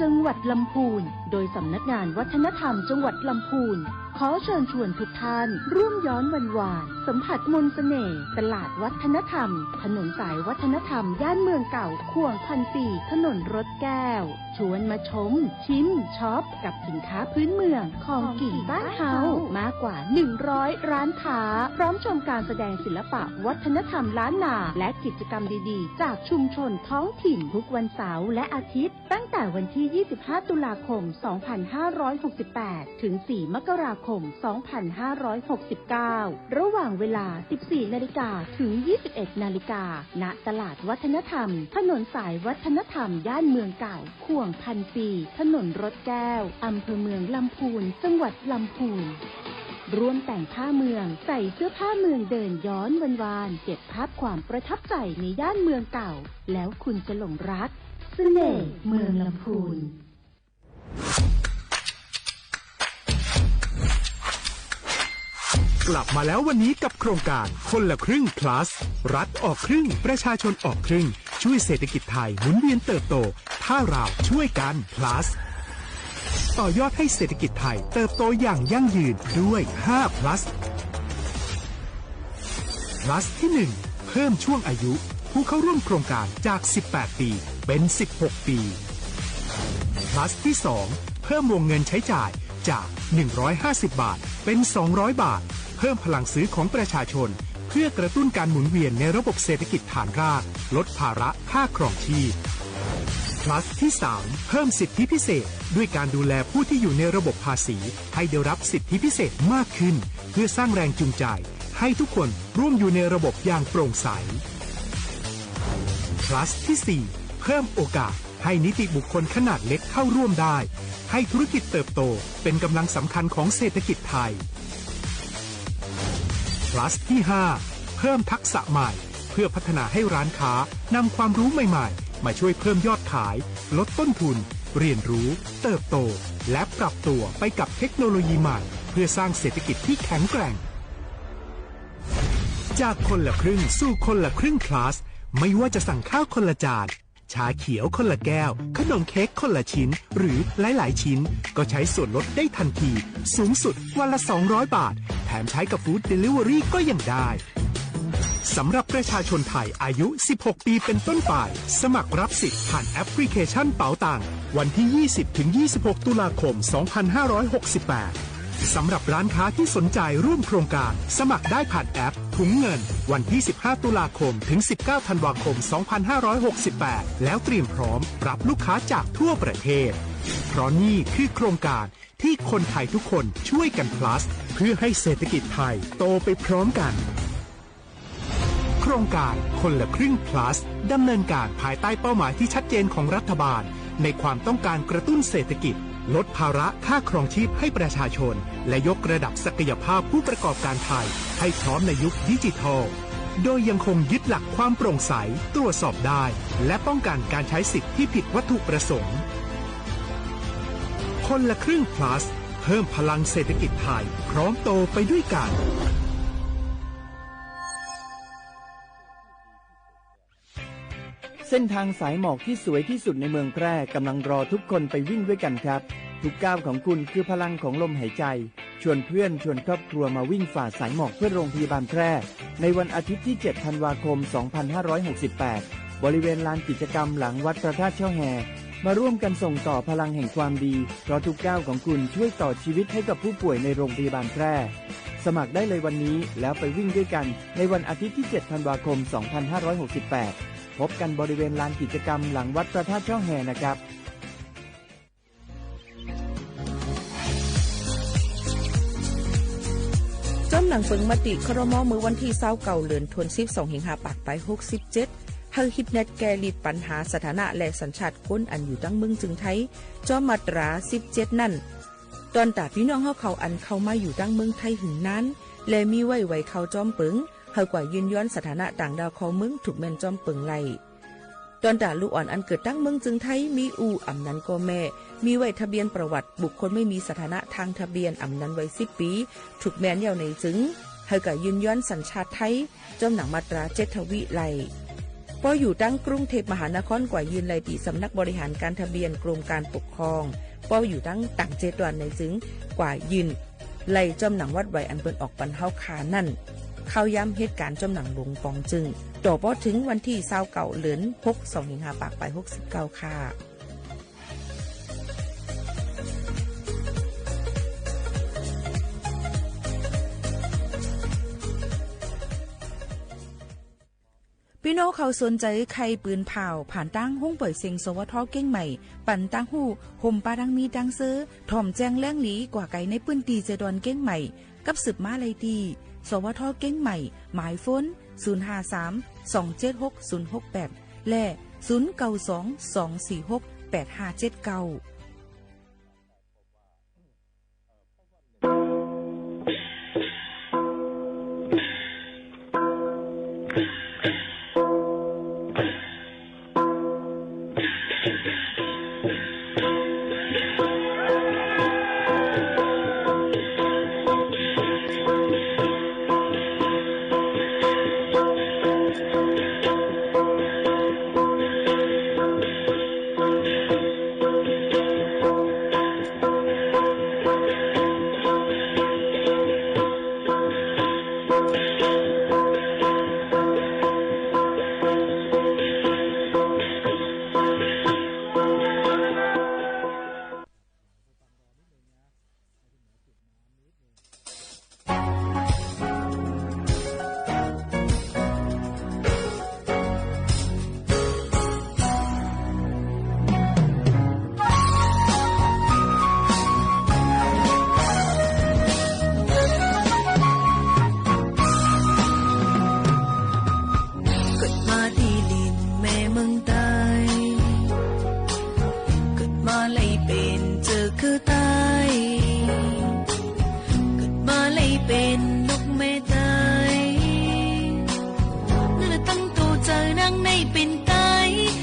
Speaker 8: จังหวัดลำพูนโดยสำนักงานวัฒนธรรมจังหวัดลำพูนขอเชิญชวนทุกท่านร่วมย้อนวันวานสัมผัสมนต์เสน่ห์ตลาดวัฒนธรรมถนนสายวัฒนธรรมย่านเมืองเก่าข่วง1,400ถนนรถแก้วชวนมาชมชิมช็อปกับสินค้าพื้นเมืองของกิ่งบ้านเฮามากกว่า100ร้านค้าพร้อมชมการแสดงศิลปะวัฒนธรรมล้านนาและกิจกรรมดีๆจากชุมชนท้องถิ่นทุกวันเสาร์และอาทิตย์ตั้งแต่วันที่25ตุลาคม2568ถึง4มกราคม2569ระหว่างเวลา 14:00 นถึง 21:00 นณตลาดวัฒนธรรมถนนสายวัฒนธรรมย่านเมืองเก่าข่วง1,400ถนนรถแก้วอำเภอเมืองลำพูนจังหวัดลำพูนร่วมแต่งผ้าเมืองใส่เสื้อผ้าเมืองเดินย้อนวันวานเก็บภาพความประทับใจในย่านเมืองเก่าแล้วคุณจะหลงรักเสน่ห์เมืองลำพูน
Speaker 16: กลับมาแล้ววันนี้กับโครงการคนละครึ่ง plus รัฐออกครึ่งประชาชนออกครึ่งช่วยเศรษฐกิจไทยหมุนเวียนเติบโตถ้าเราช่วยกัน plus ต่อยอดให้เศรษฐกิจไทยเติบโตอย่างยั่งยืนด้วย5 plus plus ที่1เพิ่มช่วงอายุผู้เข้าร่วมโครงการจาก18ปีเป็น16ปี plus ที่2เพิ่มวงเงินใช้จ่ายจาก150บาทเป็น200บาทเพิ่มพลังซื้อของประชาชนเพื่อกระตุ้นการหมุนเวียนในระบบเศรษฐกิจฐานรากลดภาระค่าครองชีพ plus ที่3เพิ่มสิทธิพิเศษด้วยการดูแลผู้ที่อยู่ในระบบภาษีให้ได้รับสิทธิพิเศษมากขึ้นเพื่อสร้างแรงจูงใจให้ทุกคนร่วมอยู่ในระบบอย่างโปร่งใส plus ที่4เพิ่มโอกาสให้นิติบุคคลขนาดเล็กเข้าร่วมได้ให้ธุรกิจเติบโตเป็นกำลังสำคัญของเศรษฐกิจไทย plus ที่5เพิ่มทักษะใหม่เพื่อพัฒนาให้ร้านค้านำความรู้ใหม่ๆ มาช่วยเพิ่มยอดขายลดต้นทุนเรียนรู้เติบโตและปรับตัวไปกับเทคโนโลยีใหม่เพื่อสร้างเศรษฐกิจที่แข็งแกร่งจากคนละครึ่งสู่คนละครึ่ง plus ไม่ว่าจะสั่งข้าวคนละจานชาเขียวคนละแก้วขนมเค้กคนละชิ้นหรือหลายๆชิ้นก็ใช้ส่วนลดได้ทันทีสูงสุดวันละ200 บาทแถมใช้กับฟู้ดเดลิเวอรี่ก็ยังได้สำหรับประชาชนไทยอายุ16ปีเป็นต้นไปสมัครรับสิทธิ์ผ่านแอปพลิเคชันเป๋าตังวันที่ 20-26 ตุลาคม 2568 สำหรับร้านค้าที่สนใจร่วมโครงการสมัครได้ผ่านแอปถุงเงินวันที่ 15 ตุลาคมถึง 19 ธันวาคม 2568 แล้วเตรียมพร้อมรับลูกค้าจากทั่วประเทศเพราะนี่คือโครงการที่คนไทยทุกคนช่วยกัน plus เพื่อให้เศรษฐกิจไทยโตไปพร้อมกันโครงการคนละครึ่ง plus ดำเนินการภายใต้เป้าหมายที่ชัดเจนของรัฐบาลในความต้องการกระตุ้นเศรษฐกิจลดภาระค่าครองชีพให้ประชาชนและยกระดับศักยภาพผู้ประกอบการไทยให้พร้อมในยุคดิจิทัลโดยยังคงยึดหลักความโปร่งใสตรวจสอบได้และป้องกันการใช้สิทธิที่ผิดวัตถุประสงค์คนละครึ่ง plus เพิ่มพลังเศรษฐกิจไทยพร้อมโตไปด้วยกัน
Speaker 10: เส้นทางสายหมอกที่สวยที่สุดในเมืองแพร่กำลังรอทุกคนไปวิ่งด้วยกันครับทุกก้าวของคุณคือพลังของลมหายใจชวนเพื่อนชวนครอบครัวมาวิ่งฝ่าสายหมอกเพื่อโรงพยาบาลแพร่ในวันอาทิตย์ที่ 7 ธันวาคม 2568 บริเวณลานกิจกรรมหลังวัดพระธาตุช่อแฮมาร่วมกันส่งต่อพลังแห่งความดีเพราะทุกก้าวของคุณช่วยต่อชีวิตให้กับผู้ป่วยในโรงพยาบาลแพร่สมัครได้เลยวันนี้แล้วไปวิ่งด้วยกันในวันอาทิตย์ที่ 7 ธันวาคม 2568พบกันบริเวณลานกิจกรรมหลังวัดพระธาตุช่อแฮนะครับ
Speaker 3: จอมหนังเปิงมติครม.มือวันที่29เดือนธันวาคม25ปากไป67เฮาฮิปเน็ตแกลิดปัญหาสถานะและสัญชาติคนอันอยู่ตั้งเมืองจึงไทยจอมมาตรา17นั่นตอนตาพี่น้องเฮาเขาอันเข้ามาอยู่ตั้งเมืองไทยหึงนั้นและมีไว้เข้าจอมเปิงเฮากว่ายืนย้อนสถานะต่างดาวของเมืองถูกแม่นจอมเปิงไล่ตอนตาลูกอ่อนอันเกิดตั้งเมืองจึงไทยมีอำนั้นก็แม่มีไว้ทะเบียนประวัติบุคคลไม่มีสถานะทางทะเบียนอำนั้นไว้10 ปีถูกแม่นยาวในจึงเฮากว่ายืนย้อนสัญชาติไทยจอมหนังมาตรา7ทวิไล่พออยู่ตั้งกรุงเทพมหานครกว่ายืนไล่ที่สำนักบริหารการทะเบียนกรมการปกครองพออยู่ตั้งต่างเจตวันในจึงกว่ายืนไล่จอมหนังวัดไว้อันเปิ้นออกปันเฮาคานั่นเข้าย้ำเหตุการณ์จอมหนังหลวงปองจึงต่อพอถึงวันที่29เดือน6 25ปากไป69ค่ะพี่น้องเขาสนใจใครปืนเผาผ่านตั้งห้องเปิดเสียงสวทเก้งใหม่ปั่นตั้งหู้ห่มปลาดังมีดังซื้อถ่อมแจ้งแล้งหลีกว่าไก่ในปืนตีเจดอนเก้งใหม่กับสืบมาเลยดีสวทเก้งใหม่หมายฝน053-276-068และ092-246-8579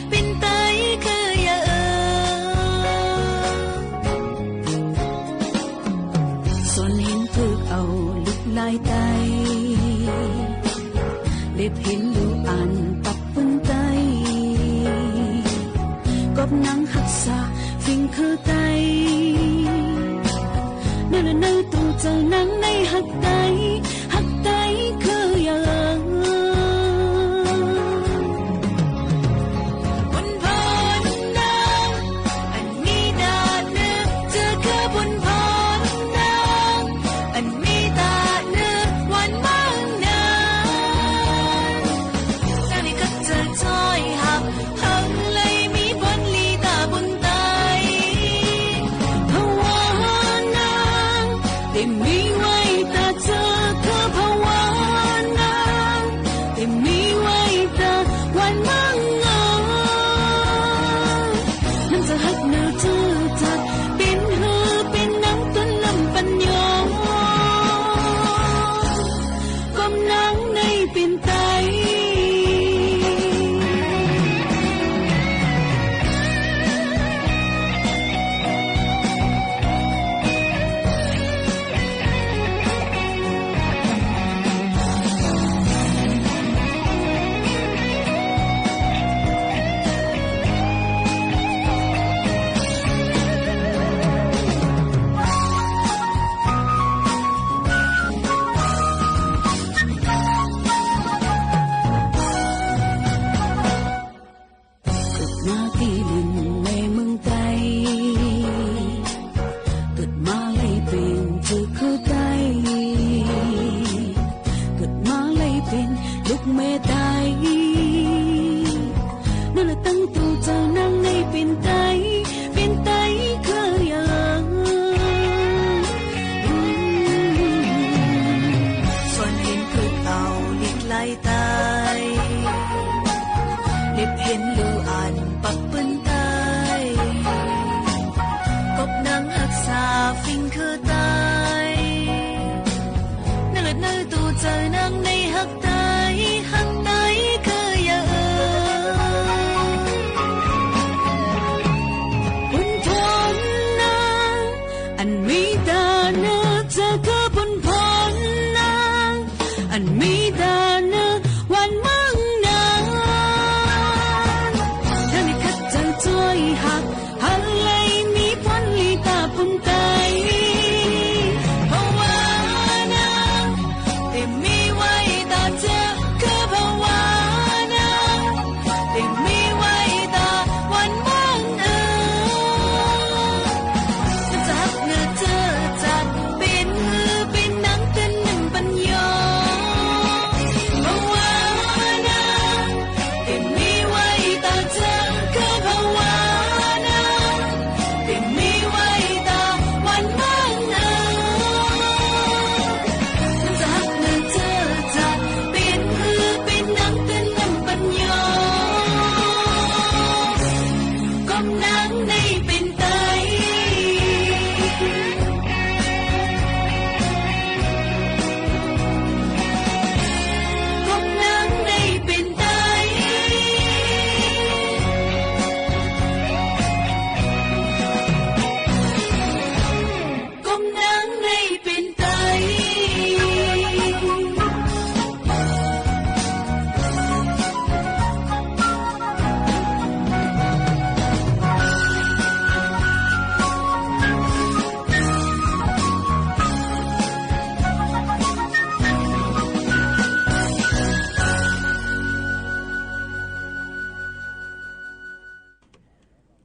Speaker 23: เป็นไต ถึกเอาลึกลายใจเล็บเห็นดูอันปักปืนใจกบนังหักษาฟิงคือใจเนื้อเนื้อตัวเจ้านังในหักใจคืออย่าง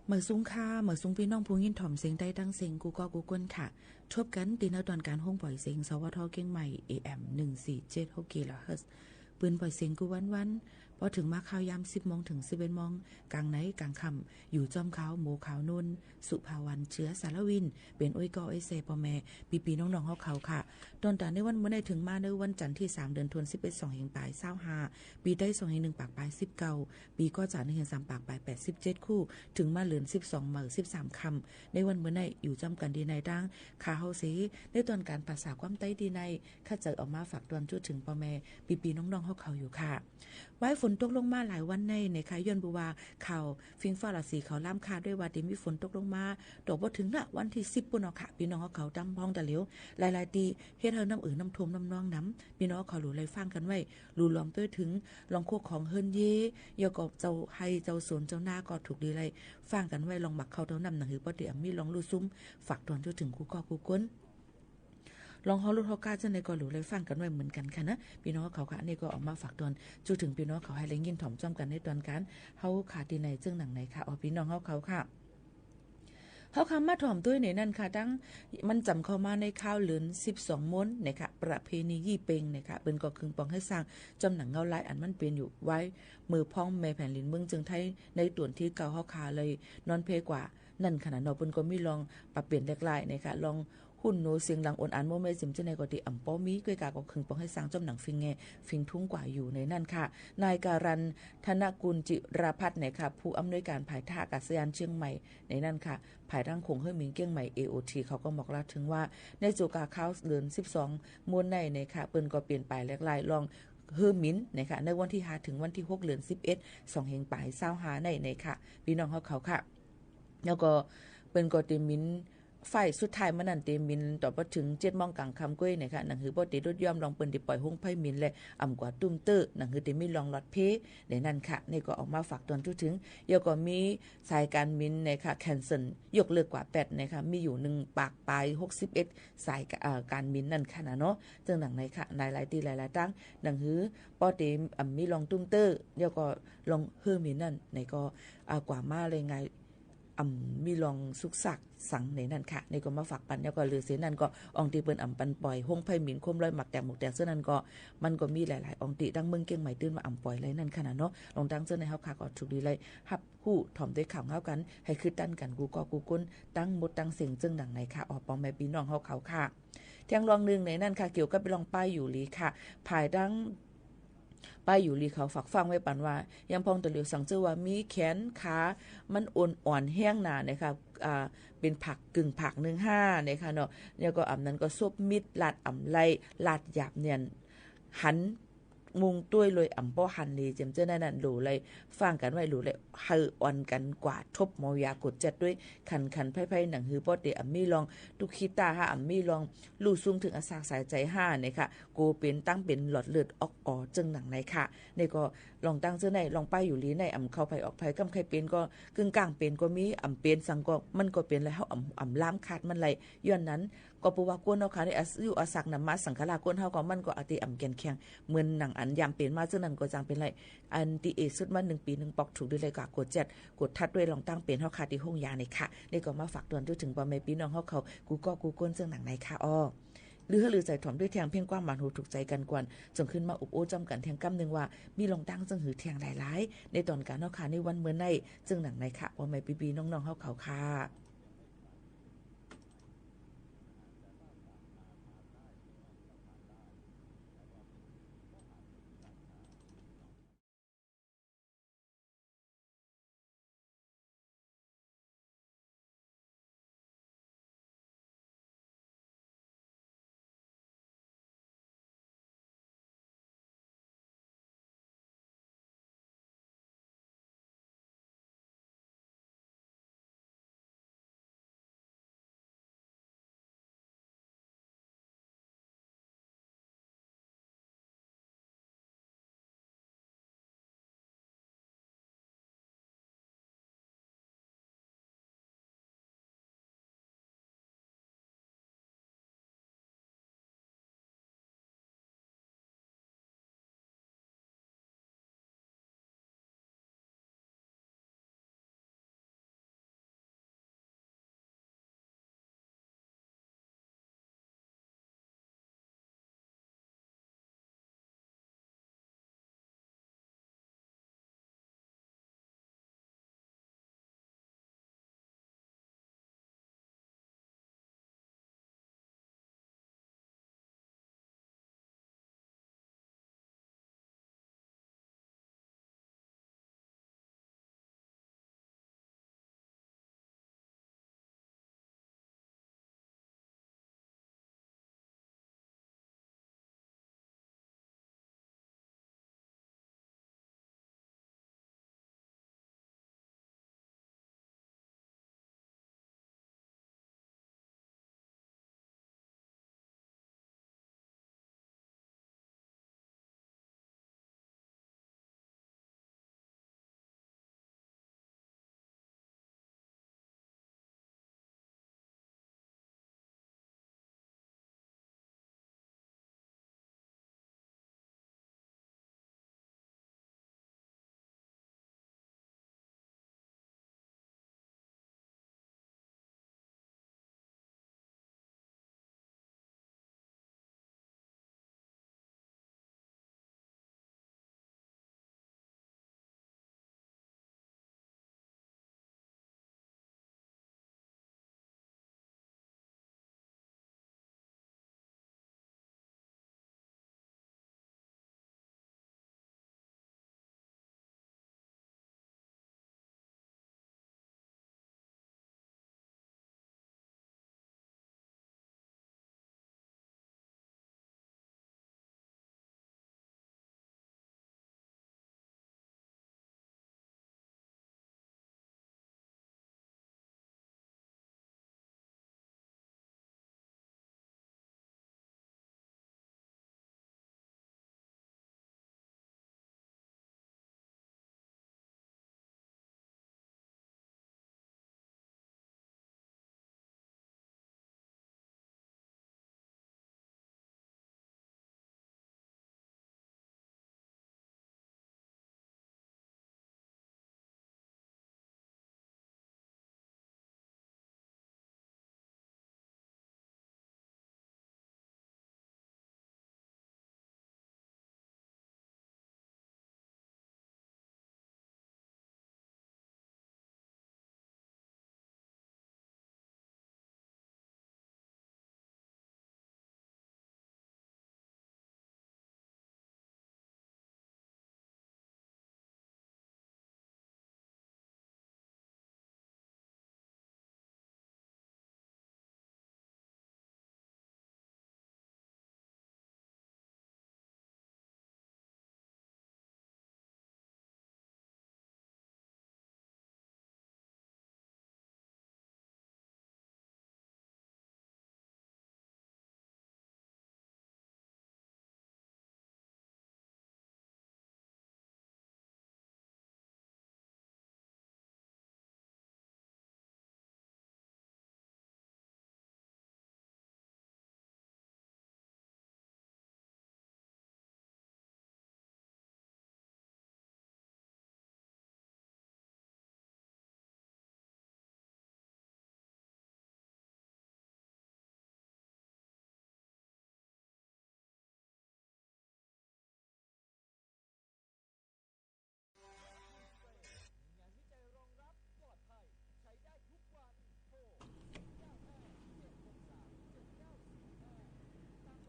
Speaker 3: เมื่อซุ้งค่าเมื่อซุ้งพี่น้องผู้ยินถ่อมเสียงได้ตั้งเสียงกูก็กูก้นค่ะชบกันตีนตอนการห้องปล่อยเสียงสวทเก่งใหม่ AM 1476 GHz ปืนปล่อยเสียงกูวันพอถึงมาข่าวยาม 10 โมงถึง 11 โมงกลางไหนกลางค่ำอยู่จอมเขาโมขาวนุ่นสุภาวันเชื้อสารวินเป็นอ้อยกออ้อยเซปอแม่ปีน้องๆเฮาเขาค่ะตอนตาในวันเมื่อได้ถึงมาในวันจันทร์ที่3เดือนธันวาคม11 2แห่งปลาย25ปีได้2แห่ง1ปากปลาย19ปีก็จาก1แห่ง3ปากปลาย87คู่ถึงมาเหลือน12เหมือ13คำในวันเมื่อได้อยู่จำกันดีในดังขาเฮาสิในตอนการภาษาความใต้ดีในข้าเจอออกมาฝากตอนจุดถึงปอแม่ปีน้องๆเฮาเขาอยู่ค่ะไว้ฝน นตกลงมาหลายวันในนะคะย้อนบ่ว่าข่าวฟิงฟ้าราศีเขาล่ามคาด้วยว่าที่มีฝนตกลงมาดอกบ่ถึงน่ะวันที่10ปุ่นเนาะค่ะพี่น้องเขาดำพ้องตะเหลียวหลายๆตีเฮ็ดให้น้ำน้ำท่วมน้ำนองน้ำพี่น้องเขารู้เลยฟังกันไว้รู้ล้อมด้วยถึงลองโคกของเฮิรนเยยกอบเจ้าให้เจ้าสวนเจ้าหน้าก็ถูกดีเลยฟังกันไว้ลองมักเขาเท่านำหนังหือบ่ได้มีลองรู้ซุ่มฝากตอนจนถึงกูก็กูก้นลองฮอลุดฮอกาจังได๋ก็รู้เลยฟังกันไว้เหมือนกันค่ะนะพี่น้องเขาค่ะอันนี้ก็ออกมาฝากตอนจูถึงพี่น้องเขาให้แรงยินถ่อมจ้อมกันในตอนการเฮาขาดที่ไหนจึงหนังไหนค่ะอ๋อพี่น้องเขาค่ะเขาคำมาถ่อมด้วยในนั่นค่ะตั้งมันจำเข้ามาในข้าวเหลือน12ม้วนนะคะประเพณียี่เปงนะคะเป็นก็คึงปองให้สร้างจำหนังเงาลายอันมันเป็นอยู่ไว้มือพ้องแม่แผ่นลินเมืองจึงไทยในต่วนที่เก่าเฮาคาเลยนอนเพกว่านั่นขนาดเนาะเพิ่นก็มีลองปรับเปลี่ยนหลายๆนะคะลองหุ่นโนเสียงหลังอ่อนอันโมเมสิมจะในกติอ่ำป้อมีก้อยกาก็คึงปองให้สร้างจำหนังฟิงแงฟิงทุ่งกว่าอยู่ในนั่นค่ะนายการันธนกุลจิราพัฒน์เนี่ยค่ะผู้อำนวยการภายท่าอากาศยานเชียงใหม่ในนั่นค่ะภายร่างคงเฮือหมิงเกี้ยงใหม่ AOT เขาก็บอกเล่าถึงว่าในโจกาข้าวเดือน12มวนในค่ะเปิ้นก็เปลี่ยนไปหลายๆลองเฮือหมินนะคะในวันที่5ถึงวันที่6เดือน11 2แห่งปลาย25ในค่ะพี่น้องเขาค่ะแล้วก็เปิ้นก็ติมินไฟสุดท้ายมันนั่นเตมินต่อบ่ถึง7:00 นกลางค่ำก้อยนะคะหนังหือบ่ได้รถย่อมลองเปิ้นได้ปล่อยห้องไผมินและอ่ำกว่าตุ้มเตอหนังหือได้มีลองลอดเพในนั้นค่ะนี่ก็ออกมาฝากตอนถึงเดี๋ยวก็มีสายการบินนะคะแคนเซิลยกเลิกกว่า8นะคะมีอยู่1ปากปลาย61สายการบินนั่นค่ะนะเนาะจึงหนังในค่ะหลายๆตีหลายๆตั้งหนังหือบ่ได้มีลองตุ้มเตอเดี๋ยวก็ลองเฮือมินนั่นในก็กว่ามาเลยไงมีลองสุกสักสังในนั่นค่ะในก็มาฝากปันแล้วก็เหลือเสียนั่นก็อองตีเปิ้นปันปล่อยห้องไผ่หมินคมลอยหมักแตกหมกแตกเสื้อนั่นก็มันก็มีหลายๆอองตีดังเมืองเกียงใหม่ตื่นมาปล่อยเลยนั่นขนาดเนาะลองดังเสื้อในเฮาค่ะก็ถูกดีเลยฮับฮู้ถ่อมด้วยข่าวเฮากันให้คือตั้นกันกูก็กูก้นตั้งหมดตั้งเสียงจึงดังไหนค่ะออกปองแม่พี่น้องเฮาเขาค่ะเที่ยงรองนึงในนั่นค่ะเกี่ยวกับไปลองป้ายอยู่ลีค่ะภายดังป้ายอยู่ลีเขาฝากฟังไว้ปันว่ายังพองตะเหลียวสังเจอว่ามีแขนขามันอ่อนแห้งหนานะคะเป็นผักกึ่งผัก15นะคะเนาะแล้วก็นั้นก็ซุปมิดลาดไลลาดหยาบเนียนหันมุงต้วยเลยป้อหันลีเจมเจ้านั่นหลูเลยฟังกันไว้หลูเลยเฮออ่อนกันกว่าทบเมายากดจัดด้วยคันไพ่หนังหือป้อเดมีลองตุคิตามีลองลู่ซุ่มถึงอาสาสายใจ5เนี่ยค่ะโกเป็นตั้งเป็นหลอดเลือดออกจึงหนังไหนค่ะนี่ก็ลองตั้งเจ้าในลองไปอยู่ลีในเข้าไปออกไปกำไข่เป็นก็กึ่งกลางเป็นก็มีเป็นสังก็มันก็เป็นแล้วเฮาล้ามขาดมันไหลย้อนนั้นก็ปูว่ากวนเนาะค่ะในอยู่อาศักนำมาสังฆรากวนเฮาก็มันก็อติแกนแข็งเหมือนหนังอันยามเป็นมาซึ่งนั้นก็จังเป็นไรอันที่สุดมา1ปี1ปอกถูกด้วยเลยก็กด7กดทัดด้วยลองตั้งเป็นเฮาค่ะที่ห้องยานี่ค่ะนี่ก็มาฝากตอนถึงบ่แม่พี่น้องเฮาเขากูก็กูก้นซึ่งหนังไหนค่ะอ้อหรือใจถ่อมด้วยแทงเพียงกว้างหมานหูถูกใจกันกวนจงขึ้นมาอุบโอ้จำกันแทงกำนึงว่ามีลองตั้งจึงหือแทงหลายๆในตอนการเฮาค่ะในวันเมื่อในจึงหนังไหนค่ะบ่แม่พี่น้องๆเฮาเขาค่ะ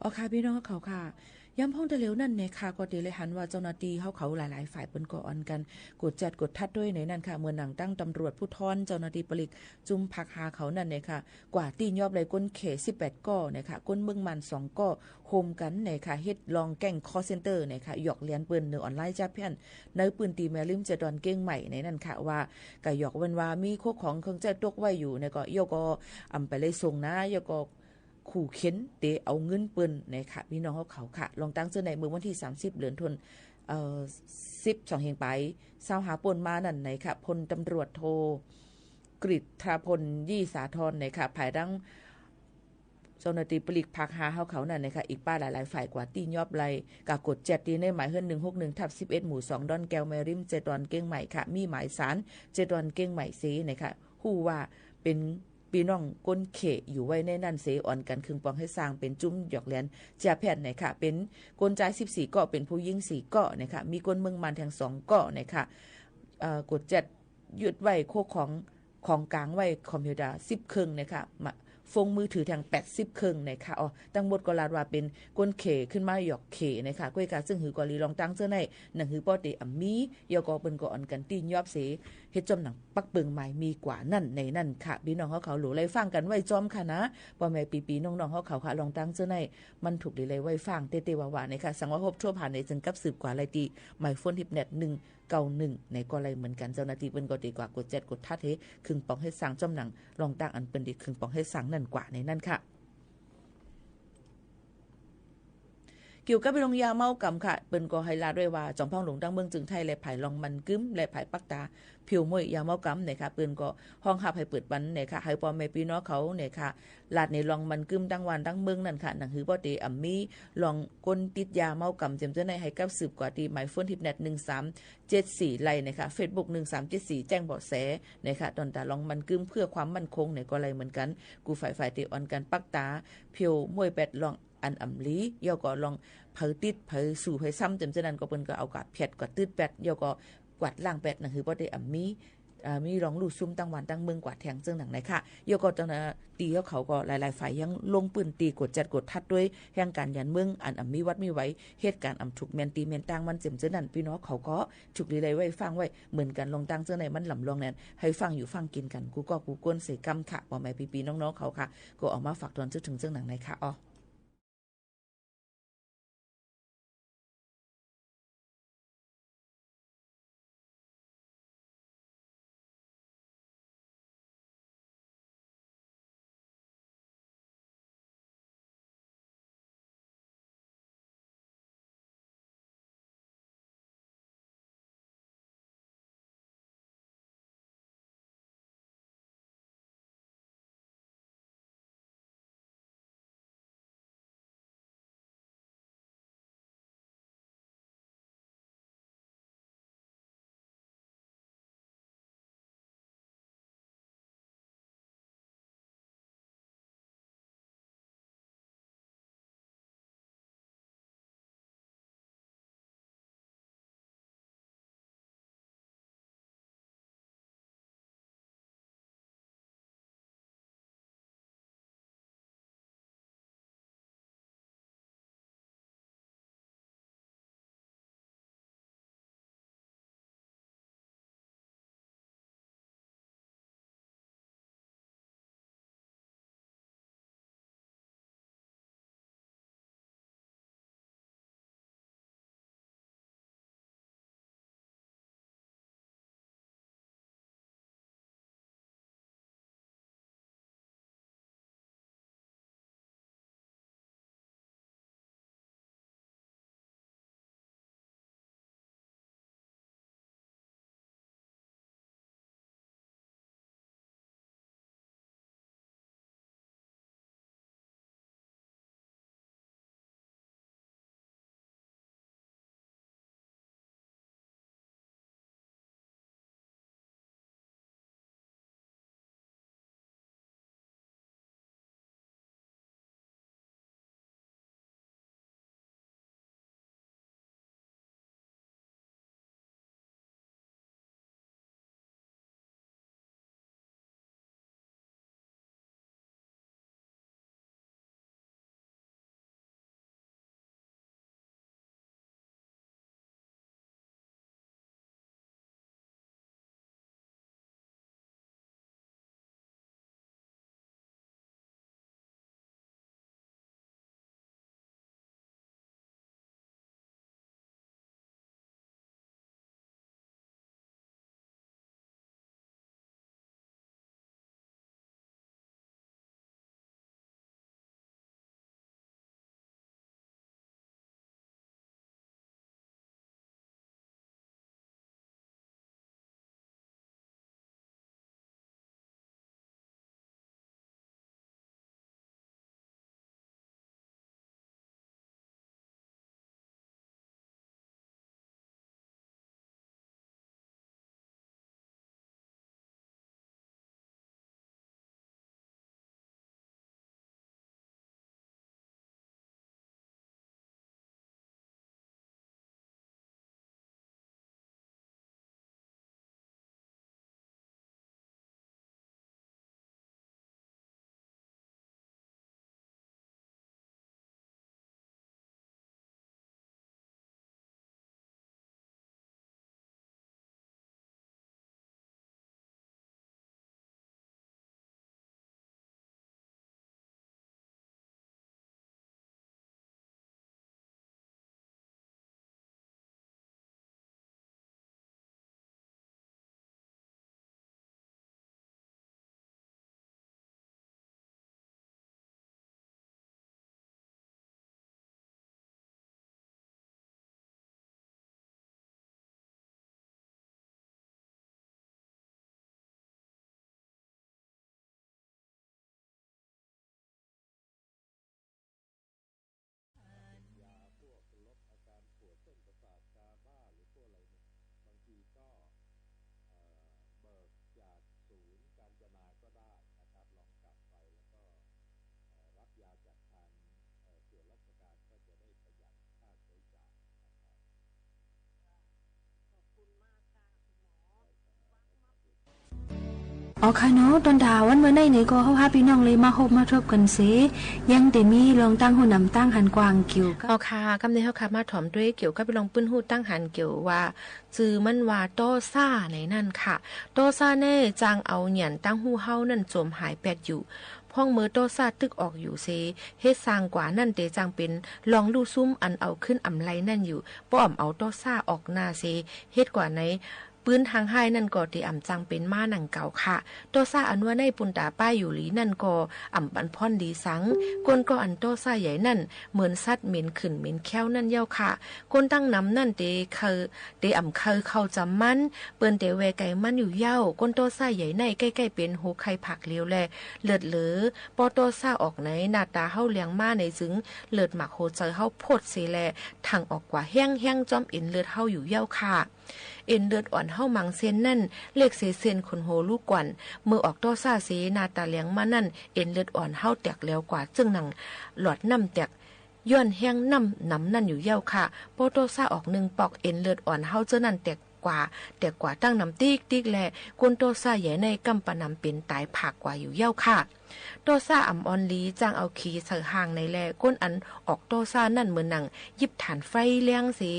Speaker 3: อ๋อค่ะพี่น้องเขาค่ะย้ำพ้องแต่เร็วนั่นเนี่ยค่ะก็ดีเลยหันว่าเจ้าหน้าที่เขาหลายๆฝ่ายเปิ้นก็ออนกันกดจัดกดทัดด้วยในนั่นค่ะเมื่อหนังตั้งตำรวจผู้ทอนเจ้าหน้าที่ปลิกจุ่มผักหาเขานั่นเนี่ยค่ะกว่าตีนยอบเลยก้นเข18ก้อเนี่ยค่ะก้นเมืองมัน2ก้อโฮมกันเนี่ยค่ะเฮ็ดลองแก่งคอเซ็นเตอร์เนี่ยค่ะหยอกเลียนปืนเนอออนไลน์จ้าเพี้ยนในปืนตีแมริมจะดอนเก้งใหม่ในนั่นค่ะว่าก็หยอกวันว่ามีโคของเครื่องใจตกไว้อยู่เนี่ยก็โยก็อำไปเลยส่งนะโยก็ขู่เข็นเตะเอาเงินเปิ้นนะคะพี่น้องเขาค่ะลองตั้งเจอในเมื่อวันที่30เดือนธัน12เฮงไปเศร้าหาปนมานั่นไหนค่ะพลตำรวจโทกฤษธราพลยี่สาธรไหนค่ะภายดังเจ้าหน้าที่ปลีกพักหาเขานั่นนะคะอีกป้าหลายๆฝ่ายกว่าตียอบไลกากด7ตีในหมายเฮือน161/11หมู่2ดอนแก้วแมริม7ดอนเก้งใหม่ค่ะมีหมายสาร7ดอนเก้งใหม่เสนะคะฮู้ว่าเป็นพี่น้องก้นเขอยู่ไว้ในนั่นเสอ่อนกันครึ่งปองให้สร้างเป็นจุ้มหยอกแหลนเจียแผ่นนะคะเป็นก้นจ่าย14เกาะเป็นผู้ยิง4เกาะนะคะมีก้นเมืองมันทั้ง2เกาะนะคะกด7ยึดไว้โคของกลางไว้คอมพิวเตอร์10เครื่องนะคะฟงมือถือทาง80เครื่องนะคะอ๋อตั้งหมดก็ลาดว่าเป็นก้นเขขึ้นมาหยอกเขนะคะก้อยกาซึ่งหือกอลีลองตั้งเสื้อในหนังหือป้อเตอัมมียอกอเปิ้นก็อ่อนกันตีนยอบเสเฮ็ดจอมหนังปักเปิงใหม่มีกว่านั่นในนั่นค่ะพี่น้องเขาหลูไล่ฟังกันไว้จอมค่ะนะพ่อแม่ปีๆน้องๆเขาค่ะลองตั้งเสื้อในมันถูกดีเลยไว้ฟังเตๆว่าๆนะคะสังว่าพบทั่วผ่านในจึงกับสืบกว่าไรตีหมายโฟนทิปเน็ต191ในก็เลยเหมือนกันเจ้าหน้าที่เปิ้นก็ดีกว่ากด7กดทัดเฮครึ่งปองให้สร้างจอมหนังลองตั้งอันเปิ้นดีครึ่งปองให้สร้างนั่นกว่าในนั่นค่ะเกี่ยวกับไปลงยาเมากำค่ะเปิ้นก็ให้ลาด้วยว่าจอมพ่องหลวงตั้งเมืองจึงไทยและไผ่ลองมันกึ้มและไผ่ปักตาผิวมวยยาเมากำเนี่ยค่ะเปิ้นก็ห้องหับให้เปิดบันเนี่ยค่ะให้พ่อแม่พี่น้องเขาเนี่ยค่ะลาดในลองมันกึ้มตั้งวันตั้งเมืองนั่นค่ะหนังหือบ่เตอัมมีลองก้นติดยาเมากำเต็มเจ้าในให้กับสืบกว่าตีหมายโฟนทิปเน็ต1374ไลน์นะคะ Facebook 1374แจ้งเบาะแสนะคะตอนตาลองมันกึ้มเพื่อความมั่นคงเนี่ยก็เลยเหมือนกันกูฝ่ายเตออนกันปักตาผิวมวยแปดลองอันอำลียอก็ลองเผยติดเผยสู่เผยซ้ำจำเจนั้นก็เปิ้นก็เอากาดแผดกว่าตืดแปดยอก็กวาดล่างแปดนั่นคือบ่ได้มีรองลู่ซุ่มตั้งวันตั้งเมืองกว่าแทงเจิงหนังไหนค่ะยอก็จังตีเขาก็หลายๆฝ่ายยังลงปืนตีกดจัดกดทัดด้วยแห่งการยันเมืองอันมีวัดมีไว้เหตุการณ์ถูกแม่นตีแม่นตั้งมันเจ็มเจนั้นพี่น้องเขาก็ฉุกลีเลยไว้ฟังไว้เหมือนกันลงตั้งเจอไหนมันหลำลองแน่นให้ฟังอยู่ฟังกินกันกูก็กูก้นใส่กำค่ะบ่แม่ปีๆน้องๆเขาค่ะก็ออกมาฝากตอนถึงเจิงหนังไหนค่ะอ๋อ
Speaker 11: อ๋อค่ะเนาะตอนดาวันเมื่อไหนก็เขาพาพี่น้องเลยมาพบมาทบกันเสยังแต่มีลองตั้งหูนำตั้งหันกวางเกี่ยวกับ
Speaker 3: เอาค่ะกำเนิดเฮาค่ะมาถ่อมด้วยเกี่ยวกับลองปื้นหูตั้งหันเกี่ยวว่าจือมันว่าโตซ่าในนั่นค่ะโตซ่าแน่จางเอาหยันตั้งหูเฮานั่นจมหายแปดอยู่พ่องมือโตซ่าตึกออกอยู่เซเฮ็ดสร้างกว่านั่นเตจังเป็นลองลู่ซุ่มอันเอาขึ้นอำไลนั่นอยู่ป้อมเอาโตซ่าออกหน้าเซเฮ็ดกว่าในปืนทางไห้นั่นก็ที่อ่ำจังเป็นม้าหนังเก่าค่ะโตซ่าอันว่าในปุนตาป้ายอยู่หลีนั่นก็อ่ำปันพ่อนดีสังก้นก็อันโตซ่าใหญ่นั่นเหมือนสัตว์เหม็นขึ้นเหม็นแค้วนั่นเย้าค่ะก้นตั้งน้ำนั่นเตอ่ำเข้าจำมันเปิ้นเตแวไก่มันอยู่เย้าก้นโตซ่าใหญ่ในใกล้ๆเป็นหูไข่ผักเลี้ยวแลเลือดเหลือปอโตซ่าออกไหนหน้าตาเฮาเลี้ยงมาในจึงเลือดหมักโหเจอเฮาโพดเสแลทางออกกว่าแห้งจอมเอ็นเลือดเฮาอยู่เย้าค่ะเอ็นเลือดอ่อนเฮามังเส้นนั่นเลขเส้นคนโหลูกกวนเมื่อออกโตซ่าเสนาตาเลี้ยงมานั่นเอ็นเลือดอ่อนเฮาแตกแล้วกว่าจึงหนังหลอดน้ำแตกย้อนแห้งน้ำนั่นอยู่เย้าค่ะโปโตซ่าออก1ปอกเอ็นเลือดอ่อนเฮาเจ้านั่นแตกกว่าตั้งน้ำติ๊กแลกวนโตซ่าใหญ่ในกำปะนำเป็นตายผักกว่าอยู่เย้าค่ะโตซ่าอ่ำออนลีจ้างเอาขี้เสือห่างในแลก้นอันออกโตซ่านั่นเหมือนหนังยิบฐานไฟเลี้ยงสี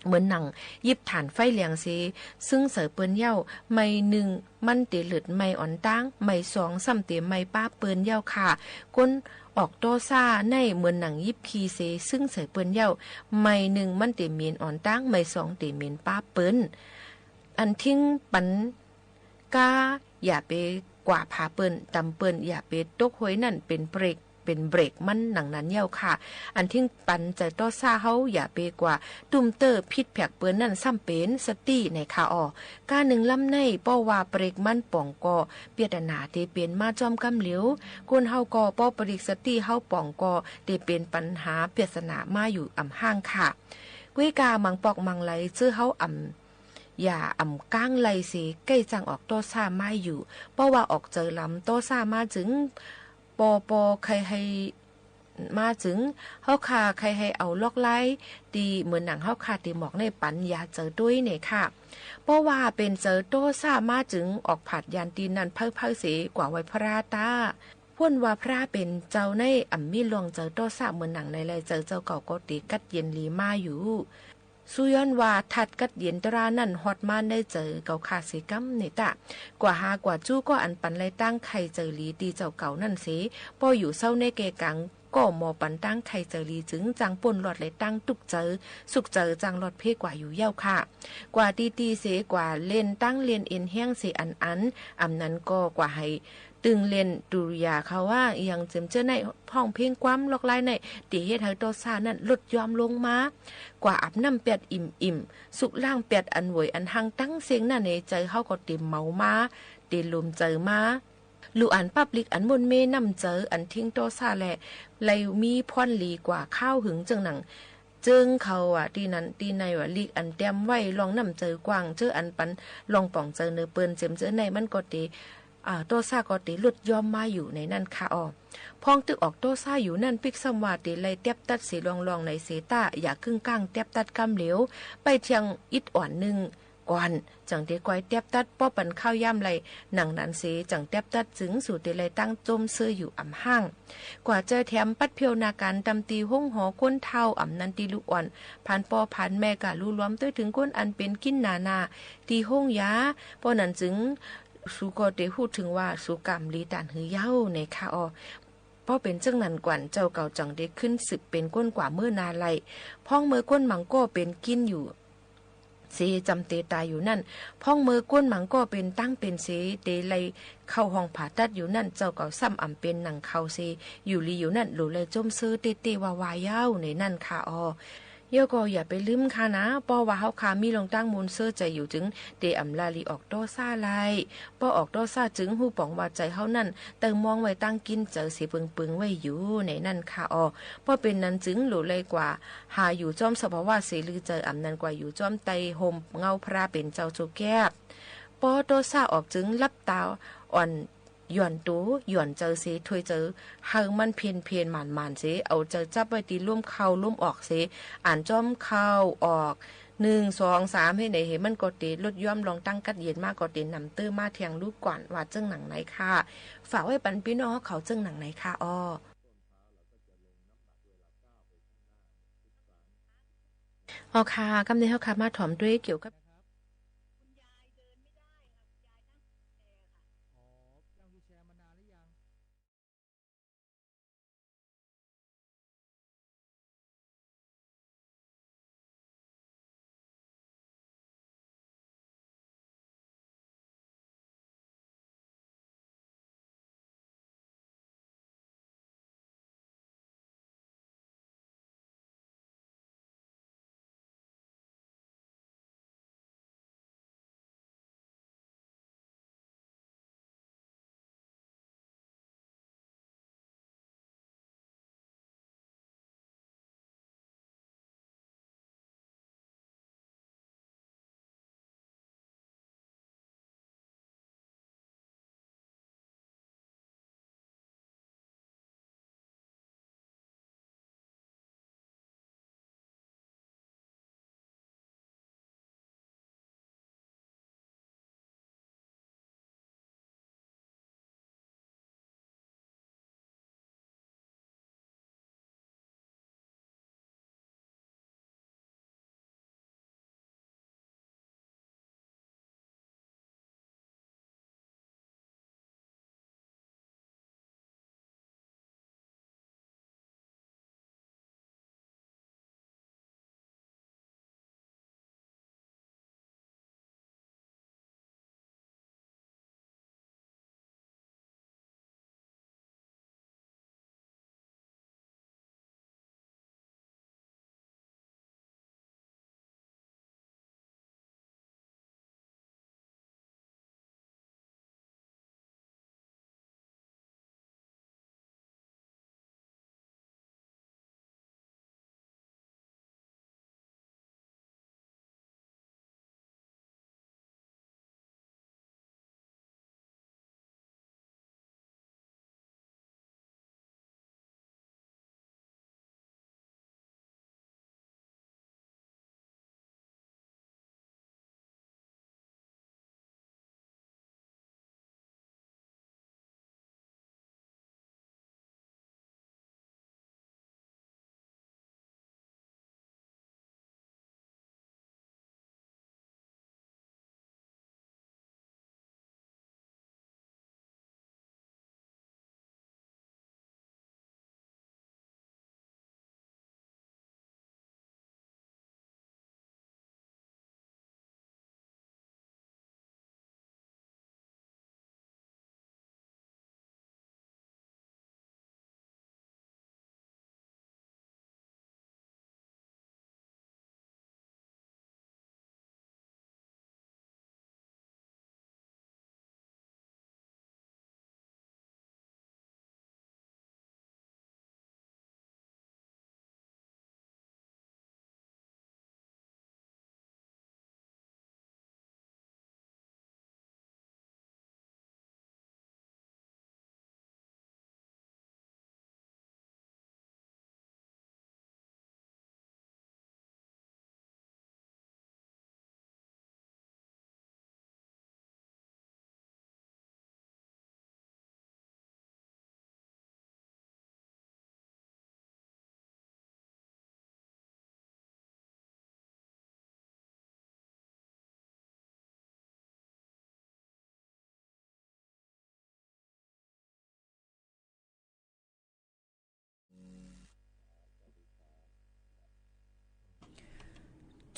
Speaker 3: เหมือนหนังยิบฐานไฟเลียงซีซึ่งเสือเปิ้นเย้าไม่1มันเตหลุดไม่อ่อนตั้งไม่2ซ้ำเตไม่ป้าเปิ้นเย้าค่ะก้นออกโตซ่าในเหมือนหนังยิบคีเซซึ่งเสือเปิ้นเย้าไม่1มันเตเมียนอ่อนตั้งไม่2เตเมียนป้าเปิ้นอันทิ้งปันกาอย่าไปกว่าพาเปิ้นตำเปิ้นอย่าไปตกหวยนั่นเป็นเบรกมันหนังนั้นเย้าค่ะอันทิ้งปันใจต่อซ่าเฮาอย่าเปกว่าตุ้มเตอร์พิษแผกเปิ้นนั่นซ้ำเป็นสติในค่ะก้าหนึ่งลำในป้อว่าเบรกมันป่องกอเปียดนาเตเป็นมาจอมกำเหลียวคนเฮาก็ป้อปริกสติเฮาป่องกอเตเป็นปัญหาเปียดนามาอยู่อ่ำห้างค่ะกุ้ยกามังปอกมังไหลซื้อเฮาอย่าก้างไหลสิใกล้จังออกโตซ่ามาอยู่เพราะว่าออกเจอลำโตซ่ามาถึงปอใครให้มาถึงเฮาคาใครให้เอาลอกไล่ตีเหมือนหนังเฮาคาตีหมอกในปันยาเจอด้วยเนี่ยค่ะเพราะว่าเป็นเจอโตซ่ามาถึงออกผัดยานตีนันเพิ่เสีกว่าไว้พระตาพ่นว่าพระเป็นเจ้าในมีหลวงเจอโตซ่าเหมือนหนังในไรเจอเจ้าเก่าก็ตีกัดเย็นลีมาอยู่สุย้อนว่าทัดกัดเย็นตรานั่นฮอดมาได้เจอเก่าขาสีกัมนี่ตะกว่าหากว่าจู้ก็อันปันไรตั้งไข่เจอลีตีเจ้าเก่านั่นสิพออยู่เศร้าในเกกังก็หมอปันตั้งไข่เจอลีจึงจังป่นหลอดเลยตั้งตุกเจอสุกเจอจังหลอดเพกว่าอยู่เย้าค่ะกว่าตีเสกว่าเล่นตั้งเรียนเอ็นแห้งเสอันนั้นก็กว่าให้ตึงเล่นดุริยาเขาว่าอย่างเจมเจอในห้องเพียงความลอกไล่ในตีเฮ็ดให้โตซ่านั่นลดยอมลงมากว่าอาบน้ำเปียดอิ่มสุกล่างเปียดอันหวยอันหังตั้งเสียงหน้าในใจเฮาก็เต็มเมามาเต็มลมเจอมาลูอันปับลิกอันบนเมนำเจออันทิ้งโตซ่าแหละไลมีพรลีกว่าข้าวหึงจังหนังจึงเขาที่นั้นที่ในว่าลีกอันเต็มไว้ลองนำเจอกว้างเจออันปันลองป่องเจอเนื้อเปิ้นเจมเจอในมันก็ตีโตซ่าก็ตีหลุดยอมมาอยู่ในนั่นค่ะพองตึกออกโตซ่าอยู่นั่นปิกสมวาตีไลเตียบตัดสีลองในเสตาอย่าครึ่งก้างเตียบตัดกำเหลวไปเทียงอิดอ่อนหนึ่งก่อนจังเตก้อยเตียบตัดป้อปันข้าวย่ำไหลหนังนันเสจังเตียบตัดจึงสู่เตไลตั้งจมซื้ออยู่อ่ำห้างกว่าเจอแถมปัดเพียวนาการตำตีห้องหอก้นเท่าอ่ำนันตีลูกอ่อนผ่านปอผ่านแม่กะรู้ล้อมด้วยถึงก้นอันเป็นกินนาตีห้องยาป้อนันจึงสุก็ได้พูดถึงว่าสุกรรมลีตานหือเย้าในค่ะเพราะเป็นจังนั้นกวนเจ้าเก่าจังได้ขึ้นศึกเป็นก้นกว่าเมื่อนาไลพ้องเมื่อก้นมังก็เป็นกินอยู่เสจำเตตายอยู่นั่นพ้องเมื่อก้นมังก็เป็นตั้งเป็นเสเตไลเข้าห้องผ่าตัดอยู่นั่นเจ้าเก่าซ้ำอ่ำเป็นหนังเขาเสอยู่ลีอยู่นั่นหลูเลยจมซื้อเตวาวายเย้าในนั่นค่ะเยอะก็อย่าไปลืมค่ะนะป้อว่าเฮาคามีลงตั้งมูลเสื้อใจอยู่จึงเตอำลาลีออกโตซ่าไลป้อออกโตซ่าจึงหูป่องว่าใจเฮานั่นเติมมองไว้ตั้งกินเจอสิปึงไว้อยู่ในนั่นค่ะป้อเป็นนั้นจึงหลูเลยกว่าหาอยู่จอมสภาวะเสลือเจออำนั้นกว่าอยู่จอมไตห่มเงาพระเป็นเจ้าโจแก้ป้อโตซ่าออกจึงรับตาอ่อน หย่อนตูหย่อนเจอเสถวยเจอเฮามันเพียนหมันเสเอาเจอจับไว้ตีร่วมเข้าร่วมออกเสอ่านจ้อมเข้าออก1 2 3ให้ไหนเห็นมันก็เตลดย่อมลองตั้งกัดเย็นมากก็เตนำตื้อมาเทียงลูกก่อนว่าเจิ้งหนังไหนค่ะฝากไว้ปันพี่น้องเขาเจิ้งหนังไหนค่ะอ้อค่ะกำเนิดเฮาค่ะมาถ่อมด้วยเกี่ยวกับ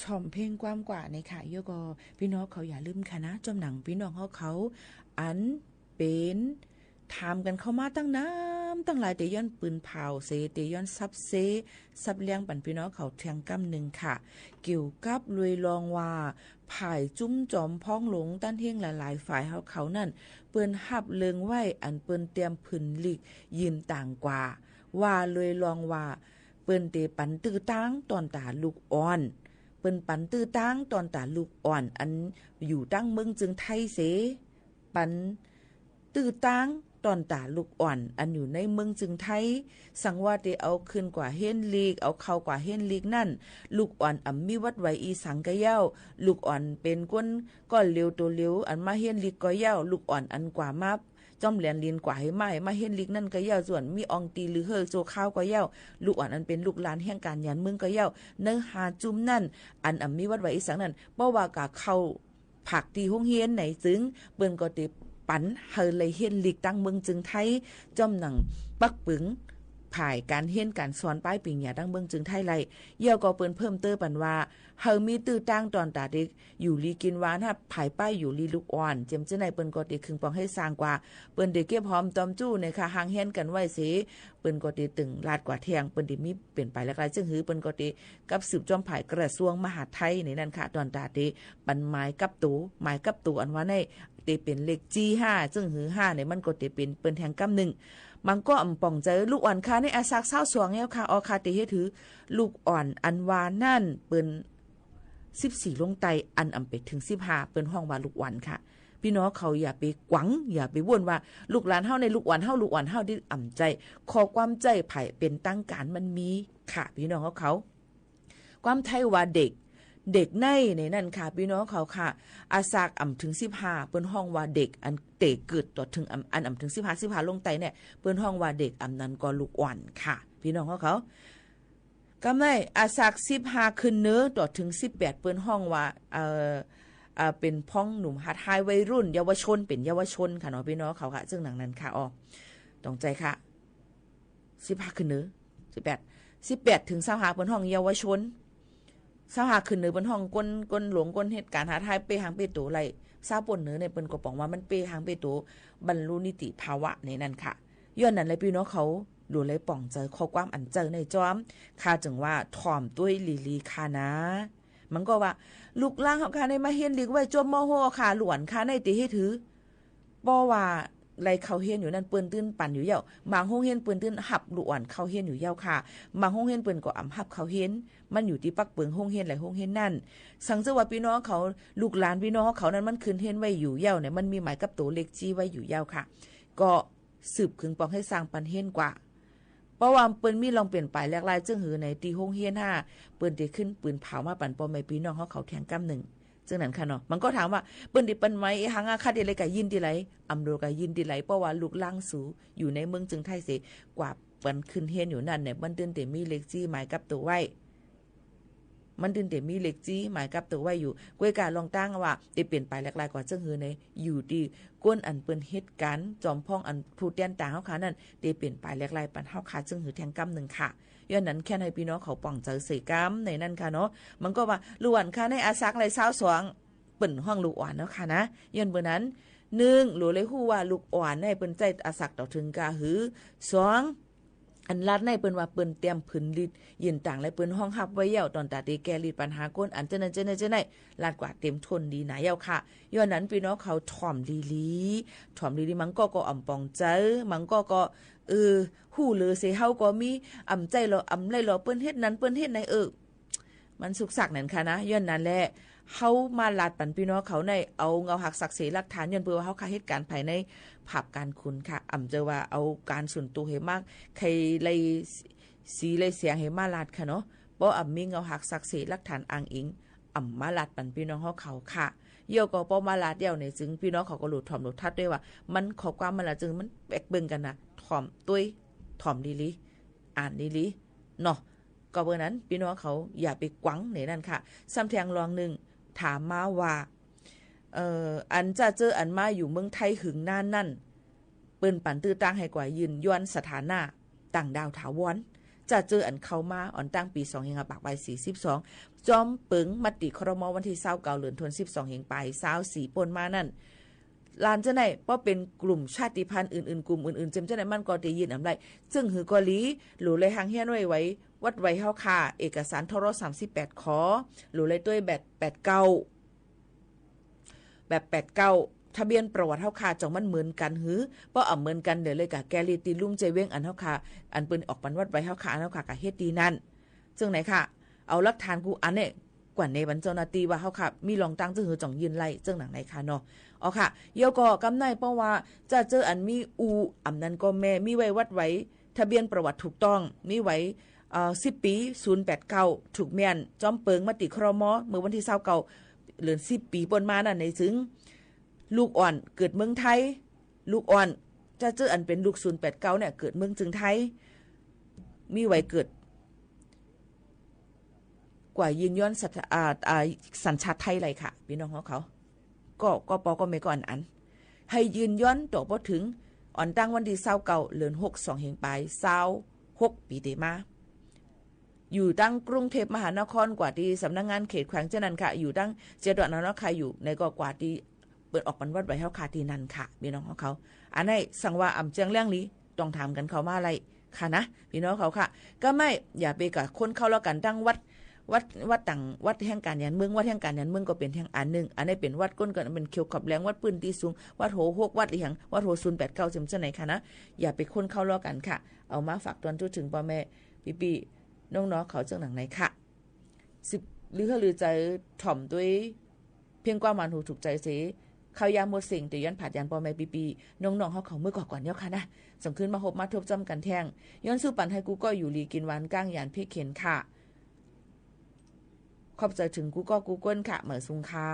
Speaker 3: ช่อมเพลงความกว่าในค่ะโยก็พี่น้องเขาอย่าลืมค่ะนะจอมหนังพี่น้องเขาอันเป็นถามกันเข้ามาตั้งน้ำตั้งหลายเตย้อนปืนเผาเสเตย้อนซับเลี้ยงปันพี่น้องเขาเทียงกำหนึ่งค่ะเกี่ยวกับลุยลองว่าผายจุ้มจอมพ้องหลงต้านเที่ยงหลายๆฝ่ายเขานั่นเปิ้นหับเลิงไว้อันเปิ้นเตรียมผืนลิกยืนต่างกว่าลุยลองว่าเปิ้นเตปันตื้อตั้งตอนตาลูกอ่อนเปิ้นปันตื้อตั้งตอนตาลูกอ่อนอันอยู่ตั้งเมืองจึงไทยเสปัน ตื้อตั้งตอนตาลูกอ่อนอันอยู่ในเมืองจึงไทยสังว่าได้เอาขึ้นกว่าเฮนลีกเอาเข้ากว่าเฮนลีกนั่นลูกอ่อนมีวัดไว้อีสังกะเย้าลูกอ่อนเป็นก้นก้อนเร็วตัวเร็วอันมาเฮนลีกก็เย้าลูกอ่อนอันกว่ามาจอมแหลนลีนกว่าให้มาเฮนลีกนั่นก็เย้าส่วนมีอองตีหรือเฮอโจข้าวก็เย้าลูกอ่อนอันเป็นลูกหลานแห่งการยันเมืองก็เย้าเนื้อหาจุ่มนั่นอันมีวัดไว้อีสังนั่นเพราะว่ากะเข้าผักตีห้องเฮียนไหนซึ้งเปิ้นก็ติปันเฮาเลยเฮียนลีกตั้งเมืองจึงไทยจอมหนังปักปึงผ่ายการเฮียนการสอนป้ายปิงหยาตั้งเมืองจึงไทยไรเย่าก็เปิ้นเพิ่มเติมปันว่าเฮามีตื้อตั้งตอนตาเด็กอยู่ลีกินหวานฮะผ่ายป้ายอยู่ลีลูกอ่อนเจมจะไหนเปิ้นก็ติคึงปองให้สร้างกว่าเปิ้นได้เก็บหอมตอมจู้ในค่ะห่างเฮียนกันไว้สิเปิ้นก็ติตึงลาดกว่าเที่ยงเปิ้นได้มีเปลี่ยนไปหลากหลายจึงหือเปิ้นก็ติกับสืบจอมผ่ายกระทรวงมหาดไทยในนั้นค่ะตอนตาเด็กปันไม้กับตูไม้กับตูอันว่าในเตเป็นเลข G5 ซึ่งหือ5เนี่ยมันก็เตเป็นเปิ้นแทงกำ1มันก็ป่องเจอลูกอ่อนค่ะในอาซักเศร้าสวงแล้วค่ะออคาเตเฮถือลูกอ่อนอันวานั่นเปิ้น14ลงไตอันไปถึง15เปิ้นห้องว่าลูกอ่อนค่ะพี่น้องเขาอย่าไปกวังอย่าไปว่นว่าลูกหลานเฮาในลูกอ่อนเฮาลูกอ่อนเฮาที่ใจขอความใจไผเป็นตั้งการมันมีค่ะพี่น้องเขาความไทยว่าเด็กในนั่นค่ะพี่น้องเขาค่ะอาซากถึง15เปิ้นห้องว่าเด็กอันเตเกิดต่อถึงอันถึง15ลงไตเนี่ยเปิ้นห้องว่าเด็กนั้นก็ลูกอ่อนค่ะพี่น้องเขากำไรอาซาก15ขึ้นเนื้อต่อถึง18เปิ้นห้องว่าเป็นพ้องหนุ่มฮัดไฮวัยรุ่นเยาวชนเป็นเยาวชนค่ะเนาะพี่น้องเขาค่ะซึ่งหนังนั้นค่ะต้องใจค่ะ15ขึ้นเนื้อ18ถึง25เปิ้นห้องเยาวชนสหาขึ้นเหนือบนห้องก้นหลวงก้นเหตุการณ์หาทายเปหางเปโตไรซาป่นเหนือในเปิ้นก็บอกว่ามันเปหางเปโตบรรลุนิติภาวะในนั้นค่ะย้อนนั้นเลยพี่น้องเขาดูเลยป่องเจอข้อความอันเจอในจอมค่าจึงว่าถ่อมด้วยลีค่ะนะมันก็ว่าลูกล่างเขาค่ะในมาเฮียนลีกไว้จมมโหค่ะหลวนค่ะในติให้ถือบ่ว่าไรเขาเฮียนอยู่นั่นเปิ้นตื้นปั่นอยู่เย้าบางห้องเฮียนเปิ้นตื้นหับลูกอ่อนเขาเฮียนอยู่เย้าค่ะบางห้องเฮียนเปิ้นก็หับเขาเฮียนมันอยู่ที่ปักเปิงห้องเฮียนหลายห้องเฮียนนั่นสังเกตว่าพี่น้องเขาลูกหลานพี่น้องเขานั้นมันขึ้นเฮียนไว้อยู่เย้าเนี่ยมันมีหมายกับตัวเลขจี้ไว้อยู่เย้าค่ะก็สืบขึงปองให้สร้างปันเฮียนกว่าเพราะว่าเปิ้นมีลองเปลี่ยนไปแลกลายจึงหือในตีห้องเฮียน5เปิ้นได้ขึ้นปืนเผามาปั่นปอมแม่พี่น้องเขาแทงกำ1ซึ่งนั้นค่ะเนาะมันก็ถามว่าเปิ้นดิปันไม้หังอาคาดิไรกะยินดิไรอำโดกะยินดิไรเพราะว่าลูกล่างสูอยู่ในเมืองจึงไทยเสกว่าเปิ้นขึ้นเฮียนอยู่นั่นเนี่ยมันตื่นแต่มีเลขจี้หมายกับตัวไว้มันตื่นแต่มีเลขจี้หมายกับตัวไว้อยู่กวยการลองตั้งว่าได้เปลี่ยนไปหลากหลายกว่าจึงหือในอยู่ดีก้นอันเปิ้นเฮ็ดกันจอมพ้องอันผู้แตนต่างเฮาค่ะนั่นได้เปลี่ยนไปหลากหลายปันเฮาค่ะจึงหือแทงกำ1ค่ะย้อนนั้นแค่ให้พี่น้องเขาป่องเจอเสกำในนั่นค่ะเนาะมันก็ว่าล้วนค่ะในอาซักไร22เปิ้นห้องลูกอ่อนเนาะค่ะนะย้อนเบอร์นั้น1หลูเลยฮู้ว่าลูกอ่อนในเปิ้นใจอาซักต่อถึงกะหือ2อันลัดในเปิ้นว่าเปิ้นเตรียมผืนลิดยินต่างและเปิ้นห้องฮับไว้เย้าตอนตาตีแกลิดปัญหาก้นอันเจนั้นลาดกว่าเต็มทนดีหนาเย้าค่ะย้อนนั้นพี่น้องเขาถ่อมลีมันก็ปองใจมันก็ฮู้เลยสิเฮาก็มีใจเราไรเราเปิ้นเฮ็ดนั้นเปิ้นเฮ็ดในมันสุกสักนั่นค่ะนะย้อนนั้นแหละเฮามาลาดปันพี่น้องเขาในเอาเงาหักศักดิ์ศรีหลักฐานย้อนเพื่อว่าเฮาค่าเหตุการณ์ภายในภาพการคุณค่ะจะว่าเอาการส่วนตัวให้มากใครเลยสีเลยเสียงให้มาลาดค่ะเนาะบ่มีเงาหักศักดิ์ศรีหลักฐานอ้างอิงมาลาดปันพี่น้องเขาค่ะเยี่ยวก็บ่มาลาดเดียวเนี่ยจึงพี่น้องเขาก็หลุดถ่อมหลุดทัดด้วยว่ามันขอความมันละจึงมันแบกเบิ่งกันนะถ่อมตุ้ยถ่อมลีอ่านลีเนาะก็เบอร์นั้นพี่น้องเขาอย่าไปกวังในนั่นค่ะซ้ำแทงรอง1ถามมาว่าอันจะเจออันมาอยู่เมืองไทยหึงนานนั่นเปิ้นปั่นตื้อตั้งให้กว่ายืนย้อนสถานะต่างดาวถาวรจะเจออันเข้ามาอ่อนตั้งปี2เฮงปากใบ42จอมปึงมติครมวันที่29เดือนธันวาคม12เฮงปลาย24ปนมานั่นลานจะไหนเพราะเป็นกลุ่มชาติพันธุ์อื่นๆกลุ่มอื่นๆจำจะไหนมันก็ได้ยินอำไรซึ่งหือกอลีหลูเลยหางเฮียนไว้วัดไว้เฮาค่ะเอกสารทร38ขอหลูเลยด้วยแบบ89ทะเบียนประวัติเฮาค่ะจังมันเหมือนกันหือเพราะเหมือนกันเดี๋ยวเลยกะแกลีตีลุ่มใจเว้งอันเฮาค่ะอันเปิ้นออกปันวัดไว้เฮาค่ะอันเฮาค่ะกะเฮ็ดดีนั่นซึ่งไหนค่ะเอาหลักฐานกูอันเนี่ย กว่าในบรรเจ้าหน้าที่ว่าเฮาค่ะมีลองตั้งจื้อหือจ่องยืนไล่เจ้าหนังไหนค่ะเนาะอ๋อค่ะเดี๋ยวก็กำในเพราะว่าจะเจออันมีอูอำนั้นก็แม่มีไว้วัดไว้ทะเบียนประวัติถูกต้องมีไว้10 ปี089ถูกแม่นจอมเปิงมติครม.เมื่อวันที่29เดือน10 ปีปนมานั่นในซึ่งลูกอ่อนเกิดเมืองไทยลูกอ่อนจะเจออันเป็นลูก089เนี่ยเกิดเมืองจึงไทยมีไว้เกิดกว่ายืนย้อนสัญชาติไทยเลยค่ะพี่น้องเขาก็ปอก็ไม่ก่อนอันให้ยืนย้อนต่อบ่ถึงอ่อนตั้งวันที่29เดือน6 2เฮงปลาย26ปีเตมาอยู่ตั้งกรุงเทพมหานครกว่าที่สำนักงานเขตแขวงเจ้านั้นค่ะอยู่ตั้งเจดอนนครอยู่ในก็กว่าที่เปิดออกบรรวัดไว้เฮาค่ะที่นั่นค่ะพี่น้องของเขาอันนี้สั่งว่าอำเจียงเรื่องนี้ต้องถามกันเขามาอะไรค่ะนะพี่น้องเขาค่ะก็ไม่อย่าไปกับคนเข้าแล้วกันตั้งวัดต่างวัดแห่งการยันเมืองวัดแห่งการยันเมืองก็เป็นแห่งอันนึงอันนี้เป็นวัดก้นกันเป็นเขียวขับแรงวัดปืนตีสูงวัดโห6วัดอีหยังวัดโห089จังไหนค่ะนะอย่าไปคนเข้าล้อกันค่ะเอามาฝากตอนทุกถึงพ่อแม่พี่น้องๆเขาจังหนังไหนค่ะ10หรือใจถ่อมด้วยเพียงกว่ามันถูกใจเสเขายามหมดสิ่งแต่ย้อนผาดยันพ่อแม่ปีน้องๆเขาเมื่อก่อนเนาะค่ะนะสำคืนมาหบมาทบจำกันแท่งย้อนสู้ปันให้กูก็อยู่ลีกินหวานก้างยานเพ่เข็นค่ะขอบใจถึงกูก็กูก้นค่ะเหมือนซุงค่ะ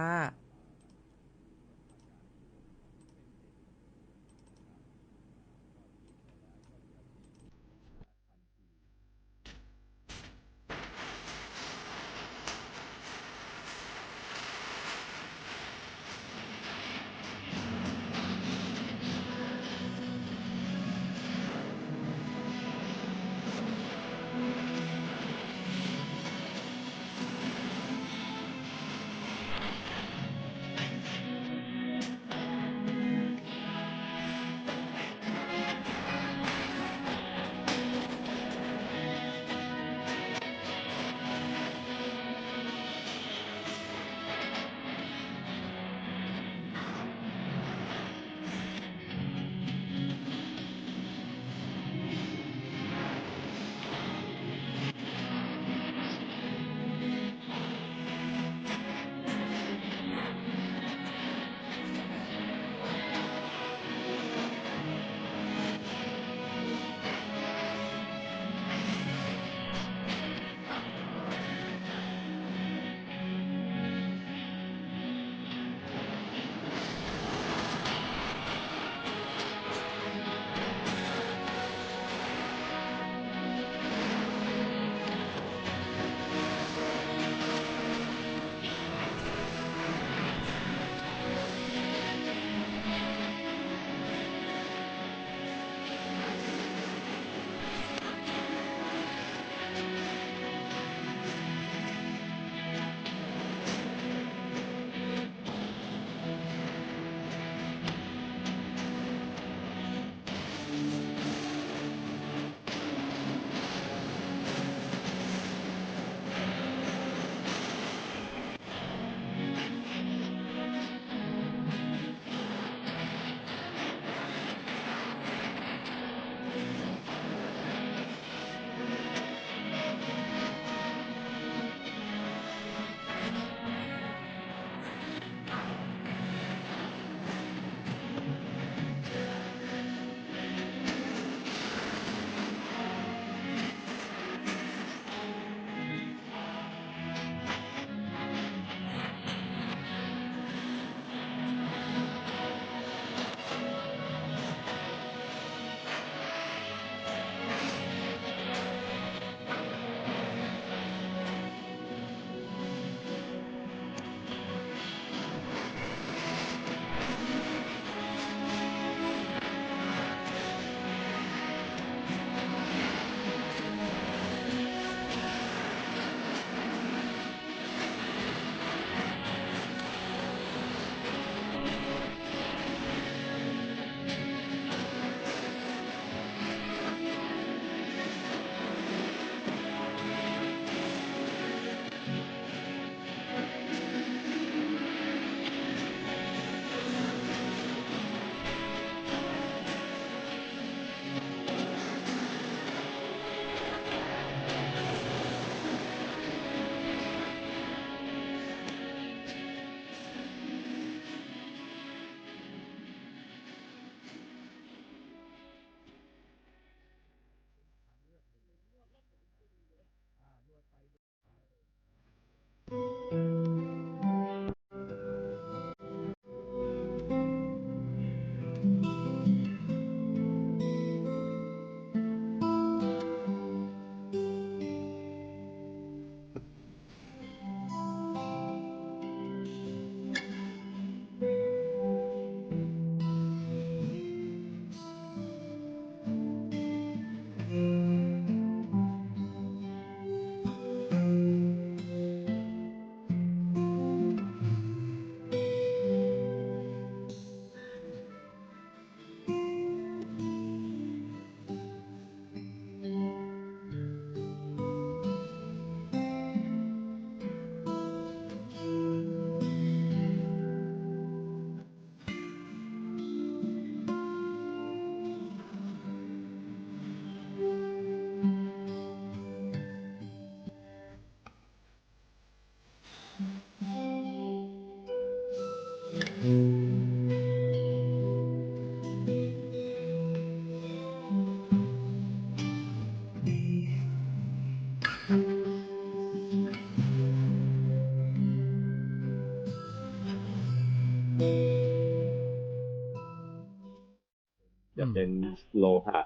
Speaker 4: จะเป็นโลหะ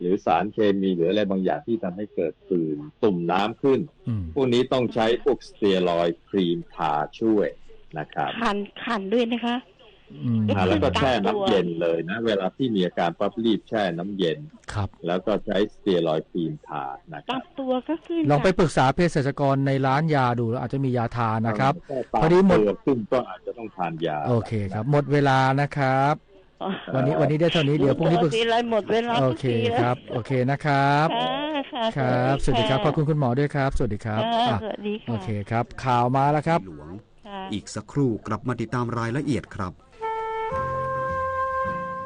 Speaker 4: หรือสารเคมีหรืออะไรบางอย่างที่ทำให้เกิดผื่นตุ่มน้ำขึ้นพวกนี้ต้องใช้พวกสเตียรอยด์ครีมทาช่วยนะครับ
Speaker 12: ขันด้วยนะคะ
Speaker 4: แล้วก็แช่น้ำเย็นเลยนะเวลาที่มีอาการปั๊บรีบแช่น้ำเย็น
Speaker 13: ครับ
Speaker 4: แล้วก็ใช้สเตียรอยด์ครีมทานะครับ
Speaker 12: ตัวก็ขึ้น
Speaker 13: ลองไปปรึกษาเภสัชกรในร้านยาดูอาจจะมียาทานนะครับพอดีหมด
Speaker 4: ขึ้นก็อาจจะต้องทานยา
Speaker 13: โอเคครับหมดเวลานะครับวันนี้ได้เท่านี้เดี๋ยวพรุ่งนี้ปรึกษา
Speaker 12: หมดเวลา
Speaker 13: โอเคครับโอเคนะครับครับสวัสดีครับขอบคุณคุณหมอด้วยครับสวัสดีครับ
Speaker 12: สวัสดีค่ะ
Speaker 13: โอเคครับข่าวมาแล้วครับ
Speaker 7: อีกสักครู่กลับมาติดตามรายละเอียดครับ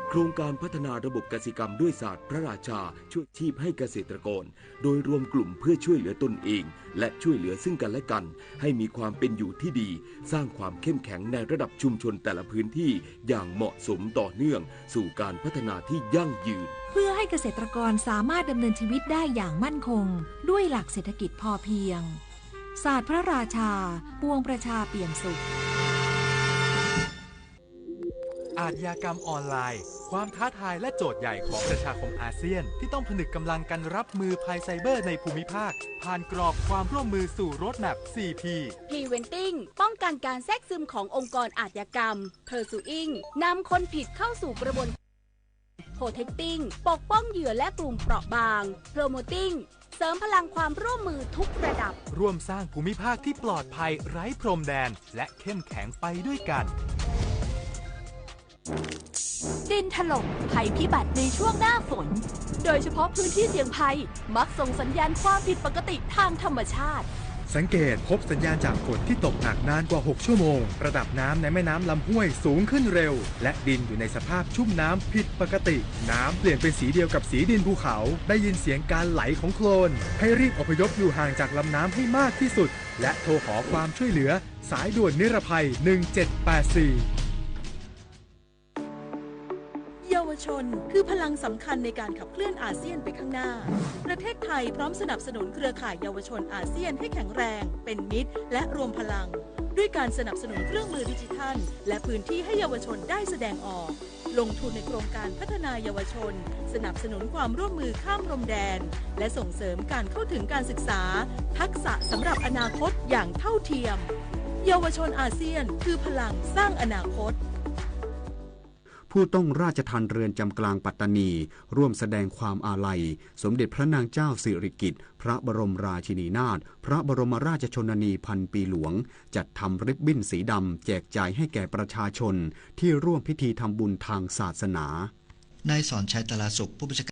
Speaker 24: โครงการพัฒนาระบบกสิกรรมด้วยศาสตร์พระราชาช่วยชีพให้เกษตรกรโดยรวมกลุ่มเพื่อช่วยเหลือตนเองและช่วยเหลือซึ่งกันและกันให้มีความเป็นอยู่ที่ดีสร้างความเข้มแข็งในระดับชุมชนแต่ละพื้นที่อย่างเหมาะสมต่อเนื่องสู่การพัฒนาที่ยั่งยืน
Speaker 11: เพื่อให้เกษตรกรสามารถดำเนินชีวิตได้อย่างมั่นคงด้วยหลักเศรษฐกิจพอเพียงศาสตร์พระราชาปวงประชาเปี่ยมสุข
Speaker 19: อาชญากรรมออนไลน์ความท้าทายและโจทย์ใหญ่ของประชาคมอาเซียนที่ต้องผนึกกำลังกันรับมือภัยไซเบอร์ในภูมิภาคผ่านกรอบความร่วมมือสู่โรดแมพ 4P
Speaker 9: Preventing ป้องกันการแทรกซึมขององค์กรอาชญากรรม Pursuing นำคนผิดเข้าสู่กระบวนการ Protecting ปกป้องเหยื่อและกลุ่มเปราะบาง Promoting เสริมพลังความร่วมมือทุกระดับ
Speaker 19: ร่วมสร้างภูมิภาคที่ปลอดภัยไร้พรมแดนและเข้มแข็งไปด้วยกัน
Speaker 9: ดินถล่มภัยพิบัติในช่วงหน้าฝนโดยเฉพาะพื้นที่เสี่ยงภัยมักส่งสัญญาณความผิดปกติทางธรรมชาติ
Speaker 19: สังเกตพบสัญญาณจากฝนที่ตกหนักนานกว่า6ชั่วโมงระดับน้ำในแม่น้ำลำห้วยสูงขึ้นเร็วและดินอยู่ในสภาพชุ่มน้ำผิดปกติน้ำเปลี่ยนเป็นสีเดียวกับสีดินภูเขาได้ยินเสียงการไหลของโคลนให้รีบอพยพอยู่ห่างจากลำน้ำให้มากที่สุดและโทรขอความช่วยเหลือสายด่วนนิรภัย1784
Speaker 18: เยาวชนคือพลังสำคัญในการขับเคลื่อนอาเซียนไปข้างหน้าประเทศไทยพร้อมสนับสนุนเครือข่ายเยาวชนอาเซียนให้แข็งแรงเป็นมิตรและรวมพลังด้วยการสนับสนุนเครื่องมือดิจิทัลและพื้นที่ให้เยาวชนได้แสดงออกลงทุนในโครงการพัฒนาเยาวชนสนับสนุนความร่วมมือข้ามพรมแดนและส่งเสริมการเข้าถึงการศึกษาทักษะสำหรับอนาคตอย่างเท่าเทียมเยาวชนอาเซียนคือพลังสร้างอนาคต
Speaker 7: ผู้ต้องราชทัณฑ์เรือนจำกลางปัตตานีร่วมแสดงความอาลัยสมเด็จพระนางเจ้าสิริกิติ์พระบรมราชินีนาถพระบรมราชชนนีพันปีหลวงจัดทำริบบิ้นสีดำแจกจ่ายให้แก่ประชาชนที่ร่วมพิธีทำบุญทางศาสนาน
Speaker 25: ายสอนชัยตลาสุขผู้บัญชาการ